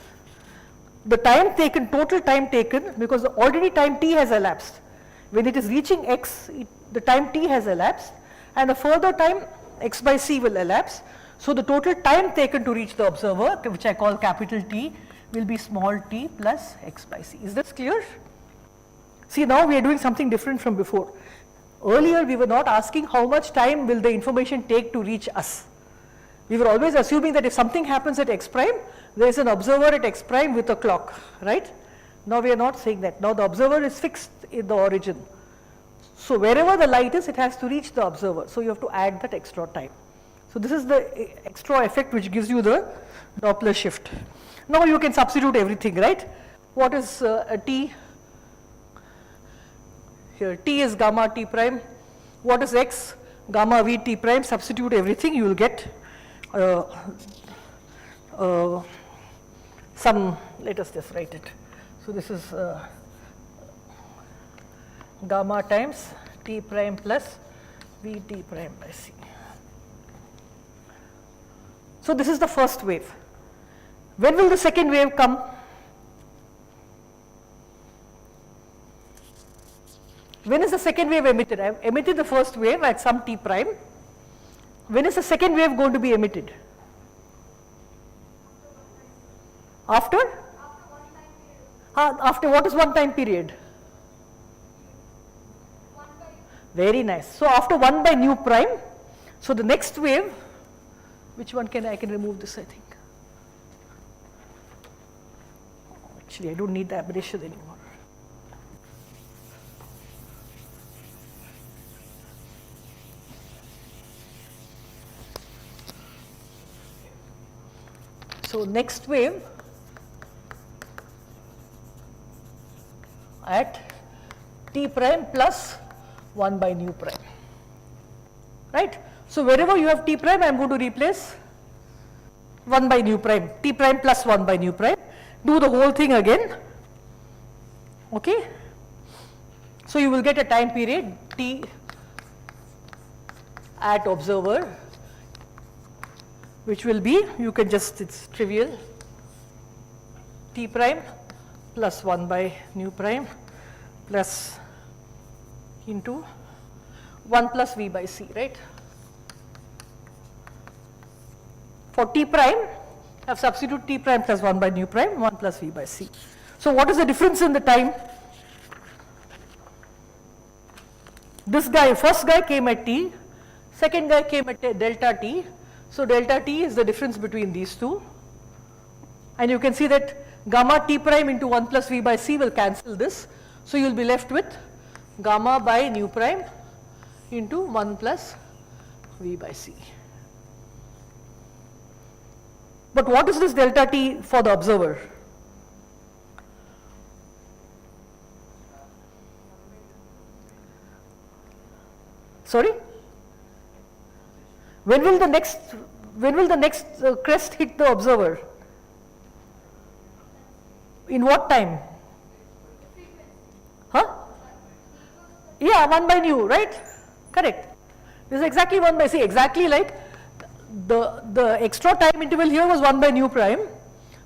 the time taken, total time taken, because already time t has elapsed. When it is reaching x, the time t has elapsed, and a further time x by c will elapse. So the total time taken to reach the observer, which I call capital T, will be small t plus x by c. Is this clear? See, now we are doing something different from before. Earlier we were not asking how much time will the information take to reach us. We were always assuming that if something happens at x prime, there is an observer at x prime with a clock, right? Now we are not saying that. Now the observer is fixed in the origin. So wherever the light is, it has to reach the observer. So you have to add that extra time. So this is the extra effect which gives you the Doppler shift. Now you can substitute everything, right? What is a t? Here t is gamma t prime. What is x? Gamma v t prime. Substitute everything, you will get some, let us just write it. So this is gamma times t prime plus v t prime by c. So this is the first wave. When will the second wave come? When is the second wave emitted? I have emitted the first wave at some t prime. When is the second wave going to be emitted? After? After what is one time period? Very nice. So after 1 by nu prime, so the next wave, which one I can remove this, I think. Actually, I don't need the aberration anymore. So next wave at t prime plus 1 by nu prime, right? So wherever you have t prime, I am going to replace 1 by nu prime, t prime plus 1 by nu prime, do the whole thing again, okay? So you will get a time period t at observer, which will be, you can just, it's trivial, t prime plus 1 by nu prime plus into 1 plus v by c, right? For t prime, I have substituted t prime plus 1 by nu prime, 1 plus v by c. So what is the difference in the time? This guy, first guy came at t, second guy came at delta t. So delta t is the difference between these two. And you can see that gamma t prime into 1 plus v by c will cancel this. So you will be left with gamma by nu prime into 1 plus v by c. But what is this delta t for the observer? Sorry? When will the next crest hit the observer? In what time? Huh? Yeah, 1 by nu, right? Correct. This is exactly 1 by, see, exactly like the extra time interval here was 1 by nu prime.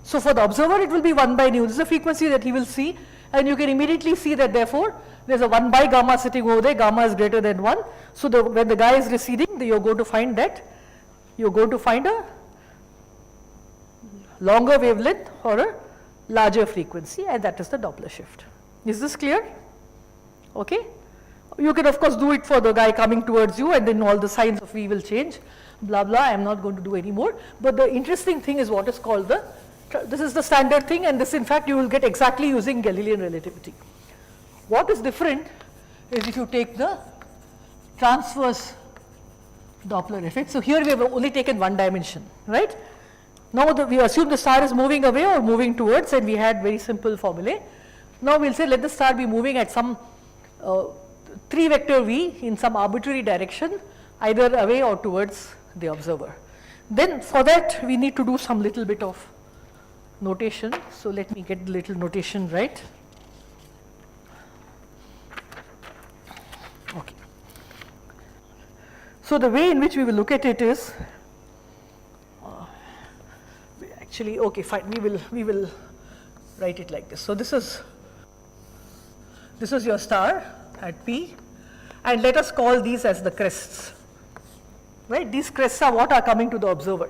So for the observer it will be 1 by nu. This is the frequency that he will see, and you can immediately see that therefore there is a 1 by gamma sitting over there, gamma is greater than 1. So when the guy is receding, you are going to find that, you are going to find a longer wavelength or a larger frequency, and that is the Doppler shift. Is this clear? Okay. You can of course do it for the guy coming towards you, and then all the signs of V will change, blah blah. I am not going to do any more. But the interesting thing is what is called this is the standard thing, and this in fact you will get exactly using Galilean relativity. What is different is if you take the transverse Doppler effect. So here we have only taken one dimension, right? Now we assume the star is moving away or moving towards, and we had very simple formulae. Now we'll say let the star be moving at some 3 vector v in some arbitrary direction, either away or towards the observer. Then for that we need to do some little bit of notation. So let me get the little notation right. So the way in which we will look at it is, actually, okay, fine, we will write it like this. So this is your star at P, and let us call these as the crests, right? These crests are what are coming to the observer.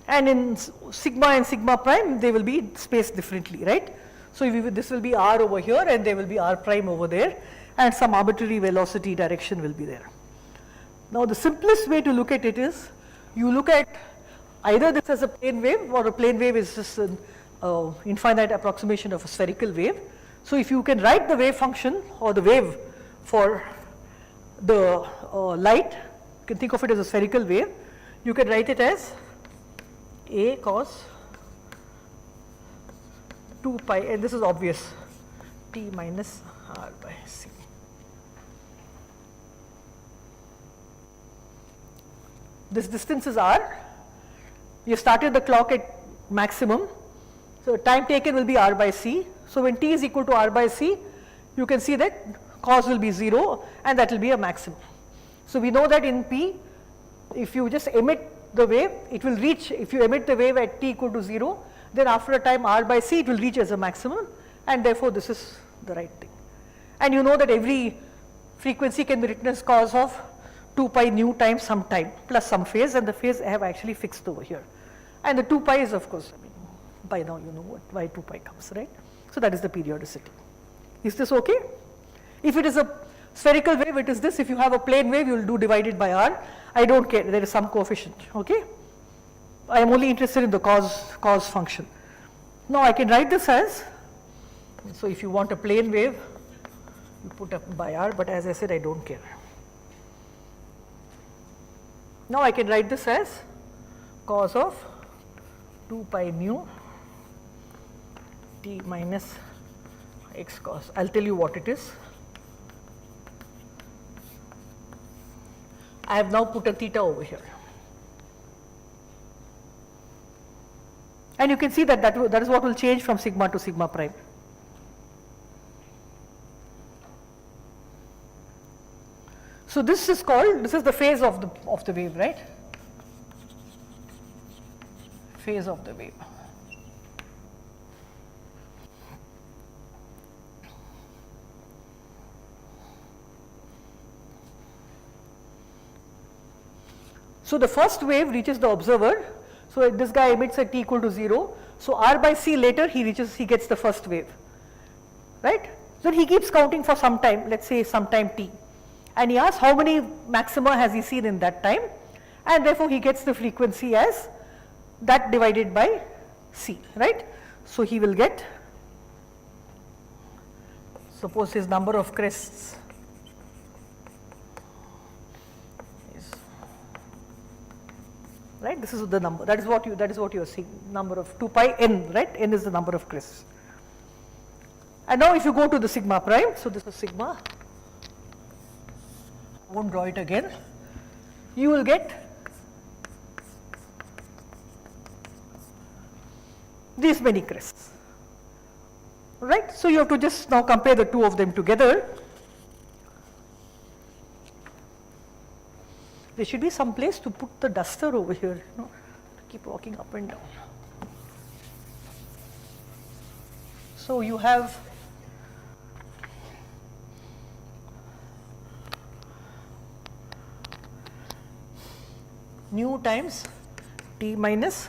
And in sigma and sigma prime, they will be spaced differently, right? So this will be r over here, and there will be r prime over there, and some arbitrary velocity direction will be there. Now the simplest way to look at it is, you look at either this as a plane wave, or a plane wave is just an infinite approximation of a spherical wave. So if you can write the wave function or the wave for the light, you can think of it as a spherical wave. You can write it as A cos 2 pi, and this is obvious, T minus R by C. This distance is R. You started the clock at maximum, so time taken will be R by C. So when T is equal to R by C, you can see that cos will be 0, and that will be a maximum. So we know that in P, if you just emit the wave, it will reach, if you emit the wave at T equal to 0, then after a time R by C, it will reach as a maximum, and therefore this is the right thing. And you know that every frequency can be written as cos of 2 pi nu times some time plus some phase, and the phase I have actually fixed over here. And the 2 pi is, of course, I mean, by now you know why 2 pi comes, right? So that is the periodicity. Is this okay? If it is a spherical wave, it is this. If you have a plane wave, you will do divided by r. I don't care, there is some coefficient, okay? I am only interested in the cos function. Now I can write this as, so if you want a plane wave, you put up by r, but as I said, I don't care. Now I can write this as cos of 2 pi mu T minus x cos. I'll tell you what it is. I have now put a theta over here. And you can see that that is what will change from sigma to sigma prime. So this is the phase of the wave, right? Phase of the wave. So the first wave reaches the observer. So this guy emits at T equal to 0. So R by C later he gets the first wave, right? So he keeps counting for some time, let's say some time T. And he asks how many maxima has he seen in that time, and therefore he gets the frequency as that divided by C, right? So he will get, suppose his number of crests is, right? This is the number, that is what you are seeing, number of 2 pi n, right? N is the number of crests. And now if you go to the sigma prime, so this is sigma, I won't draw it again, you will get these many crests, right? So you have to just now compare the two of them together. There should be some place to put the duster over here, you know, to keep walking up and down. So you have nu times T minus,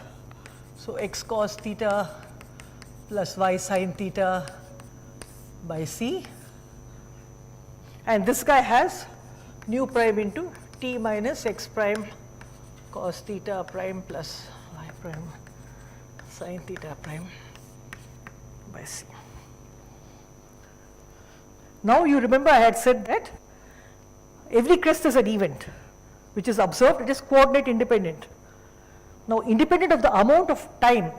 so x cos theta plus y sin theta by C, and this guy has nu prime into T minus x prime cos theta prime plus y prime sin theta prime by C. Now you remember I had said that every crest is an event which is observed, it is coordinate independent. Now independent of the amount of time,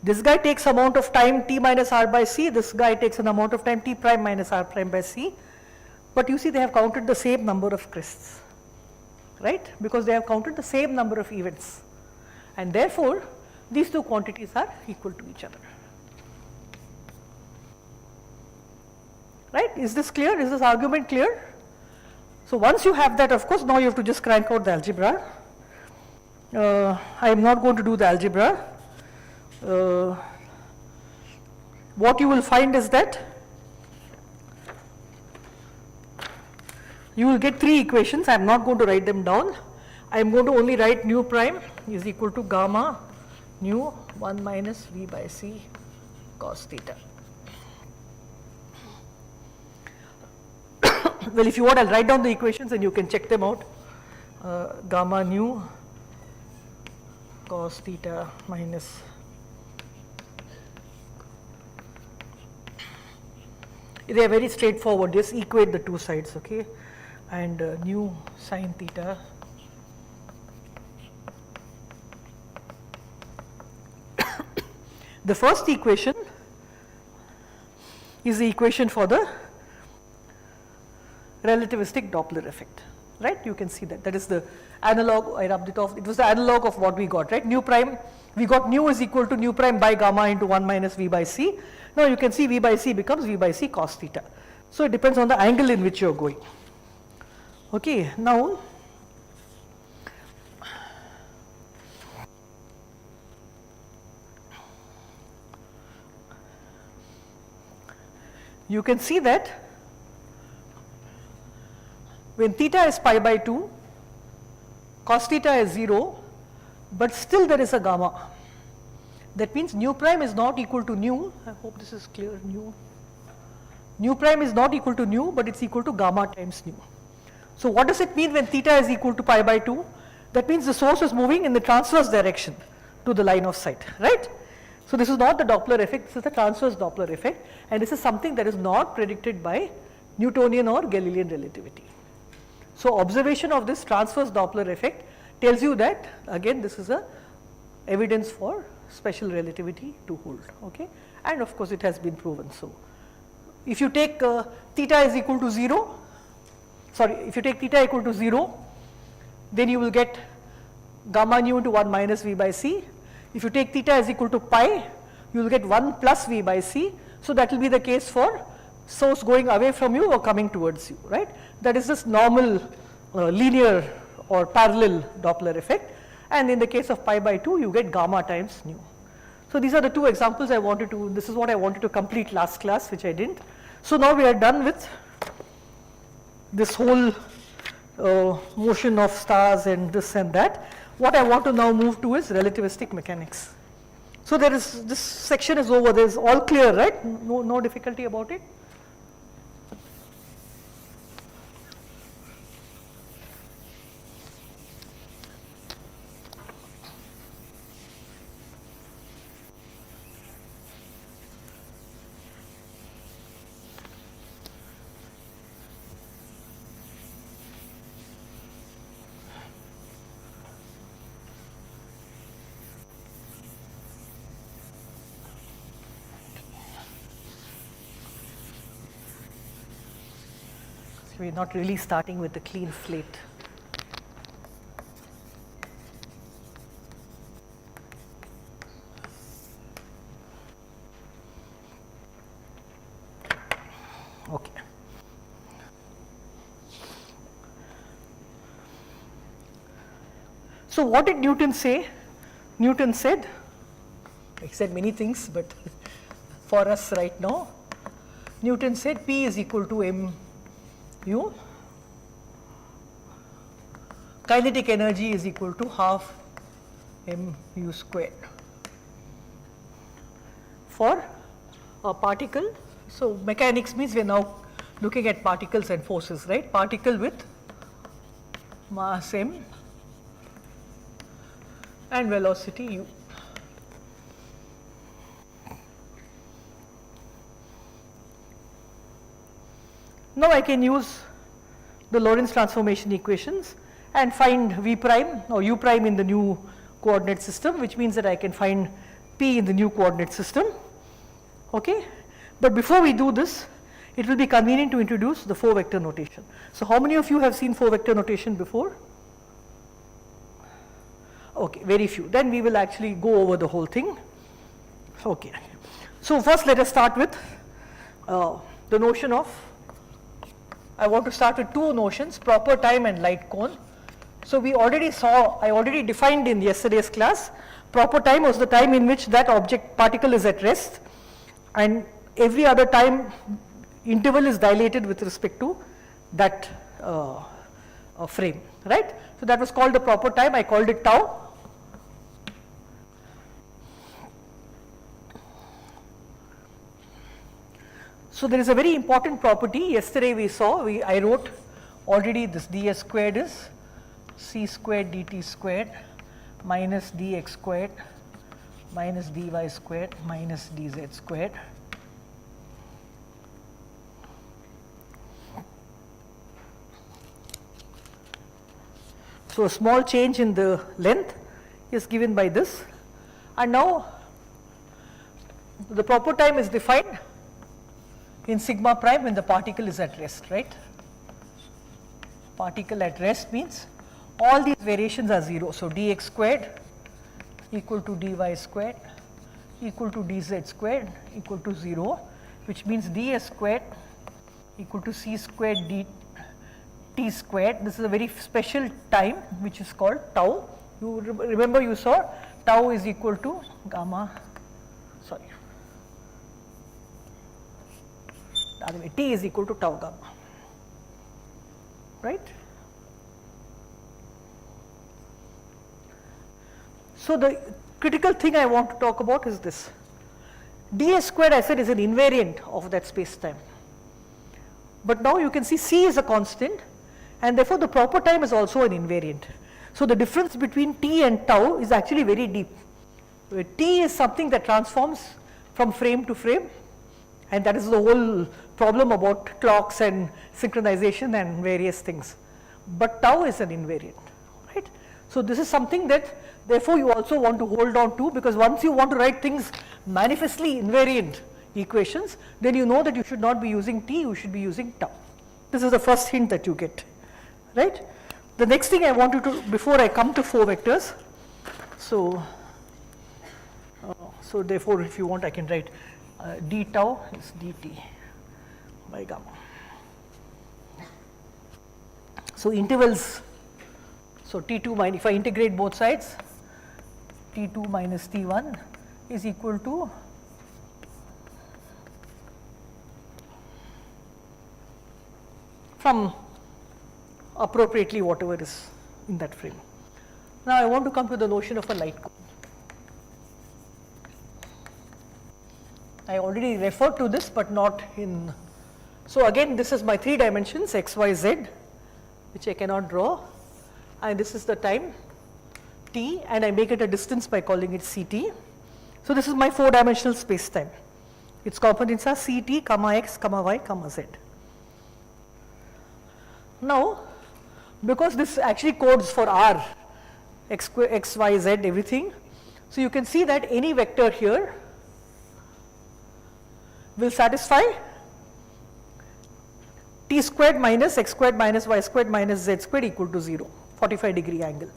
this guy takes amount of time T minus R by C, this guy takes an amount of time T prime minus R prime by C, but you see they have counted the same number of crests, right? Because they have counted the same number of events, and therefore these two quantities are equal to each other. Right? Is this clear? Is this argument clear? So once you have that, of course, now you have to just crank out the algebra. I am not going to do the algebra. What you will find is that you will get three equations. I am not going to write them down. I am going to only write nu prime is equal to gamma nu 1 minus v by c cos theta. Well, if you want, I'll write down the equations and you can check them out. Gamma nu cos theta minus they are very straightforward, just equate the two sides, okay, and nu sin theta the first equation is the equation for the relativistic Doppler effect, right? You can see that. That is the analog, I rubbed it off, it was the analog of what we got, right? Nu prime, we got nu is equal to nu prime by gamma into 1 minus v by c. Now you can see v by c becomes v by c cos theta. So it depends on the angle in which you are going. Okay, now you can see that when theta is pi by 2, cos theta is 0, but still there is a gamma. That means nu prime is not equal to nu, I hope this is clear, nu prime is not equal to nu, but it's equal to gamma times nu. So what does it mean when theta is equal to pi by 2? That means the source is moving in the transverse direction to the line of sight, right? So this is not the Doppler effect, this is the transverse Doppler effect, and this is something that is not predicted by Newtonian or Galilean relativity. So observation of this transverse Doppler effect tells you that, again, this is a evidence for special relativity to hold, okay, and of course it has been proven. So if you take theta is equal to 0, if you take theta equal to 0, then you will get gamma nu into 1 minus v by c. If you take theta is equal to pi, you will get 1 plus v by c. So that will be the case for source going away from you or coming towards you, right? That is this normal linear or parallel Doppler effect, and in the case of pi by 2 you get gamma times nu. So these are the two examples I wanted to, this is what I wanted to complete last class, which I didn't. So now we are done with this whole motion of stars and this and that. What I want to now move to is relativistic mechanics. So there is, this section is over, there is all clear, right? No difficulty about it? We're not really starting with a clean slate. Okay. So what did Newton say? Newton said, he said many things, but for us right now, Newton said P is equal to m u, kinetic energy is equal to half mu squared for a particle. So mechanics means we are now looking at particles and forces, right? Particle with mass m and velocity u. Now I can use the Lorentz transformation equations and find v prime or u prime in the new coordinate system, which means that I can find p in the new coordinate system, okay. But before we do this, it will be convenient to introduce the 4 vector notation. So how many of you have seen 4 vector notation before? Okay, very few. Then we will actually go over the whole thing. Okay. So first let us start with the notion of I want to start with two notions, proper time and light cone. So we already saw, I already defined in yesterday's class, proper time was the time in which that object particle is at rest, and every other time interval is dilated with respect to that frame, right? So that was called the proper time, I called it tau. So there is a very important property, yesterday we saw, I wrote already this ds squared is c squared dt squared minus dx squared minus dy squared minus dz squared. So a small change in the length is given by this, and now the proper time is defined in sigma prime when the particle is at rest, right? Particle at rest means all these variations are 0. So dx squared equal to dy squared equal to dz squared equal to 0, which means ds squared equal to c squared dt squared. This is a very special time which is called tau. You remember you saw tau is equal to gamma, sorry, the other way, t is equal to tau gamma, right? So the critical thing I want to talk about is this. ds squared, I said, is an invariant of that space time. But now you can see c is a constant, and therefore the proper time is also an invariant. So the difference between t and tau is actually very deep. T is something that transforms from frame to frame, and that is the whole problem about clocks and synchronization and various things. But tau is an invariant, right? So this is something that therefore you also want to hold on to, because once you want to write things manifestly invariant equations, then you know that you should not be using t, you should be using tau. This is the first hint that you get, right? The next thing I want you to, before I come to 4 vectors, so therefore if you want I can write d tau is dt by gamma. So intervals, so t2 minus, if I integrate both sides, t2 minus t1 is equal to from appropriately whatever is in that frame. Now I want to come to the notion of a light cone. I already referred to this, but not in, so again this is my 3 dimensions x, y, z, which I cannot draw, and this is the time t, and I make it a distance by calling it ct. So this is my 4-dimensional space time. Its components are ct, comma x, comma y, comma z. Now because this actually codes for r, x, y, z, everything, so you can see that any vector here will satisfy t squared minus x squared minus y squared minus z squared equal to 0, 45-degree angle.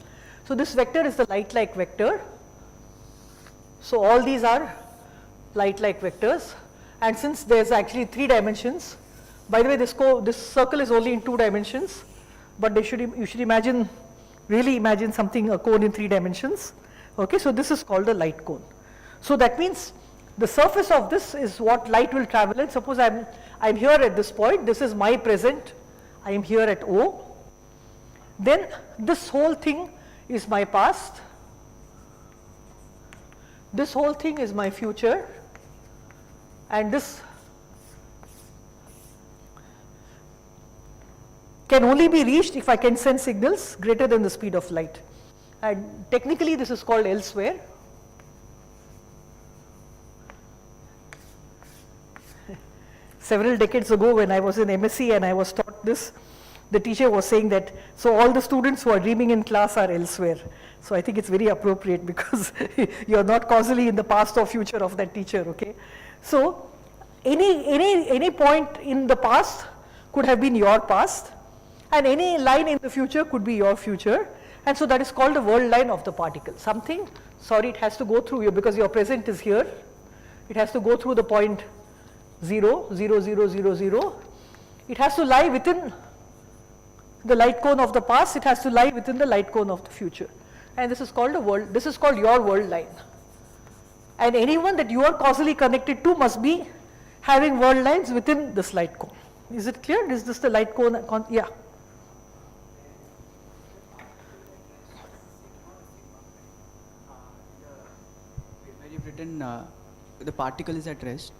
So this vector is the light-like vector. So all these are light-like vectors, and since there is actually 3 dimensions, by the way this circle is only in 2 dimensions, but you should imagine, really imagine something, a cone in 3 dimensions. Okay, so this is called a light cone. So that means the surface of this is what light will travel in. Suppose I'm here at this point, this is my present, I am here at O, then this whole thing is my past, this whole thing is my future, and this can only be reached if I can send signals greater than the speed of light, and technically this is called elsewhere. Several decades ago when I was in MSc and I was taught this, the teacher was saying that, so all the students who are dreaming in class are elsewhere. So I think it's very appropriate because you're not causally in the past or future of that teacher, okay. So any point in the past could have been your past, and any line in the future could be your future, and so that is called the world line of the particle. Something, sorry, it has to go through you because your present is here, it has to go through the point 0, 0, 0, 0, 0. it has to lie within the light cone of the past, it has to lie within the light cone of the future. And this is called a world, this is called your world line. And anyone that you are causally connected to must be having world lines within this light cone. Is it clear? Is this the light cone? Yeah. Where you've written the particle is at rest.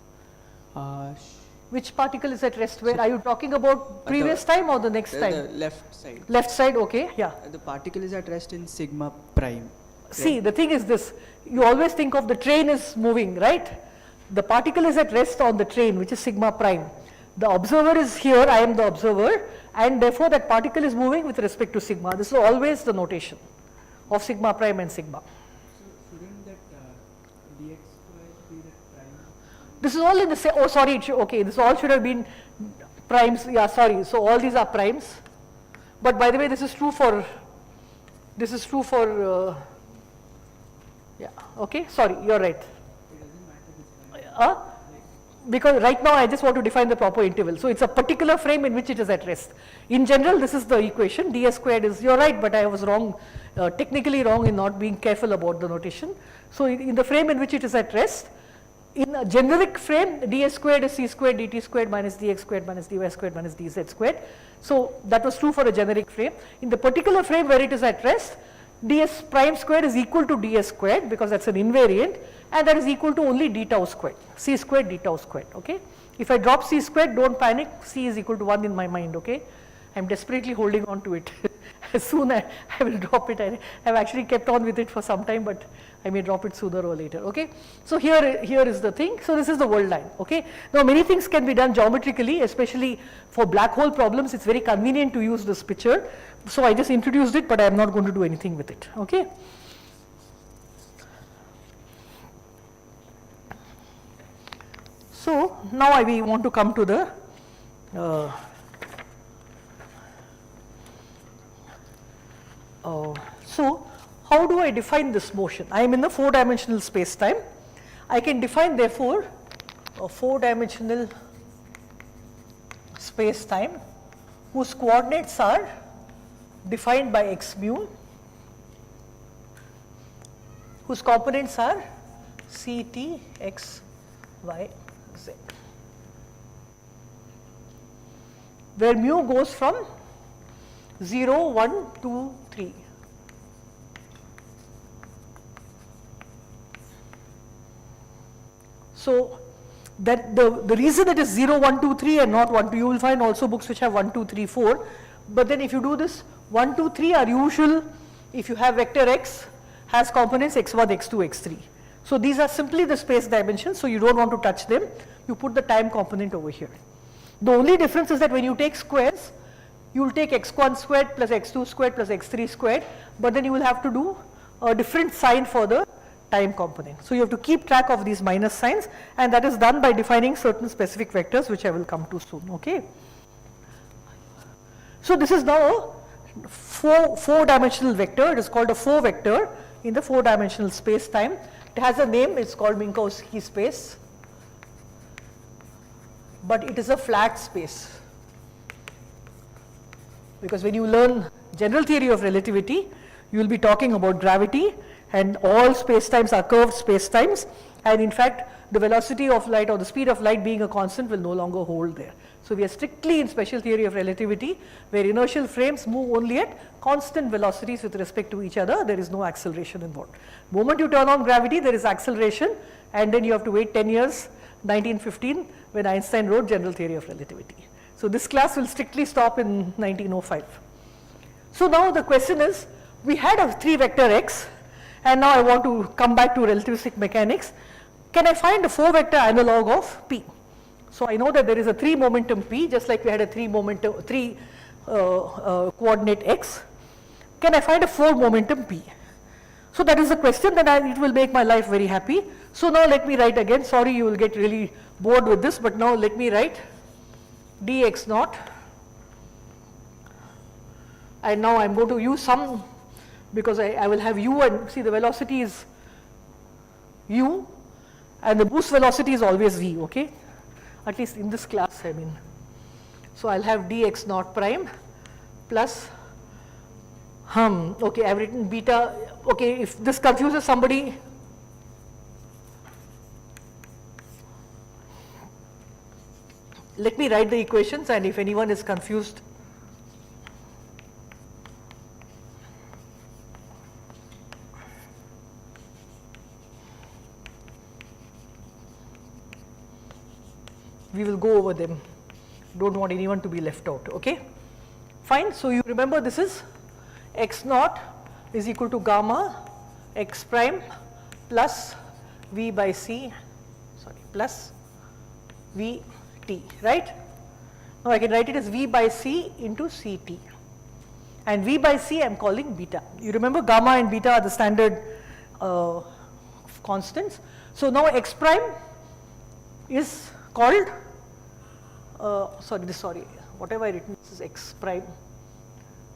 Which particle is at rest? Where are you talking about? Previous time or the next time? The left side. Left side, okay, yeah. The particle is at rest in sigma prime. See, the thing is this, you always think of the train is moving, right? The particle is at rest on the train, which is sigma prime. The observer is here, I am the observer, and therefore that particle is moving with respect to sigma. This is always the notation of sigma prime and sigma. So shouldn't that dx square be the prime? This is all in the same, oh sorry, okay, this all should have been primes, yeah, sorry. So all these are primes. But by the way, this is true for, yeah, okay, sorry, you're right. Because right now I just want to define the proper interval. So it's a particular frame in which it is at rest. In general, this is the equation, ds squared is, you're right, but I was wrong, technically wrong in not being careful about the notation. So in the frame in which it is at rest, in a generic frame, ds squared is c squared dt squared minus dx squared minus dy squared minus dz squared. So that was true for a generic frame. In the particular frame where it is at rest, ds prime squared is equal to ds squared because that's an invariant, and that is equal to only d tau squared, c squared d tau squared, okay. If I drop c squared, don't panic, c is equal to 1 in my mind, okay. I'm desperately holding on to it. As soon I will drop it. I've actually kept on with it for some time, but I may drop it sooner or later, okay. So here is the thing. So this is the world line, okay. Now many things can be done geometrically, especially for black hole problems. It's very convenient to use this picture. So I just introduced it, but I am not going to do anything with it, okay. So now we want to come to the so how do I define this motion? I am in the 4-dimensional space time. I can define therefore a 4-dimensional space time whose coordinates are defined by x mu, whose components are c, t, x, y, z, where mu goes from 0, 1, 2, 3. So that the reason it is 0, 1, 2, 3 and not 1, 2, you will find also books which have 1, 2, 3, 4. But then if you do this, 1, 2, 3 are usual if you have vector x has components x1, x2, x3. So these are simply the space dimensions, so you don't want to touch them. You put the time component over here. The only difference is that when you take squares, you will take x1 squared plus x2 squared plus x3 squared, but then you will have to do a different sign for the time component. So you have to keep track of these minus signs, and that is done by defining certain specific vectors, which I will come to soon, okay. So this is now a four-dimensional vector. It is called a 4 vector in the 4-dimensional space time. It has a name, it's called Minkowski space, but it is a flat space. Because when you learn general theory of relativity, you will be talking about gravity, and all spacetimes are curved spacetimes, and in fact the velocity of light or the speed of light being a constant will no longer hold there. So we are strictly in special theory of relativity, where inertial frames move only at constant velocities with respect to each other. There is no acceleration involved. The moment you turn on gravity, there is acceleration, and then you have to wait 10 years, 1915, when Einstein wrote general theory of relativity. So this class will strictly stop in 1905. So now the question is, we had a 3 vector x, and now I want to come back to relativistic mechanics. Can I find a 4 vector analog of p? So I know that there is a 3 momentum p, just like we had a 3 coordinate x. Can I find a 4 momentum p? So that is the question that it will make my life very happy. So now let me write again. Sorry, you will get really bored with this, but now let me write dx naught, and now I am going to use some, because I will have u, and see the velocity is u and the boost velocity is always v, okay, at least in this class, I mean. So I'll have dx naught prime plus, okay, I've written beta, okay, if this confuses somebody, let me write the equations, and if anyone is confused, we will go over them. Don't want anyone to be left out, okay? Fine, so you remember this is x naught is equal to gamma x prime plus v by c, plus v t, right? Now I can write it as v by c into ct, and v by c I am calling beta. You remember gamma and beta are the standard constants. So now x prime is called, whatever I written, this is x prime,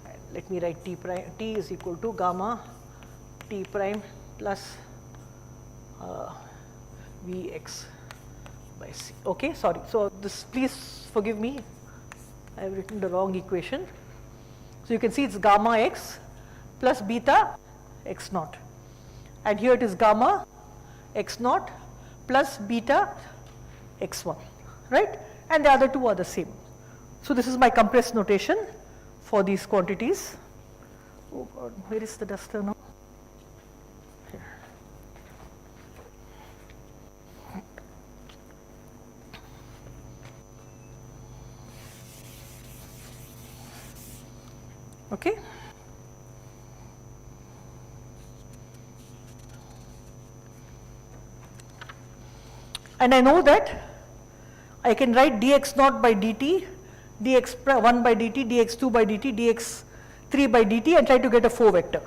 and let me write t prime, t is equal to gamma t prime plus vx by c. Okay, sorry, so this, please forgive me, I have written the wrong equation. So you can see it's gamma x plus beta x naught, and here it is gamma x naught plus beta x1, right? And the other two are the same. So this is my compressed notation for these quantities. Oh God, where is the duster now? Here. Okay. And I know that I can write dx naught by dt, dx1 by dt, dx2 by dt, dx3 by dt, and try to get a 4 vector.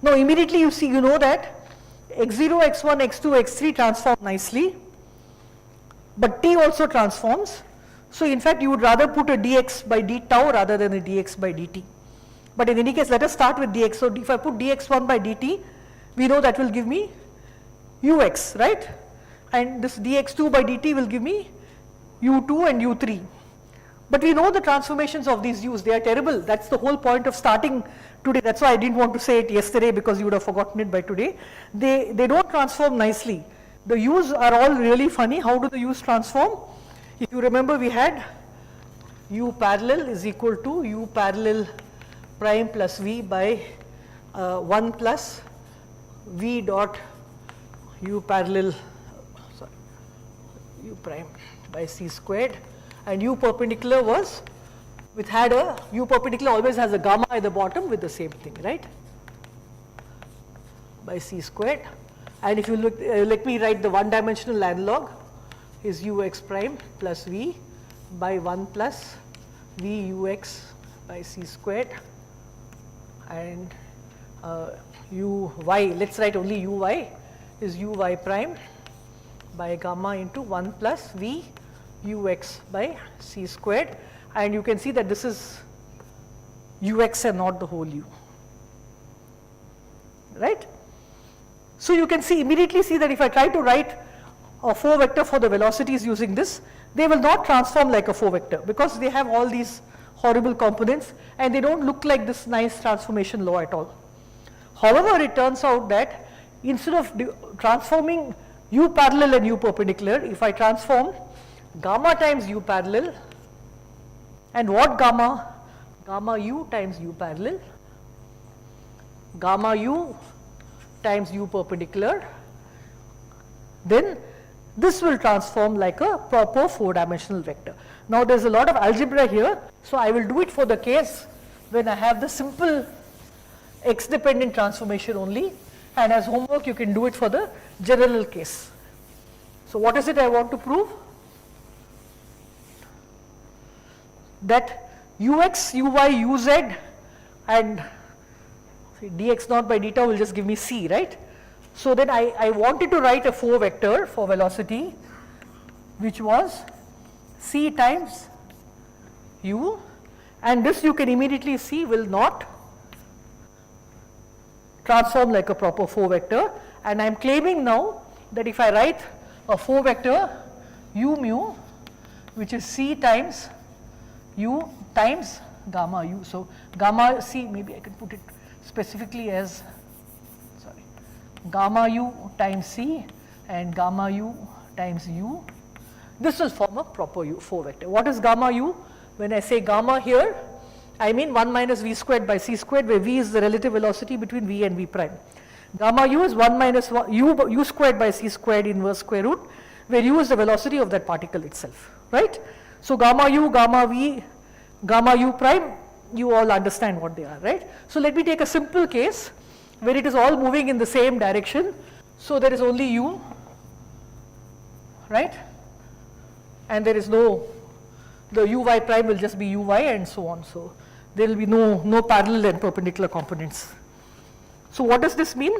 Now immediately you see, you know that x0, x1, x2, x3 transform nicely, but t also transforms. So in fact you would rather put a dx by d tau rather than a dx by dt. But in any case, let us start with dx. So if I put dx1 by dt, we know that will give me ux, right? And this dx2 by dt will give me u2 and u3. But we know the transformations of these u's, they are terrible. That's the whole point of starting today. That's why I didn't want to say it yesterday, because you would have forgotten it by today. They don't transform nicely. The u's are all really funny. How do the u's transform? If you remember, we had u parallel is equal to u parallel prime plus v by 1 plus v dot u parallel, u prime by c squared, and u perpendicular was, u perpendicular always has a gamma at the bottom with the same thing, right, by c squared. And if you look, let me write the one dimensional analog is ux prime plus v by 1 plus v ux by c squared, and uy, let's write only uy is uy prime by gamma into 1 plus v ux by c squared, and you can see that this is ux and not the whole u, right? So you can see, immediately see that if I try to write a 4 vector for the velocities using this, they will not transform like a 4 vector, because they have all these horrible components and they don't look like this nice transformation law at all. However, it turns out that instead of transforming u parallel and u perpendicular, if I transform gamma times u parallel, and what gamma? Gamma u times u parallel, gamma u times u perpendicular, then this will transform like a proper 4-dimensional vector. Now there is a lot of algebra here, so I will do it for the case when I have the simple x-dependent transformation only, and as homework you can do it for the general case. So what is it I want to prove? That ux, uy, uz and dx naught by deta will just give me c, right? So then I wanted to write a 4 vector for velocity, which was c times u, and this you can immediately see will not transform like a proper 4 vector, and I am claiming now that if I write a 4 vector u mu, which is c times u times gamma u. So, gamma c, maybe I can put it specifically as, sorry, gamma u times c and gamma u times u. This will form a proper 4 vector. What is gamma u? When I say gamma here, I mean 1 minus v squared by c squared, where v is the relative velocity between v and v prime. Gamma u is 1 minus u squared by c squared inverse square root, where u is the velocity of that particle itself, right? So, gamma u, gamma v, gamma u prime, you all understand what they are, right? So, let me take a simple case where it is all moving in the same direction. So, there is only u, right? And there is no, the uy prime will just be uy and so on. So, there will be no parallel and perpendicular components. So, what does this mean?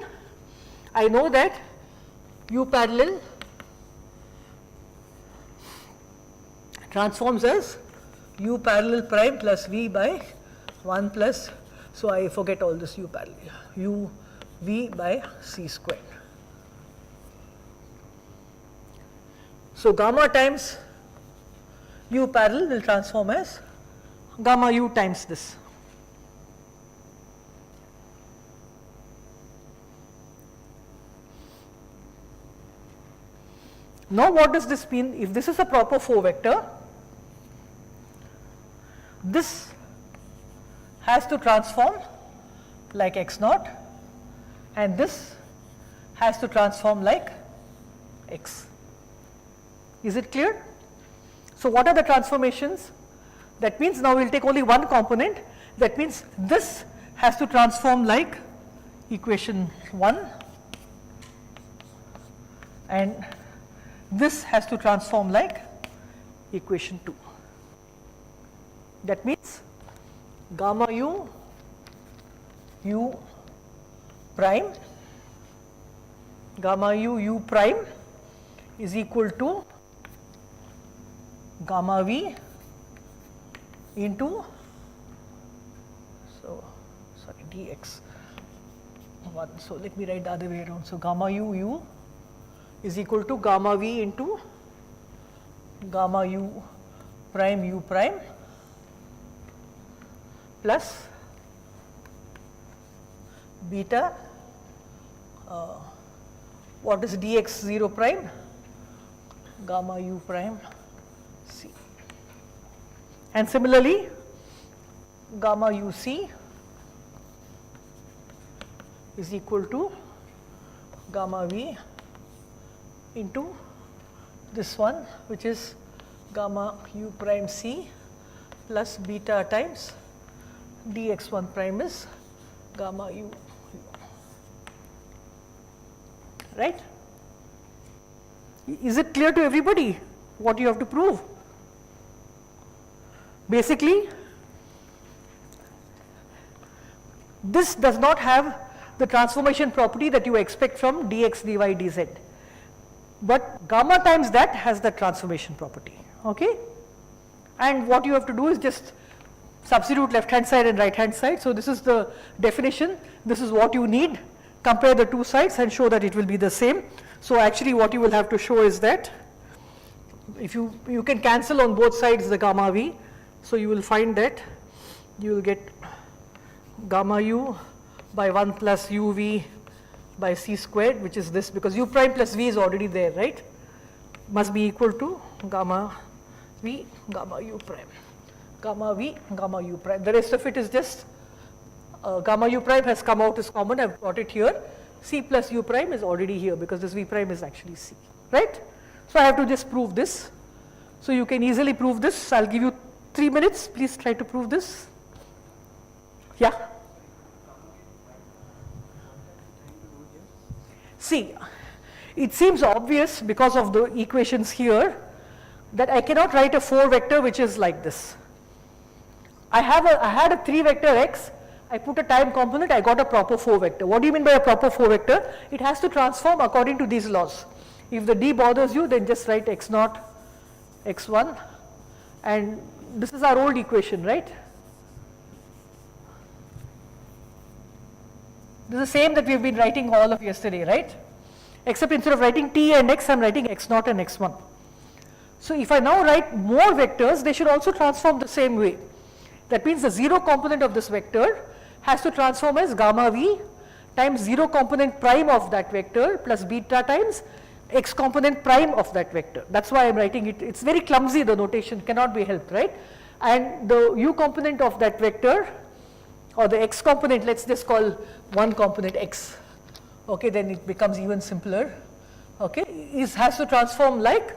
I know that u parallel transforms as u parallel prime plus v by 1 plus, so I forget all this u parallel, u v by c squared. So, gamma times u parallel will transform as gamma u times this. Now, what does this mean? If this is a proper 4 vector, this has to transform like x naught and this has to transform like x. Is it clear? So, what are the transformations? That means now we will take only one component. That means this has to transform like equation 1 and this has to transform like equation 2. That means gamma u, u prime, gamma u, u prime is equal to gamma v into, so sorry, dx 1. So, let me write the other way around. So, gamma u, u is equal to gamma v into gamma u prime plus beta, what is dx 0 prime, gamma u prime c. And similarly, gamma u c is equal to gamma v into this one, which is gamma u prime c plus beta times dx1 prime is gamma u, right? Is it clear to everybody what you have to prove? Basically, this does not have the transformation property that you expect from dx, dy, dz. But gamma times that has the transformation property, okay? And what you have to do is just substitute left hand side and right hand side. So, this is the definition, this is what you need, compare the two sides and show that it will be the same. So, actually what you will have to show is that if you can cancel on both sides the gamma v. So, you will find that you will get gamma u by 1 plus u v by c squared, which is this, because u prime plus v is already there, right, must be equal to gamma v gamma u prime, gamma v gamma u prime. The rest of it is just gamma u prime has come out as common, I have brought it here, c plus u prime is already here because this v prime is actually c, right. So, I have to just prove this. So, you can easily prove this. I will give you 3 minutes, please try to prove this. Yeah. See, it seems obvious because of the equations here that I cannot write a 4 vector which is like this. I had a 3 vector x, I put a time component, I got a proper 4 vector. What do you mean by a proper 4 vector? It has to transform according to these laws. If the d bothers you, then just write x naught, x1, and this is our old equation, right? This is the same that we have been writing all of yesterday, right? Except instead of writing t and x, I am writing x naught and x1. So if I now write more vectors, they should also transform the same way. That means the 0 component of this vector has to transform as gamma v times 0 component prime of that vector plus beta times x component prime of that vector. That's why I'm writing it. It's very clumsy, the notation cannot be helped, right? And the u component of that vector, or the x component, let's just call one component x. Okay, then it becomes even simpler. Okay, has to transform like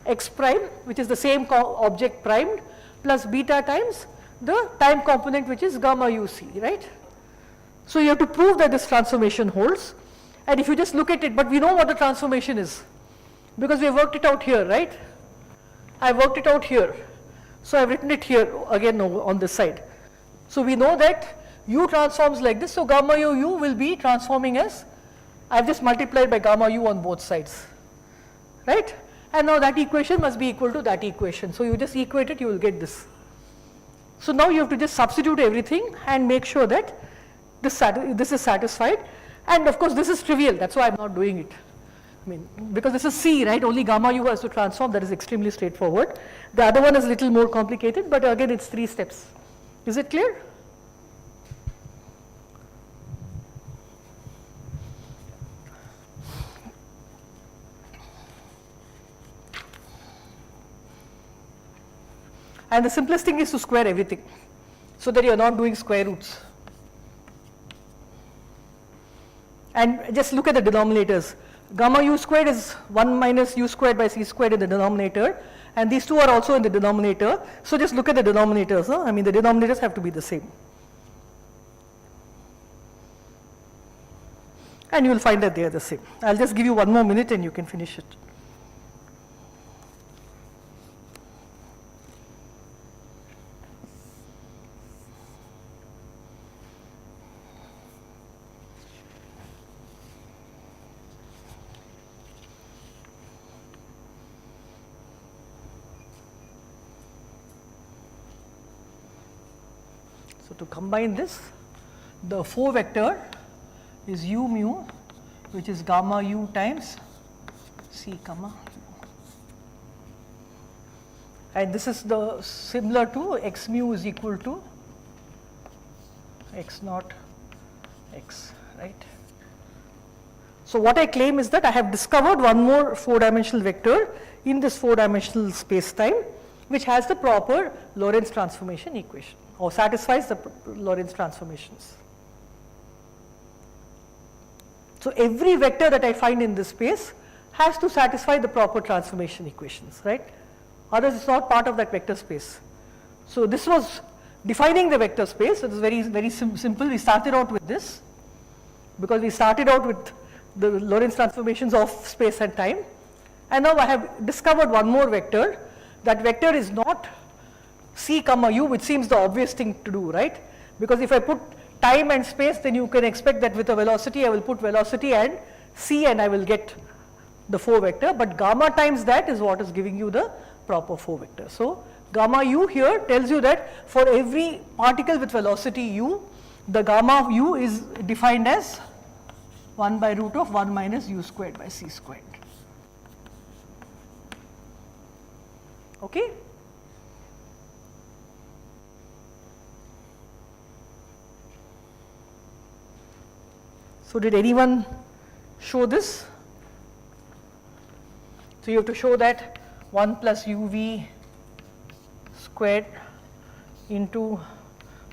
x prime, which is the same object primed, plus beta times the time component, which is gamma uc, right? So you have to prove that this transformation holds. And if you just look at it, but we know what the transformation is, because we have worked it out here, right? I worked it out here. So I've written it here again on this side. So we know that u transforms like this, so gamma u will be transforming as, I've just multiplied by gamma u on both sides, right? And now that equation must be equal to that equation. So you just equate it, you will get this. So now you have to just substitute everything and make sure that this is satisfied. And of course this is trivial, that's why I'm not doing it. I mean, because this is C, right? Only gamma u has to transform, that is extremely straightforward. The other one is a little more complicated, but again it's 3 steps. Is it clear? And the simplest thing is to square everything, so that you are not doing square roots. And just look at the denominators. Gamma u squared is 1 minus u squared by c squared in the denominator, and these two are also in the denominator. So just look at the denominators. Huh? I mean, the denominators have to be the same. And you will find that they are the same. I'll just give you 1 more minute and you can finish it. So to combine this, the 4 vector is u mu, which is gamma u times c comma u. And this is the similar to x mu is equal to x naught x, right? So what I claim is that I have discovered one more 4-dimensional vector in this 4-dimensional space time, which has the proper Lorentz transformation equation, or satisfies the Lorentz transformations. So every vector that I find in this space has to satisfy the proper transformation equations, right? Otherwise it's not part of that vector space. So this was defining the vector space. It was very simple. We started out with this, because we started out with the Lorentz transformations of space and time. And now I have discovered one more vector. That vector is not c comma u, which seems the obvious thing to do, right? Because if I put time and space, then you can expect that with a velocity, I will put velocity and c and I will get the 4 vector. But gamma times that is what is giving you the proper 4 vector. So gamma u here tells you that for every particle with velocity u, the gamma u is defined as 1 by root of 1 minus u squared by c squared. Okay? So did anyone show this? So you have to show that 1 plus uv squared into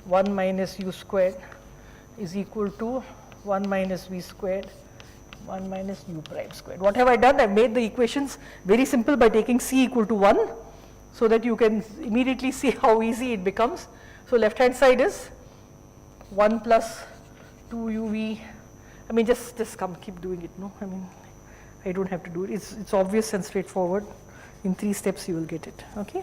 1 minus u squared is equal to 1 minus v squared 1 minus u prime squared. What have I done? I have made the equations very simple by taking c equal to 1, so that you can immediately see how easy it becomes. So left hand side is 1 plus 2 uv. I mean, just keep doing it, no? I mean, I don't have to do it. It's obvious and straightforward. In 3 steps you will get it, okay?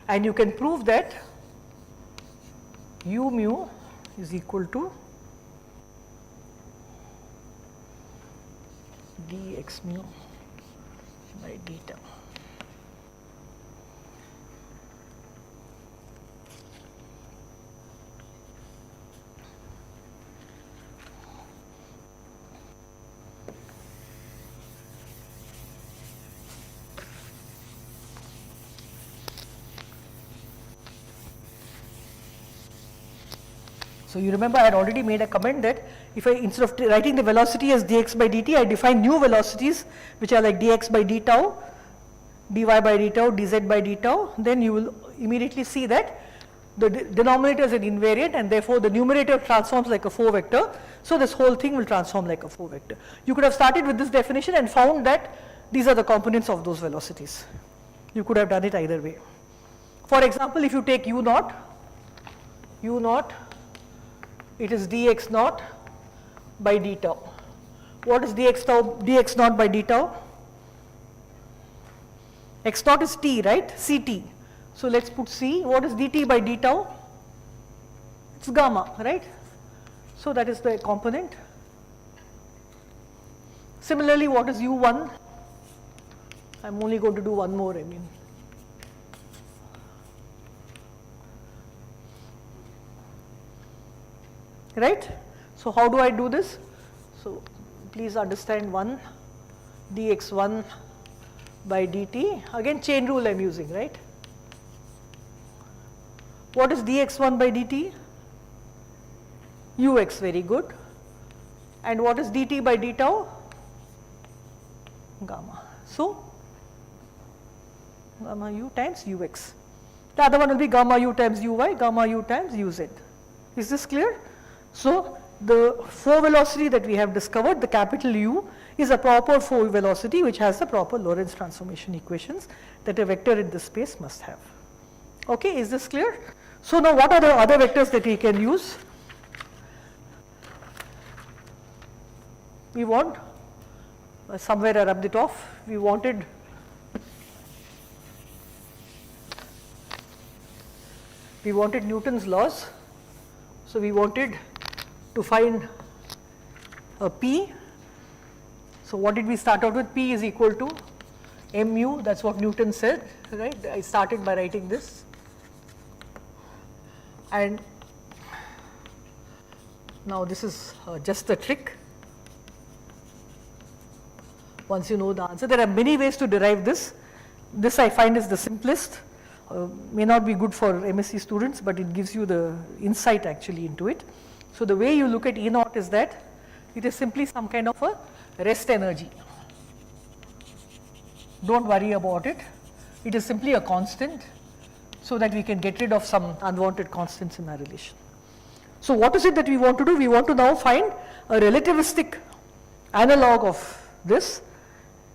And you can prove that u mu is equal to dx mu by deta. So you remember I had already made a comment that if I, instead of writing the velocity as dx by dt, I define new velocities which are like dx by d tau, dy by d tau, dz by d tau, then you will immediately see that the denominator is an invariant and therefore the numerator transforms like a 4 vector. So this whole thing will transform like a 4 vector. You could have started with this definition and found that these are the components of those velocities. You could have done it either way. For example, if you take u naught, it is dx naught by d tau. What is dx naught by d tau? X naught is t, right? Ct. So let's put c. What is dt by d tau? It's gamma, right? So that is the component. Similarly, what is u1? I'm only going to do one more, right? So how do I do this? So please understand one, dx1 by dt, again chain rule I'm using, right? What is dx1 by dt? Ux, very good. And what is dt by d tau? Gamma. So gamma u times ux. The other one will be gamma u times uy, gamma u times uz. Is this clear? So the 4 velocity that we have discovered, the capital U, is a proper 4 velocity which has the proper Lorentz transformation equations that a vector in this space must have. Okay, is this clear? So now what are the other vectors that we can use? We want, somewhere I rubbed it off, we wanted Newton's laws. So we wanted to find a P. So what did we start out with? P is equal to mu, that's what Newton said, right? I started by writing this. And now this is just a trick. Once you know the answer, there are many ways to derive this. This I find is the simplest. May not be good for MSc students, but it gives you the insight actually into it. So the way you look at E naught is that it is simply some kind of a rest energy. Don't worry about it. It is simply a constant so that we can get rid of some unwanted constants in our relation. So what is it that we want to do? We want to now find a relativistic analog of this,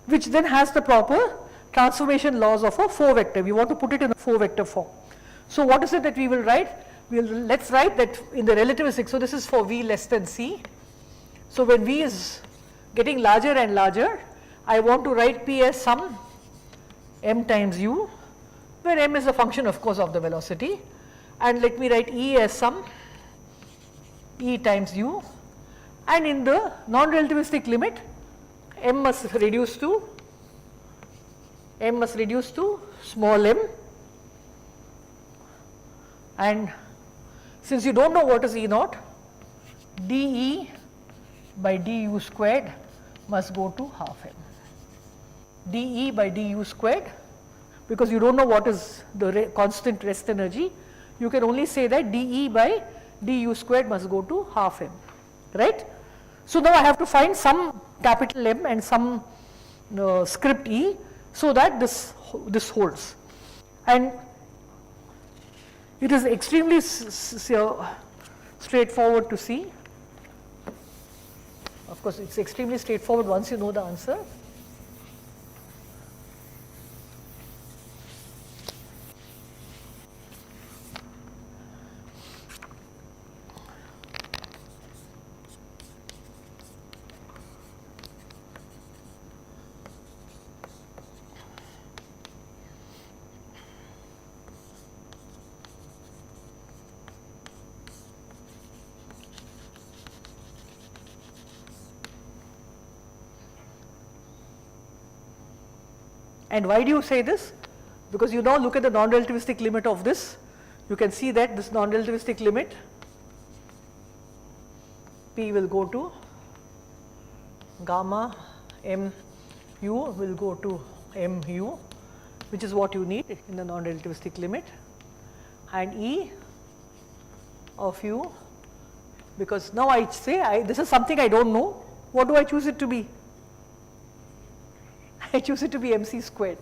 which then has the proper transformation laws of a 4 vector. We want to put it in a 4 vector form. So what is it that we will write? Let's write that in the relativistic. So this is for V less than C. So when V is getting larger and larger, I want to write P as some m times u, where m is a function of course of the velocity, and let me write E as some E times u, and in the non-relativistic limit m must reduce to small m, and since you don't know what is E naught, dE by du squared must go to half m. dE by du squared, because you don't know what is the constant rest energy, you can only say that dE by du squared must go to half m, right? So now I have to find some capital M and some script E so that this holds, and it is extremely straightforward to see. Of course, it's extremely straightforward once you know the answer. And why do you say this? Because you now look at the non-relativistic limit of this. You can see that this non-relativistic limit, P will go to gamma mu will go to mu, which is what you need in the non-relativistic limit, and E of u because now I say this is something I don't know. What do I choose it to be? I choose it to be mc squared.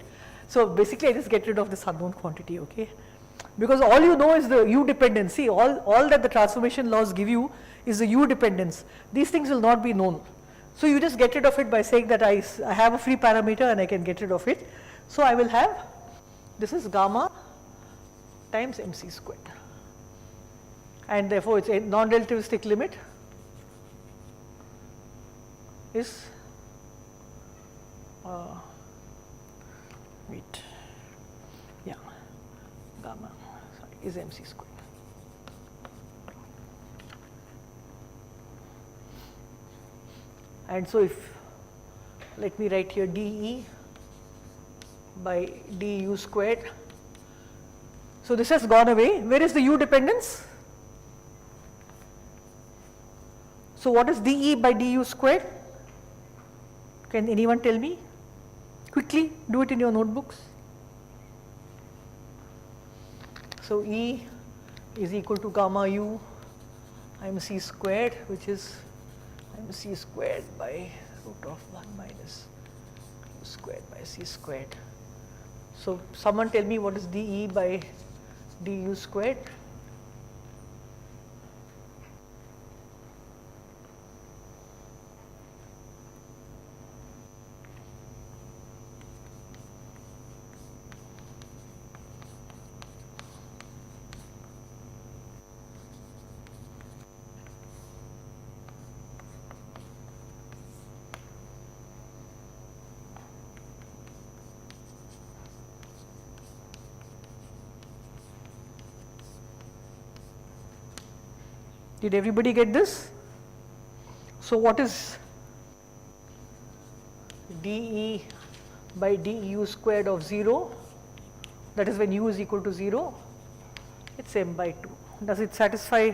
So basically I just get rid of this unknown quantity, okay? Because all you know is the u dependence. See, all that the transformation laws give you is the u dependence. These things will not be known. So you just get rid of it by saying that I have a free parameter and I can get rid of it. So I will have, this is gamma times mc squared. And therefore its a non-relativistic limit is gamma is mc squared. And so if, let me write here dE by du squared. So this has gone away. Where is the u dependence? So what is dE by du squared? Can anyone tell me? Quickly, do it in your notebooks. So E is equal to gamma u mc squared, which is mc squared by root of 1 minus u squared by c squared. So someone tell me what is dE by du squared? Did everybody get this? So what is dE by du squared of 0? That is when u is equal to 0. It's m by 2. Does it satisfy?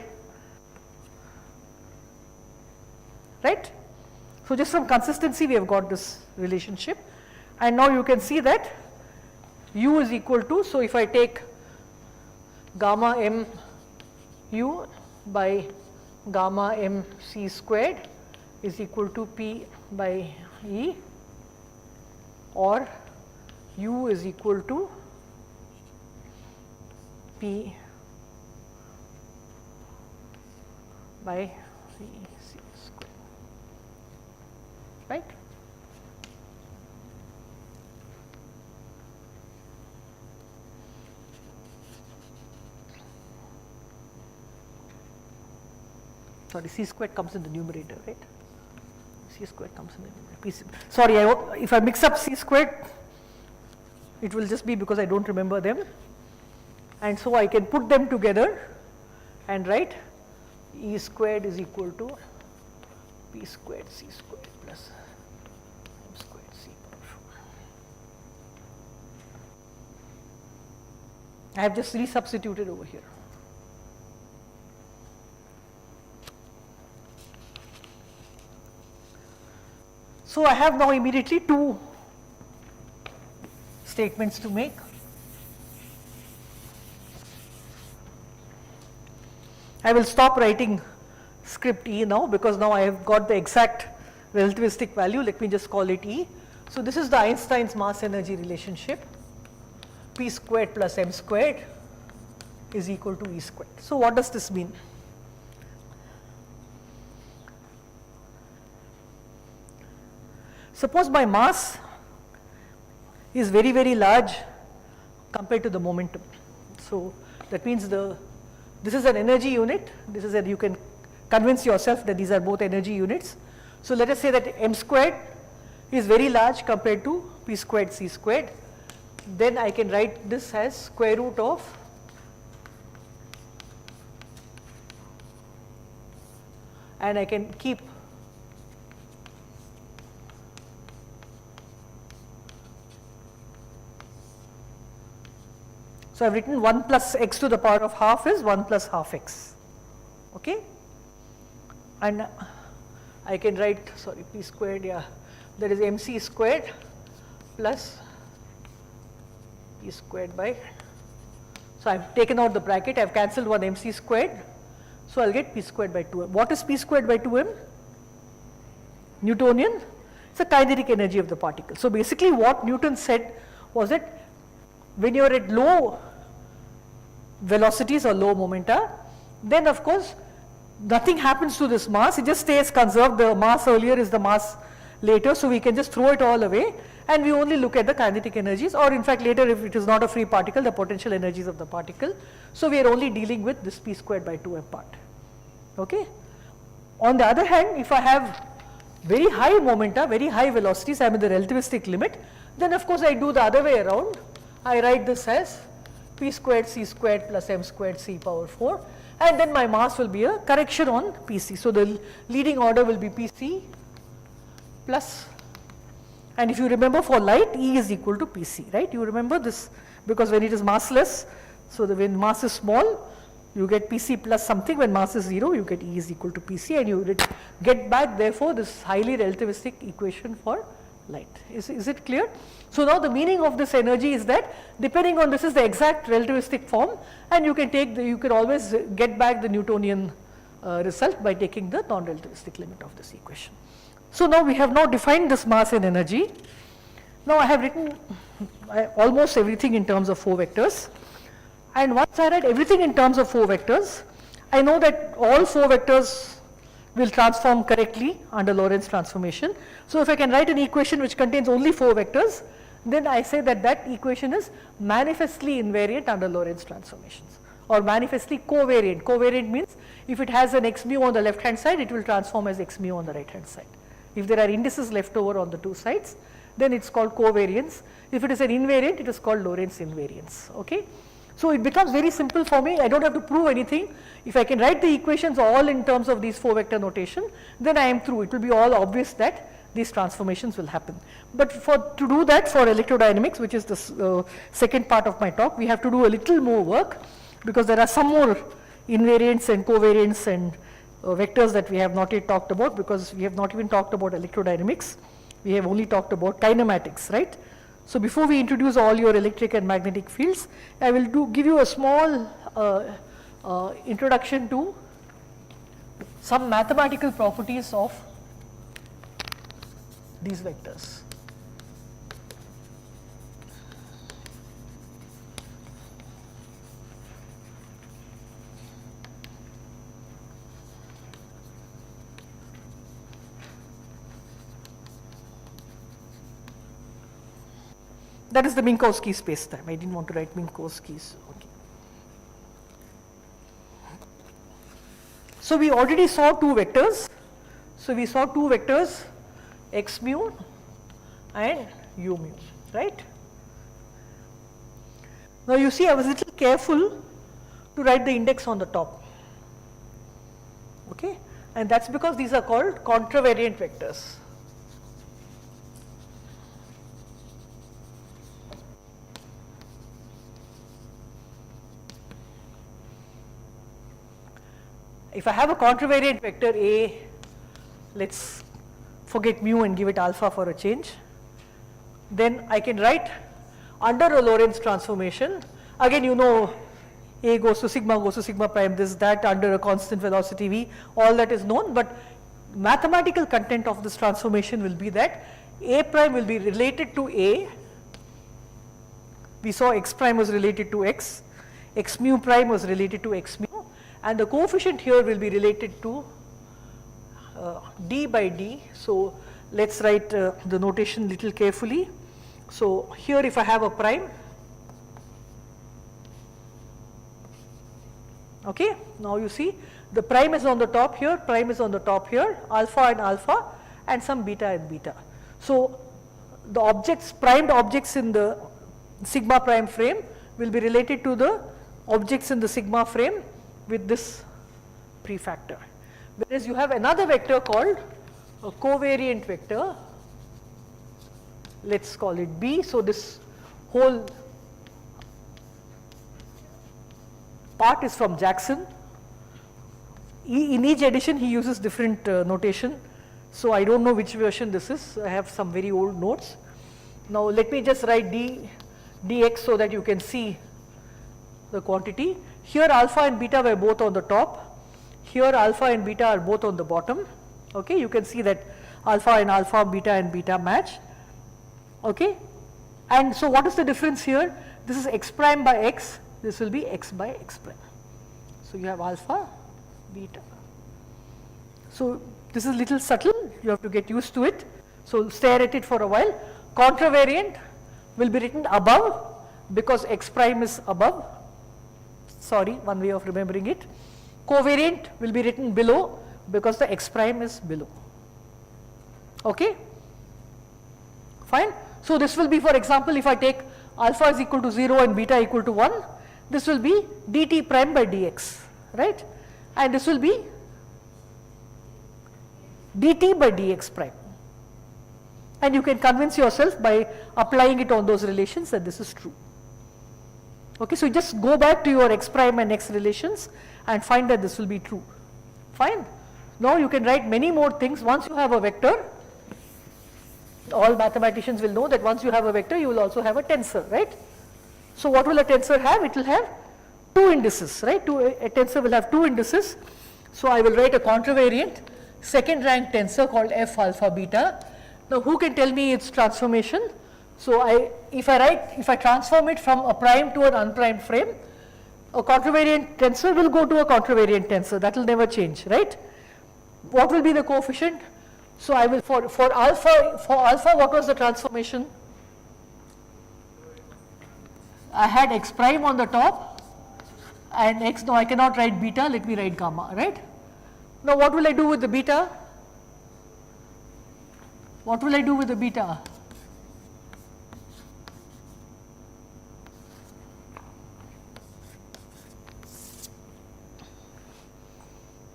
Right? So just from consistency we have got this relationship. And now you can see that u is equal to, so if I take gamma m u by gamma m c squared is equal to p by E, or u is equal to p by E c squared, right? Sorry, c squared comes in the numerator, right? C squared comes in the numerator. Sorry, if I mix up c squared, it will just be because I don't remember them. And so I can put them together and write E squared is equal to p squared c squared plus m squared c power 4. I have just resubstituted over here. So I have now immediately two statements to make. I will stop writing script E now, because now I have got the exact relativistic value. Let me just call it E. So this is the Einstein's mass energy relationship. P squared plus m squared is equal to E squared. So what does this mean? Suppose my mass is very, very large compared to the momentum. So that means this is an energy unit. This is you can convince yourself that these are both energy units. So let us say that m squared is very large compared to p squared c squared. Then I can write this as square root of and I can keep so I've written 1 plus x to the power of half is 1 plus half x, okay? And I can write, sorry, p squared, yeah, that is mc squared plus e squared by, so I've taken out the bracket, I've cancelled one mc squared, So I'll get p squared by 2m. What is p squared by 2m? Newtonian. It's a kinetic energy of the particle. So basically what Newton said was that when you are at low velocities or low momenta, then of course nothing happens to this mass, it just stays conserved. The mass earlier is the mass later, so we can just throw it all away and we only look at the kinetic energies, or in fact later if it is not a free particle, the potential energies of the particle. So we are only dealing with this p squared by 2m part. Okay. On the other hand, if I have very high momenta, very high velocities, I am in the relativistic limit, then of course I do the other way around. I write this as p squared c squared plus m squared c power 4, and then my mass will be a correction on Pc. So the leading order will be Pc plus, and if you remember for light, E is equal to Pc, right? You remember this because when it is massless, so when mass is small, you get Pc plus something, when mass is 0, you get E is equal to Pc, and you get back therefore this highly relativistic equation for light. Is it clear? So now the meaning of this energy is that depending on this is the exact relativistic form, and you can take you can always get back the Newtonian result by taking the non-relativistic limit of this equation. So now we have now defined this mass and energy. Now I have written almost everything in terms of 4 vectors, and once I write everything in terms of 4 vectors, I know that all 4 vectors will transform correctly under Lorentz transformation. So if I can write an equation which contains only 4 vectors, then I say that that equation is manifestly invariant under Lorentz transformations, or manifestly covariant. Covariant means if it has an x mu on the left hand side, it will transform as x mu on the right hand side. If there are indices left over on the 2 sides, then it's called covariance. If it is an invariant, it is called Lorentz invariance. Okay. So it becomes very simple for me. I don't have to prove anything. If I can write the equations all in terms of these 4 vector notation, then I am through. It will be all obvious that these transformations will happen. But to do that for electrodynamics, which is the second part of my talk, we have to do a little more work, because there are some more invariants and covariants and vectors that we have not yet talked about, because we have not even talked about electrodynamics. We have only talked about kinematics, right? So before we introduce all your electric and magnetic fields, I will give you a small introduction to some mathematical properties of these vectors. That is the Minkowski spacetime. I didn't want to write Minkowski's. Okay. So we already saw 2 vectors. So we saw 2 vectors, x mu and u mu, right? Now you see I was a little careful to write the index on the top. Okay? And that's because these are called contravariant vectors. If I have a contravariant vector A, let's forget mu and give it alpha for a change, then I can write under a Lorentz transformation, again you know A goes to sigma prime, this, that, under a constant velocity v, all that is known, but mathematical content of this transformation will be that A prime will be related to A, we saw x prime was related to x mu prime was related to x mu, and the coefficient here will be related to d by d. So let's write the notation little carefully. So here if I have a prime, okay, now you see the prime is on the top here, prime is on the top here, alpha, and some beta and beta. So the objects, primed objects in the sigma prime frame will be related to the objects in the sigma frame with this prefactor. Whereas you have another vector called a covariant vector, let's call it B. So this whole part is from Jackson. In each edition he uses different notation, so I don't know which version this is. I have some very old notes. Now let me just write dx so that you can see the quantity. Here alpha and beta were both on the top. Here alpha and beta are both on the bottom. Okay, you can see that alpha and beta match. Okay, and so what is the difference here? This is x prime by x, this will be x by x prime. So you have alpha, beta. So this is little subtle, you have to get used to it. So stare at it for a while. Contravariant will be written above because x prime is above. Sorry, one way of remembering it. Covariant will be written below because the x prime is below. Okay, fine. So this will be, for example, if I take alpha is equal to 0 and beta equal to 1, this will be dt prime by dx, right? And this will be dt by dx prime. And you can convince yourself by applying it on those relations that this is true. Okay, so you just go back to your x prime and x relations and find that this will be true. Fine. Now you can write many more things. Once you have a vector, all mathematicians will know that once you have a vector, you will also have a tensor, right? So what will a tensor have? It will have two indices, right? A tensor will have two indices. So I will write a contravariant second rank tensor called f alpha beta. Now who can tell me its transformation? So if I transform it from a prime to an unprimed frame, a contravariant tensor will go to a contravariant tensor. That will never change, right? What will be the coefficient? So I will for alpha what was the transformation? I had x prime on the top and x, no I cannot write beta, let me write gamma, right? Now what will I do with the beta? What will I do with the beta?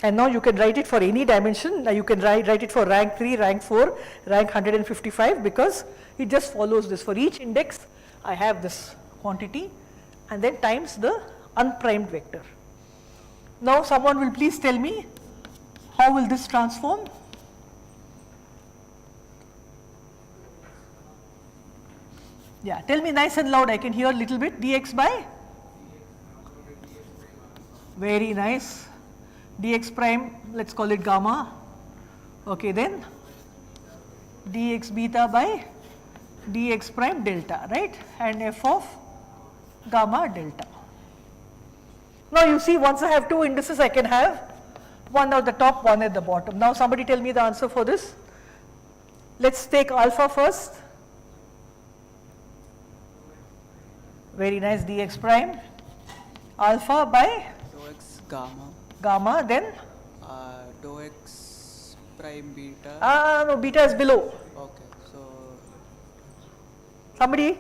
And now you can write it for any dimension. Now you can write it for rank 3, rank 4, rank 155 because it just follows this. For each index I have this quantity and then times the unprimed vector. Now someone will please tell me how will this transform? Yeah, tell me nice and loud, I can hear a little bit. Dx by? Very nice. Dx prime, let's call it gamma. Okay, then dx beta by dx prime delta, right? And f of gamma delta. Now you see, once I have two indices, I can have one at the top, one at the bottom. Now somebody tell me the answer for this. Let's take alpha first. Very nice, dx prime. Alpha by Dou x gamma. Gamma, then? Dou x prime beta. No, beta is below. Okay, so Somebody?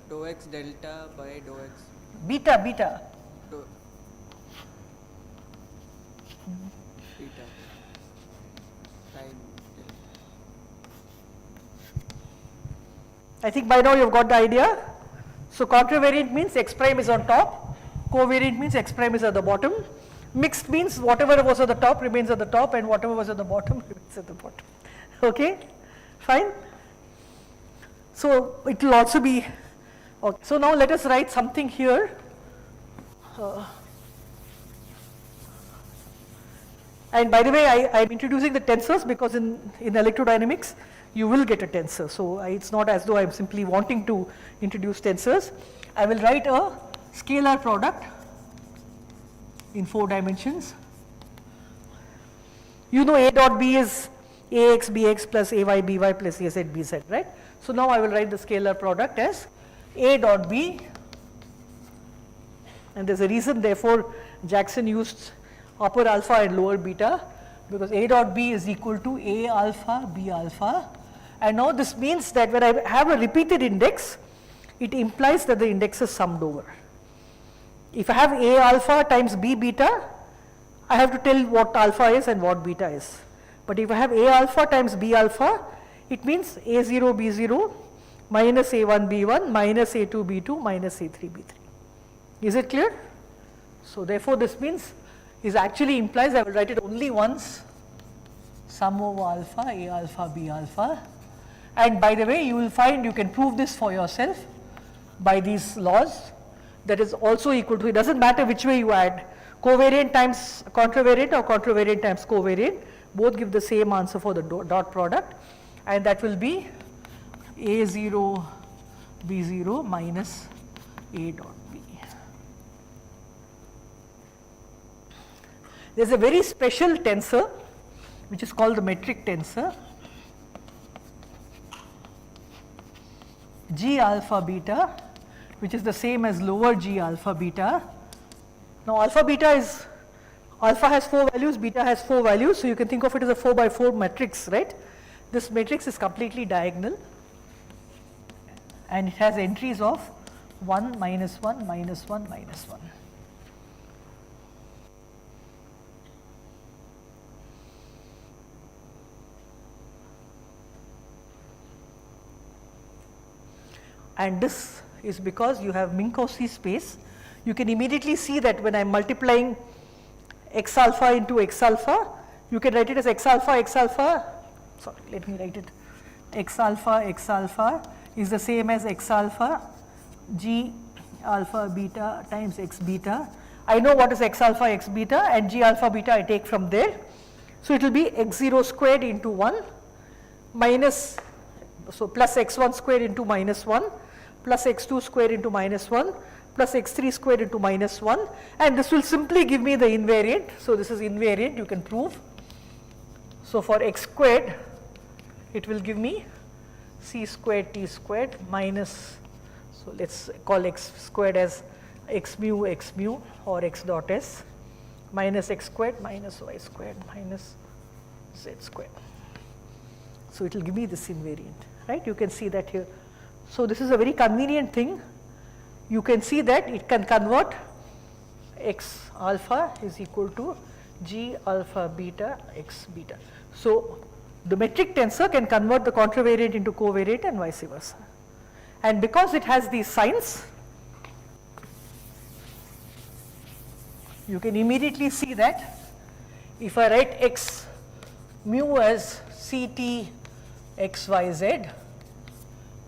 dou x delta by dou x. Beta. Beta. Prime delta. I think by now you've got the idea. So contravariant means x prime is on top, covariant means x prime is at the bottom, mixed means whatever was at the top remains at the top and whatever was at the bottom remains at the bottom. Okay, fine. So it will also be, okay. So now let us write something here. And by the way, I am introducing the tensors because in electrodynamics you will get a tensor. So it's not as though I am simply wanting to introduce tensors. I will write a scalar product in 4 dimensions. You know A dot B is AX BX plus AY BY plus AZ BZ, right? So now I will write the scalar product as A dot B, and there's a reason therefore Jackson used upper alpha and lower beta, because A dot B is equal to A alpha B alpha. And now this means that when I have a repeated index, it implies that the index is summed over. If I have A alpha times B beta, I have to tell what alpha is and what beta is. But if I have A alpha times B alpha, it means A0 B0 minus A1 B1 minus A2 B2 minus A3 B3. Is it clear? So therefore this means, is actually implies, I will write it only once, sum over alpha, A alpha B alpha. And by the way, you will find you can prove this for yourself by these laws. That is also equal to, it doesn't matter which way you add, covariant times contravariant or contravariant times covariant, both give the same answer for the dot product, and that will be A0 B0 minus A dot B. There is a very special tensor which is called the metric tensor, G alpha beta, which is the same as lower G alpha beta. Now alpha has 4 values, beta has 4 values, so you can think of it as a 4 by 4 matrix, right? This matrix is completely diagonal and it has entries of 1, minus 1, minus 1, minus 1. And this is because you have Minkowski space. You can immediately see that when I am multiplying x alpha into x alpha, you can write it as x alpha, sorry, let me write it, x alpha is the same as x alpha g alpha beta times x beta. I know what is x alpha x beta, and g alpha beta I take from there. So it will be x0 squared into 1 minus, so plus x1 squared into minus 1 plus x2 squared into minus 1 plus x3 squared into minus 1, and this will simply give me the invariant. So this is invariant, you can prove. So for x squared, it will give me c squared t squared minus, so let's call x squared as x mu or x dot s minus x squared minus y squared minus z squared. So it will give me this invariant, right? You can see that here. So this is a very convenient thing. You can see that it can convert x alpha is equal to g alpha beta x beta. So the metric tensor can convert the contravariant into covariant and vice versa. And because it has these signs, you can immediately see that if I write x mu as ct xyz,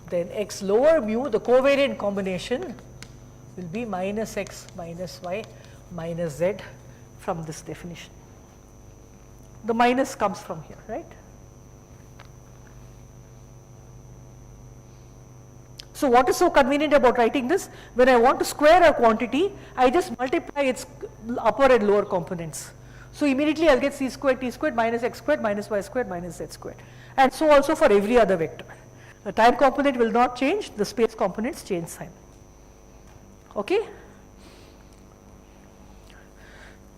then x lower mu, the covariant combination, will be minus x minus y minus z from this definition. The minus comes from here, right? So what is so convenient about writing this? When I want to square a quantity, I just multiply its upper and lower components. So immediately I'll get c squared t squared minus x squared minus y squared minus z squared. And so also for every other vector. The time component will not change, the space components change sign. Okay?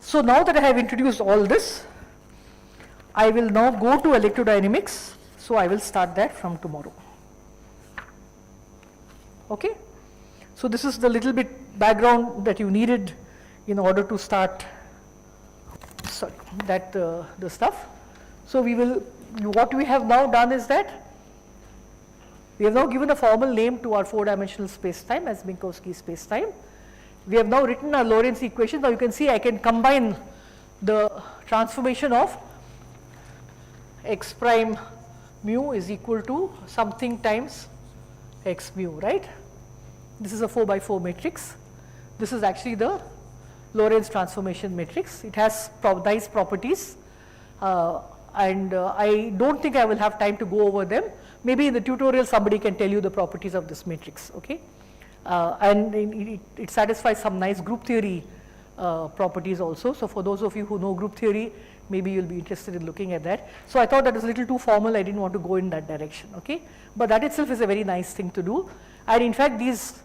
So now that I have introduced all this, I will now go to electrodynamics. So I will start that from tomorrow. Okay? So this is the little bit background that you needed in order to start, sorry, that the stuff. So we will, what we have now done is that we have now given a formal name to our 4-dimensional space-time as Minkowski space-time. We have now written our Lorentz equation. Now you can see I can combine the transformation of x prime mu is equal to something times x mu, right? This is a 4 by 4 matrix. This is actually the Lorentz transformation matrix. It has nice properties, and I don't think I will have time to go over them. Maybe in the tutorial somebody can tell you the properties of this matrix, okay? And it satisfies some nice group theory properties also. So for those of you who know group theory, maybe you'll be interested in looking at that. So I thought that was a little too formal, I didn't want to go in that direction, okay? But that itself is a very nice thing to do. And in fact these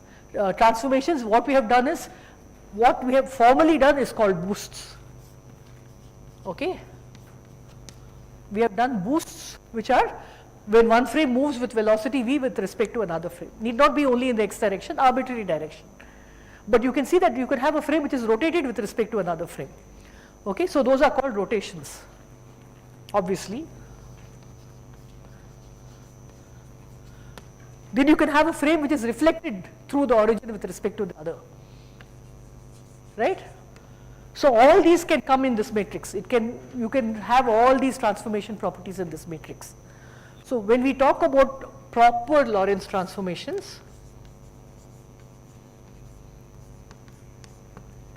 transformations, what we have done is, what we have formally done is called boosts, okay? We have done boosts which are when one frame moves with velocity v with respect to another frame. Need not be only in the x direction, arbitrary direction. But you can see that you can have a frame which is rotated with respect to another frame. Okay, so those are called rotations, obviously. Then you can have a frame which is reflected through the origin with respect to the other, right? So all these can come in this matrix. You can have all these transformation properties in this matrix. So when we talk about proper Lorentz transformations,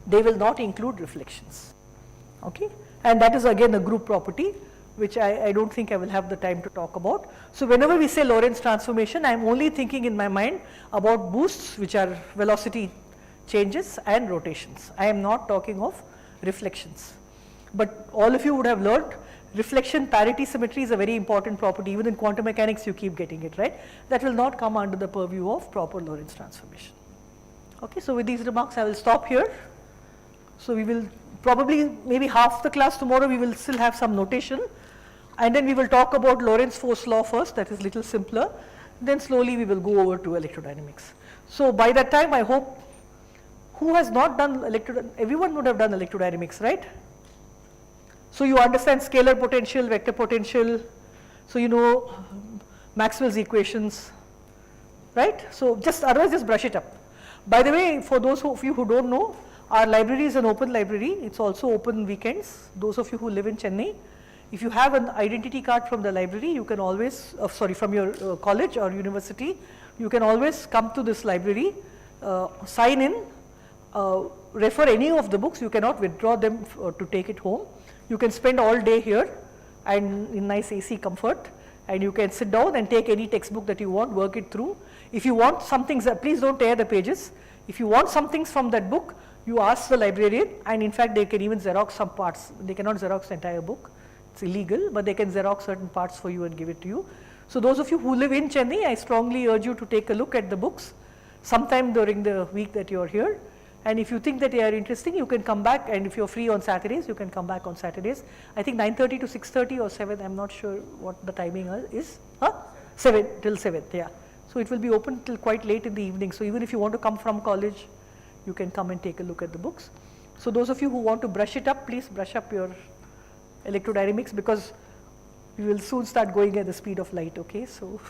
they will not include reflections. Okay? And that is again a group property, which I don't think I will have the time to talk about. So whenever we say Lorentz transformation, I am only thinking in my mind about boosts, which are velocity changes, and rotations. I am not talking of reflections. But all of you would have learned reflection parity symmetry is a very important property. Even in quantum mechanics you keep getting it, right? That will not come under the purview of proper Lorentz transformation. Okay, so with these remarks I will stop here. So we will probably, maybe half the class tomorrow we will still have some notation, and then we will talk about Lorentz force law first, that is little simpler. Then slowly we will go over to electrodynamics. So by that time I hope, who has not done everyone would have done electrodynamics, right? So you understand scalar potential, vector potential, so you know Maxwell's equations, right? So just otherwise just brush it up. By the way, for those of you who don't know, our library is an open library. It's also open weekends. Those of you who live in Chennai, if you have an identity card from the library, you can always, from your college or university, you can always come to this library, sign in, refer any of the books. You cannot withdraw them to take it home. You can spend all day here and in nice AC comfort, and you can sit down and take any textbook that you want, work it through. If you want some things, please don't tear the pages. If you want some things from that book, you ask the librarian, and in fact they can even Xerox some parts. They cannot Xerox the entire book, it's illegal, but they can Xerox certain parts for you and give it to you. So those of you who live in Chennai, I strongly urge you to take a look at the books sometime during the week that you are here. And if you think that they are interesting, you can come back, and if you're free on Saturdays, you can come back on Saturdays. I think 9:30 to 6:30 or 7, I'm not sure what the timing is. 7 till 7, yeah. So it will be open till quite late in the evening. So even if you want to come from college, you can come and take a look at the books. So those of you who want to brush it up, please brush up your electrodynamics, because we will soon start going at the speed of light, okay? So